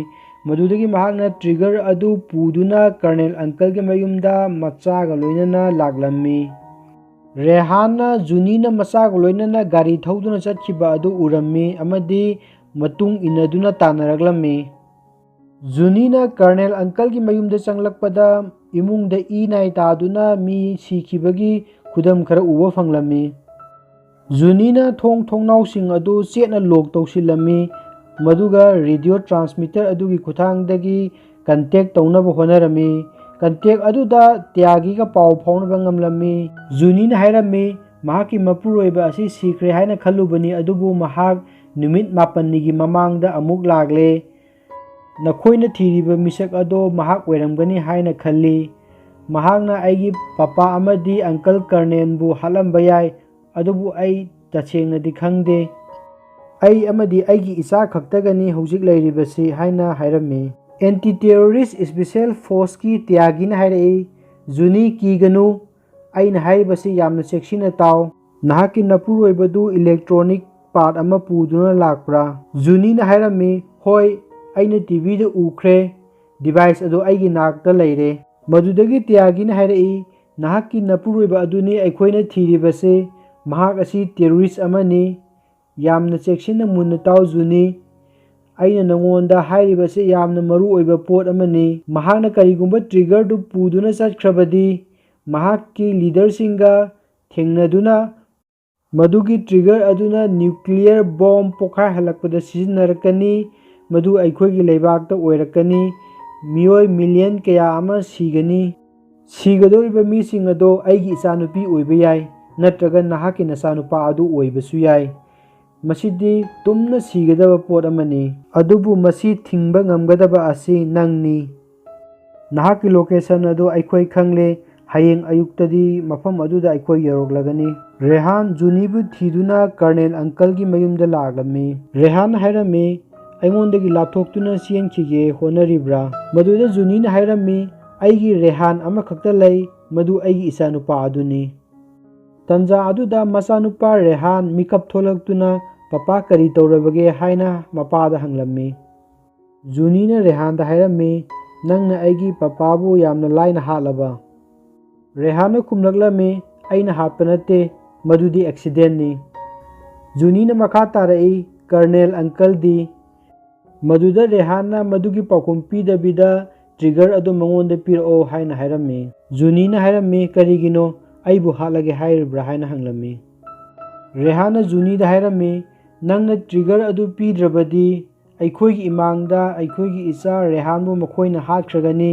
Speaker 1: ꯃꯗꯨꯗꯒꯤ ꯃꯍꯥꯛꯅ ꯇ꯭ꯔꯤगर ꯑꯗꯨ ꯄꯨꯗꯨꯅ ꯀꯔꯅꯦꯜ ꯑꯪꯀꯜꯒꯤ ꯃꯌꯨꯝꯗ ꯃꯆꯥꯒ ꯂꯣꯏꯅꯅ ꯂꯥꯛꯂꯝꯃꯤ꯫ ꯔꯦꯍꯥꯟꯅ ꯖꯨꯅꯤꯅ ꯃꯆꯥꯒ ꯂꯣꯏꯅꯅ ꯒꯥꯔꯤ ꯊꯧꯗꯨꯅ ꯆꯠꯈꯤꯕ ꯑꯗꯨ ꯎꯔꯝꯃꯤ ꯑꯃꯗꯤ ꯃꯇꯨꯡ ꯏꯟꯅꯗꯨꯅ ꯇꯥꯟꯅꯔꯛꯂꯝꯃꯤ꯫ ꯖꯨꯅꯤꯅ ꯀꯔꯅꯦꯜ ꯑꯪꯀꯜꯒꯤ ꯃꯌꯨꯝꯗ ꯆꯪꯂꯛꯄꯗ ꯏꯃꯨꯡꯗ ꯏ-ꯅꯥꯏ ꯇꯥꯗꯨꯅ ꯃꯤ ꯁꯤꯈꯤꯕꯒꯤ ꯈꯨꯗꯝ ꯈꯔ ꯎꯕ ꯐꯪꯂꯝꯃꯤ꯫ ꯖꯨꯅꯤꯅ ꯊꯣꯡꯅꯥꯎꯁꯤꯡ ꯑꯗꯨ ꯆꯦꯠꯅ ꯂꯣꯛ ꯇꯧꯁꯤꯜꯂꯝꯃꯤ ꯃꯗꯨꯒ ꯔꯦꯗꯤꯑꯣ ꯇ꯭ꯔꯥꯟꯁꯃꯤꯇꯔ ꯑꯗꯨꯒꯤ ꯈꯨꯠꯊꯥꯡꯗꯒꯤ ꯀꯟꯇꯦꯛ ꯇꯧꯅꯕ ꯍꯣꯠꯅꯔꯝꯃꯤ꯫ ꯀꯟꯇꯦꯛ ꯑꯗꯨꯗ ꯇ꯭ꯌꯥꯒꯤꯒ ꯄꯥꯎ ꯐꯥꯎꯅꯕ ꯉꯝꯂꯝꯃꯤ꯫ ꯖꯨꯅꯤꯅ ꯍꯥꯏꯔꯝꯃꯤ ꯃꯍꯥꯛꯀꯤ ꯃꯄꯨꯔꯣꯏꯕ ꯑꯁꯤ ꯁꯤꯈ꯭ꯔꯦ ꯍꯥꯏꯅ ꯈꯜꯂꯨꯕꯅꯤ ꯑꯗꯨꯕꯨ ꯃꯍꯥꯛ ꯅꯨꯃꯤꯠ 9ꯅꯤꯒꯤ ꯃꯃꯥꯡꯗ ꯑꯃꯨꯛ ꯂꯥꯛꯂꯦ꯫ ꯅꯈꯣꯏꯅ ꯊꯤꯔꯤꯕ ꯃꯤꯁꯛ ꯑꯗꯣ ꯃꯍꯥꯛ ꯑꯣꯏꯔꯝꯒꯅꯤ ꯍꯥꯏꯅ ꯈꯜꯂꯤ꯫ ꯃꯍꯥꯛꯅ ꯑꯩꯒꯤ ꯄꯄꯥ ꯑꯃꯗꯤ ꯑꯪꯀꯜ ꯀꯔꯅꯦꯜꯕꯨ ꯍꯥꯠꯂꯝꯕ ꯌꯥꯏ ꯑꯗꯨꯕꯨ ꯑꯩ ꯇꯁꯦꯡꯅꯗꯤ ꯈꯪꯗꯦ꯫ ꯑꯩ ꯑꯃꯗꯤ ꯑꯩꯒꯤ ꯏꯆꯥ ꯈꯛꯇꯒꯅꯤ ꯍꯧꯖꯤꯛ ꯂꯩꯔꯤꯕꯁꯤ ꯍꯥꯏꯅ ꯍꯥꯏꯔꯝꯃꯤ꯫ ꯑꯦꯟꯇꯤ ꯇꯦꯔꯣꯔꯤꯁ ꯁ꯭ꯄꯦꯁꯤꯑꯦꯜ ꯐꯣꯔꯁꯀꯤ ꯇ꯭ꯌꯥꯒꯤꯅ ꯍꯥꯏꯔꯛꯏ ꯖꯨꯅꯤ ꯀꯤꯒꯅꯨ ꯑꯩꯅ ꯍꯥꯏꯔꯤꯕꯁꯤ ꯌꯥꯝꯅ ꯆꯦꯛꯁꯤꯟꯅ ꯇꯥꯎ꯫ ꯅꯍꯥꯛꯀꯤ ꯃꯄꯨꯔꯣꯏꯕꯗꯨ ꯏꯂꯦꯛꯇ꯭ꯔꯣꯅꯤꯛ ꯄꯥꯔꯠ ꯑꯃ ꯄꯨꯗꯨꯅ ꯂꯥꯛꯄ꯭ꯔꯥ? ꯖꯨꯅꯤꯅ ꯍꯥꯏꯔꯝꯃꯤ ꯍꯣꯏ ꯑꯩꯅ ꯇꯤꯚꯤꯗ ꯎꯈ꯭ꯔꯦ ꯗꯤꯚꯥꯏꯁ ꯑꯗꯨ ꯑꯩꯒꯤ ꯅꯥꯛꯇ ꯂꯩꯔꯦ꯫ ꯃꯗꯨꯗꯒꯤ ꯇ꯭ꯌꯥꯒꯤꯅ ꯍꯥꯏꯔꯛꯏ ꯅꯍꯥꯛꯀꯤ ꯅꯄꯨꯔꯣꯏꯕ ꯑꯗꯨꯅꯤ ꯑꯩꯈꯣꯏꯅ ꯊꯤꯔꯤꯕꯁꯤ꯫ ꯃꯍꯥꯛ ꯑꯁꯤ ꯇꯦꯔꯣꯔꯤꯁ ꯑꯃꯅꯤ꯫ ꯌꯥꯝꯅ ꯆꯦꯛꯁꯤꯟꯅ ꯃꯨꯟꯅ ꯇꯥꯎ ꯖꯨꯅꯤ꯫ ꯑꯩꯅ ꯅꯉꯣꯟꯗ ꯍꯥꯏꯔꯤꯕꯁꯤ ꯌꯥꯝꯅ ꯃꯔꯨꯑꯣꯏꯕ ꯄꯣꯠ ꯑꯃꯅꯤ꯫ ꯃꯍꯥꯛꯅ ꯀꯔꯤꯒꯨꯝꯕ ꯇ꯭ꯔꯤꯒꯔꯗꯨ ꯄꯨꯗꯨꯅ ꯆꯠꯈ꯭ꯔꯕꯗꯤ ꯃꯍꯥꯛꯀꯤ ꯂꯤꯗꯔꯁꯤꯡꯒ ꯊꯦꯡꯅꯗꯨꯅ ꯃꯗꯨꯒꯤ ꯇ꯭ꯔꯤꯒꯔ ꯑꯗꯨꯅ ꯅ꯭ꯌꯨꯀ꯭ꯂꯤꯌꯔ ꯕꯣꯝ ꯄꯣꯈꯥꯏꯍꯜꯂꯛꯄꯗ ꯁꯤꯖꯤꯟꯅꯔꯛꯀꯅꯤ ꯃꯗꯨ ꯑꯩꯈꯣꯏꯒꯤ ꯂꯩꯕꯥꯛꯇ ꯑꯣꯏꯔꯛꯀꯅꯤ꯫ ꯃꯤꯑꯣꯏ ꯃꯤꯂꯤꯌꯟ ꯀꯌꯥ ꯑꯃ ꯁꯤꯒꯅꯤ꯫ ꯁꯤꯒꯗꯧꯔꯤꯕ ꯃꯤꯁꯤꯡ ꯑꯗꯣ ꯑꯩꯒꯤ ꯏꯆꯥꯅꯨꯄꯤ ꯑꯣꯏꯕ ꯌꯥꯏ ꯅꯠꯇ꯭ꯔꯒ ꯅꯍꯥꯛꯀꯤ ꯅꯆꯥꯅꯨꯄꯥ ꯑꯗꯨ ꯑꯣꯏꯕꯁꯨ ꯌꯥꯏ꯫ ꯃꯁꯤꯗꯤ ꯇꯨꯝꯅ ꯁꯤꯒꯗꯕ ꯄꯣꯠ ꯑꯃꯅꯤ ꯑꯗꯨꯕꯨ ꯃꯁꯤ ꯊꯤꯡꯕ ꯉꯝꯒꯗꯕ ꯑꯁꯤ ꯅꯪꯅꯤ꯫ ꯅꯍꯥꯛꯀꯤ ꯂꯣꯀꯦꯁꯟ ꯑꯗꯨ ꯑꯩꯈꯣꯏ ꯈꯪꯂꯦ꯫ ꯍꯌꯦꯡ ꯑꯌꯨꯛꯇꯗꯤ ꯃꯐꯝ ꯑꯗꯨꯗ ꯑꯩꯈꯣꯏ ꯌꯧꯔꯛꯂꯒꯅꯤ꯫ ꯔꯦꯍꯥꯟ ꯖꯨꯅꯤꯕꯨ ꯊꯤꯗꯨꯅ ꯀꯔꯅꯦꯜ ꯑꯪꯀꯜꯒꯤ ꯃꯌꯨꯝꯗ ꯂꯥꯛꯂꯝꯃꯤ꯫ ꯔꯦꯍꯥꯟꯅ ꯍꯥꯏꯔꯝꯃꯤ ꯑꯩꯉꯣꯟꯗꯒꯤ ꯂꯥꯞꯊꯣꯛꯇꯨꯅ ꯆꯦꯟꯈꯤꯒꯦ ꯍꯣꯠꯅꯔꯤꯕ꯭ꯔꯥ? ꯃꯗꯨꯗ ꯖꯨꯅꯤꯅ ꯍꯥꯏꯔꯝꯃꯤ ꯑꯩꯒꯤ ꯔꯦꯍꯥꯟ ꯑꯃꯈꯛꯇ ꯂꯩ ꯃꯗꯨ ꯑꯩꯒꯤ ꯏꯆꯥꯅꯨꯄꯥ ꯑꯗꯨꯅꯤ꯫ ꯇꯟꯖꯥ ꯑꯗꯨꯗ ꯃꯆꯥꯅꯨꯄꯥ ꯔꯦꯍꯥꯟ ꯃꯤꯀꯞ ꯊꯣꯛꯂꯛꯇꯨꯅ ꯄꯄꯥ ꯀꯔꯤ ꯇꯧꯔꯕꯒꯦ ꯍꯥꯏꯅ ꯃꯄꯥꯗ ꯍꯪꯂꯝꯃꯤ꯫ ꯖꯨꯅꯤꯅ ꯔꯦꯍꯥꯟꯗ ꯍꯥꯏꯔꯝꯃꯤ ꯅꯪꯅ ꯑꯩꯒꯤ ꯄꯄꯥꯕꯨ ꯌꯥꯝꯅ ꯂꯥꯏꯅ ꯍꯥꯠꯂꯕ? ꯔꯦꯍꯥꯟꯅ ꯈꯨꯝꯂꯛꯂꯝꯃꯤ ꯑꯩꯅ ꯍꯥꯠꯄ ꯅꯠꯇꯦ ꯃꯗꯨꯗꯤ ꯑꯦꯛꯁꯤꯗꯦꯟꯅꯤ꯫ ꯖꯨꯅꯤꯅ ꯃꯈꯥ ꯇꯥꯔꯛꯏ ꯀꯔꯅꯦꯜ ꯑꯪꯀꯜꯗꯤ? ꯃꯗꯨꯗ ꯔꯦꯍꯥꯟꯅ ꯃꯗꯨꯒꯤ ꯄꯥꯎꯈꯨꯝ ꯄꯤꯗꯕꯤꯗ ꯇ꯭ꯔꯤꯒꯔ ꯑꯗꯨ ꯃꯉꯣꯟꯗ ꯄꯤꯔꯛꯑꯣ ꯍꯥꯏꯅ ꯍꯥꯏꯔꯝꯃꯤ꯫ ꯖꯨꯅꯤꯅ ꯍꯥꯏꯔꯝꯃꯤ ꯀꯔꯤꯒꯤꯅꯣ ꯑꯩꯕꯨ ꯍꯥꯠꯂꯒꯦ ꯍꯥꯏꯔꯤꯕ꯭ꯔꯥ ꯍꯥꯏꯅ ꯍꯪꯂꯝꯃꯤ꯫ ꯔꯦꯍꯥꯟꯅ ꯖꯨꯅꯤꯗ ꯍꯥꯏꯔꯝꯃꯤ ꯅꯪꯅ ꯇ꯭ꯔꯤꯒꯔ ꯑꯗꯨ ꯄꯤꯗ꯭ꯔꯕꯗꯤ ꯑꯩꯈꯣꯏꯒꯤ ꯏꯃꯥꯡꯗ ꯑꯩꯈꯣꯏꯒꯤ ꯏꯆꯥ ꯔꯦꯍꯥꯟꯕꯨ ꯃꯈꯣꯏꯅ ꯍꯥꯠꯈ꯭ꯔꯒꯅꯤ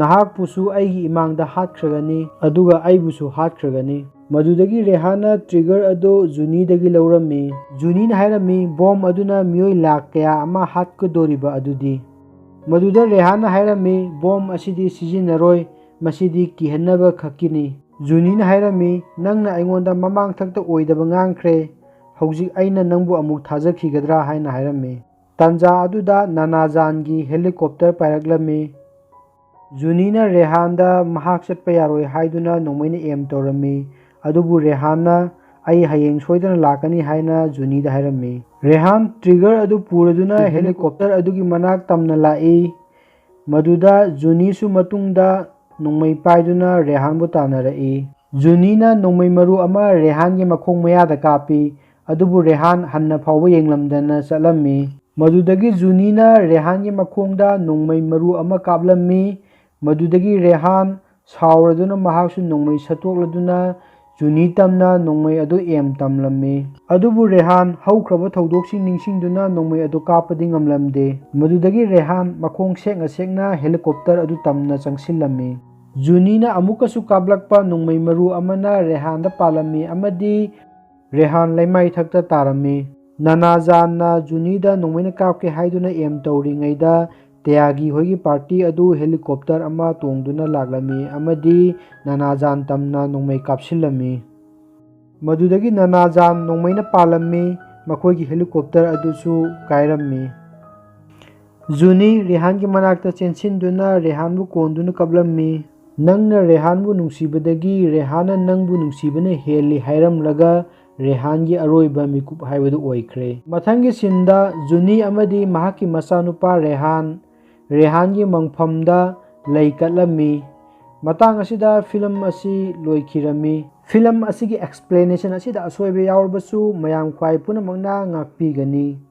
Speaker 1: ꯅꯍꯥꯛꯄꯨꯁꯨ ꯑꯩꯒꯤ ꯏꯃꯥꯡꯗ ꯍꯥꯠꯈ꯭ꯔꯒꯅꯤ ꯑꯗꯨꯒ ꯑꯩꯕꯨꯁꯨ ꯍꯥꯠꯈ꯭ꯔꯒꯅꯤ꯫ ꯃꯗꯨꯗꯒꯤ ꯔꯦꯍꯥꯟꯅ ꯇ꯭ꯔꯤꯒꯔ ꯑꯗꯨ ꯖꯨꯅꯤꯗꯒꯤ ꯂꯧꯔꯝꯃꯤ꯫ ꯖꯨꯅꯤꯅ ꯍꯥꯏꯔꯝꯃꯤ ꯕꯣꯝ ꯑꯗꯨꯅ ꯃꯤꯑꯣꯏ ꯂꯥꯈ ꯀꯌꯥ ꯑꯃ ꯍꯥꯠꯀꯗꯣꯔꯤꯕ ꯑꯗꯨꯗꯤ? ꯃꯗꯨꯗ ꯔꯦꯍꯥꯟꯅ ꯍꯥꯏꯔꯝꯃꯤ ꯕꯣꯝ ꯑꯁꯤꯗꯤ ꯁꯤꯖꯤꯟꯅꯔꯣꯏ ꯃꯁꯤꯗꯤ ꯀꯤꯍꯟꯅꯕ ꯈꯛꯀꯤꯅꯤ꯫ ꯖꯨꯅꯤꯅ ꯍꯥꯏꯔꯝꯃꯤ ꯅꯪꯅ ꯑꯩꯉꯣꯟꯗ ꯃꯃꯥꯡꯊꯛꯇ ꯑꯣꯏꯗꯕ ꯉꯥꯡꯈ꯭ꯔꯦ ꯍꯧꯖꯤꯛ ꯑꯩꯅ ꯅꯪꯕꯨ ꯑꯃꯨꯛ ꯊꯥꯖꯈꯤꯒꯗ꯭ꯔꯥ ꯍꯥꯏꯅ ꯍꯥꯏꯔꯝꯃꯤ꯫ ꯇꯥꯟꯖꯥ ꯑꯗꯨꯗ ꯅꯥꯅꯥꯖꯥꯟꯒꯤ ꯍꯦꯂꯤꯀꯣꯞꯇꯔ ꯄꯥꯏꯔꯛꯂꯝꯃꯤ꯫ ꯖꯨꯅꯤꯅ ꯔꯦꯍꯥꯟꯗ ꯃꯍꯥꯛ ꯆꯠꯄ ꯌꯥꯔꯣꯏ ꯍꯥꯏꯗꯨꯅ ꯅꯣꯡꯃꯩꯅ ꯑꯦꯝ ꯇꯧꯔꯝꯃꯤ ꯑꯗꯨꯕꯨ ꯔꯦꯍꯥꯟꯅ ꯑꯩ ꯍꯌꯦꯡ ꯁꯣꯏꯗꯅ ꯂꯥꯛꯀꯅꯤ ꯍꯥꯏꯅ ꯖꯨꯅꯤꯗ ꯍꯥꯏꯔꯝꯃꯤ꯫ ꯔꯦꯍꯥꯟ ꯇ꯭ꯔꯤꯒꯔ ꯑꯗꯨ ꯄꯨꯔꯗꯨꯅ ꯍꯦꯂꯤꯀꯣꯞꯇꯔ ꯑꯗꯨꯒꯤ ꯃꯅꯥꯛ ꯇꯝꯅ ꯂꯥꯛꯏ꯫ ꯃꯗꯨꯗ ꯖꯨꯅꯤꯁꯨ ꯃꯇꯨꯡꯗ ꯅꯣꯡꯃꯩ ꯄꯥꯏꯗꯨꯅ ꯔꯦꯍꯥꯟꯕꯨ ꯇꯥꯟꯅꯔꯛꯏ꯫ ꯖꯨꯅꯤꯅ ꯅꯣꯡꯃꯩ ꯃꯔꯨ ꯑꯃ ꯔꯦꯍꯥꯟꯒꯤ ꯃꯈꯣꯡ ꯃꯌꯥꯗ ꯀꯥꯞꯄꯤ ꯑꯗꯨꯕꯨ ꯔꯦꯍꯥꯟ ꯍꯟꯅ ꯐꯥꯎꯕ ꯌꯦꯡꯂꯝꯗꯅ ꯆꯠꯂꯝꯃꯤ꯫ ꯃꯗꯨꯗꯒꯤ ꯖꯨꯅꯤꯅ ꯔꯦꯍꯥꯟꯒꯤ ꯃꯈꯣꯡꯗ ꯅꯣꯡꯃꯩ ꯃꯔꯨ ꯑꯃ ꯀꯥꯞꯂꯝꯃꯤ꯫ ꯃꯗꯨꯗꯒꯤ ꯔꯦꯍꯥꯟ ꯁꯥꯎꯔꯗꯨꯅ ꯃꯍꯥꯛꯁꯨ ꯅꯣꯡꯃꯩ ꯁꯠꯇꯣꯛꯂꯗꯨꯅ ꯖꯨꯅꯤ ꯇꯝꯅ ꯅꯣꯡꯃꯩ ꯑꯗꯨ ꯑꯦꯝ ꯇꯝꯂꯝꯃꯤ꯫ ꯑꯗꯨꯕꯨ ꯔꯦꯍꯥꯟ ꯍꯧꯈ꯭ꯔꯕ ꯊꯧꯗꯣꯛꯁꯤꯡ ꯅꯤꯡꯁꯤꯡꯗꯨꯅ ꯅꯣꯡꯃꯩ ꯑꯗꯨ ꯀꯥꯞꯄꯗꯤ ꯉꯝꯂꯝꯗꯦ꯫ ꯃꯗꯨꯗꯒꯤ ꯔꯦꯍꯥꯟ ꯃꯈꯣꯡ ꯁꯦꯛꯅ ꯁꯦꯛꯅ ꯍꯦꯂꯤꯀꯣꯞꯇꯔ ꯑꯗꯨ ꯇꯝꯅ ꯆꯪꯁꯤꯜꯂꯝꯃꯤ꯫ ꯖꯨꯅꯤꯅ ꯑꯃꯨꯛꯀꯁꯨ ꯀꯥꯞꯂꯛꯄ ꯅꯣꯡꯃꯩ ꯃꯔꯨ ꯑꯃꯅ ꯔꯦꯍꯥꯟꯗ ꯄꯥꯜꯂꯝꯃꯤ ꯑꯃꯗꯤ ꯔꯦꯍꯥꯟ ꯂꯩꯃꯥꯏꯊꯛꯇ ꯇꯥꯔꯝꯃꯤ꯫ ꯅꯥꯅꯥꯖꯥꯟꯅ ꯖꯨꯅꯤꯗ ꯅꯣꯡꯃꯩꯅ ꯀꯥꯞꯀꯦ ꯍꯥꯏꯗꯨꯅ ꯑꯦꯝ ꯇꯧꯔꯤꯉꯩꯗ ꯇ꯭ꯌꯥꯒꯤ ꯍꯣꯏꯒꯤ ꯄꯥꯔꯇꯤ ꯑꯗꯨ ꯍꯦꯂꯤꯀꯣꯞꯇꯔ ꯑꯃ ꯇꯣꯡꯗꯨꯅ ꯂꯥꯛꯂꯝꯃꯤ ꯑꯃꯗꯤ ꯅꯥꯅꯥꯖꯥꯟ ꯇꯝꯅ ꯅꯣꯡꯃꯩ ꯀꯥꯞꯁꯤꯜꯂꯝꯃꯤ꯫ ꯃꯗꯨꯗꯒꯤ ꯅꯥꯅꯥꯖꯥꯟ ꯅꯣꯡꯃꯩꯅ ꯄꯥꯜꯂꯝꯃꯤ ꯃꯈꯣꯏꯒꯤ ꯍꯦꯂꯤꯀꯣꯞꯇꯔ ꯑꯗꯨꯁꯨ ꯀꯥꯏꯔꯝꯃꯤ꯫ ꯖꯨꯅꯤ ꯔꯦꯍꯥꯟꯒꯤ ꯃꯅꯥꯛꯇ ꯆꯦꯟꯁꯤꯟꯗꯨꯅ ꯔꯦꯍꯥꯟꯕꯨ ꯀꯣꯟꯗꯨꯅ ꯀꯞꯂꯝꯃꯤ꯫ ꯅꯪꯅ ꯔꯦꯍꯥꯟꯕꯨ ꯅꯨꯡꯁꯤꯕꯗꯒꯤ ꯔꯦꯍꯥꯟꯅ ꯅꯪꯕꯨ ꯅꯨꯡꯁꯤꯕꯅ ꯍꯦꯜꯂꯤ ꯍꯥꯏꯔꯝꯂꯒ ꯔꯦꯍꯥꯟꯒꯤ ꯑꯔꯣꯏꯕ ꯃꯤꯀꯨꯞ ꯍꯥꯏꯕꯗꯨ ꯑꯣꯏꯈ꯭ꯔꯦ꯫ ꯃꯊꯪꯒꯤ ꯁꯤꯟꯗ ꯖꯨꯅꯤ ꯑꯃꯗꯤ ꯃꯍꯥꯛꯀꯤ ꯃꯆꯥꯅꯨꯄꯥ ꯔꯦꯍꯥꯟꯒꯤ ꯃꯪꯐꯝꯗ ꯂꯩ ꯀꯠꯂꯝꯃꯤ꯫ matang asida film asi loikhirami. Film asigi explanation asida asoibe yaurbasu mayam khwai punamangna ngakpigani.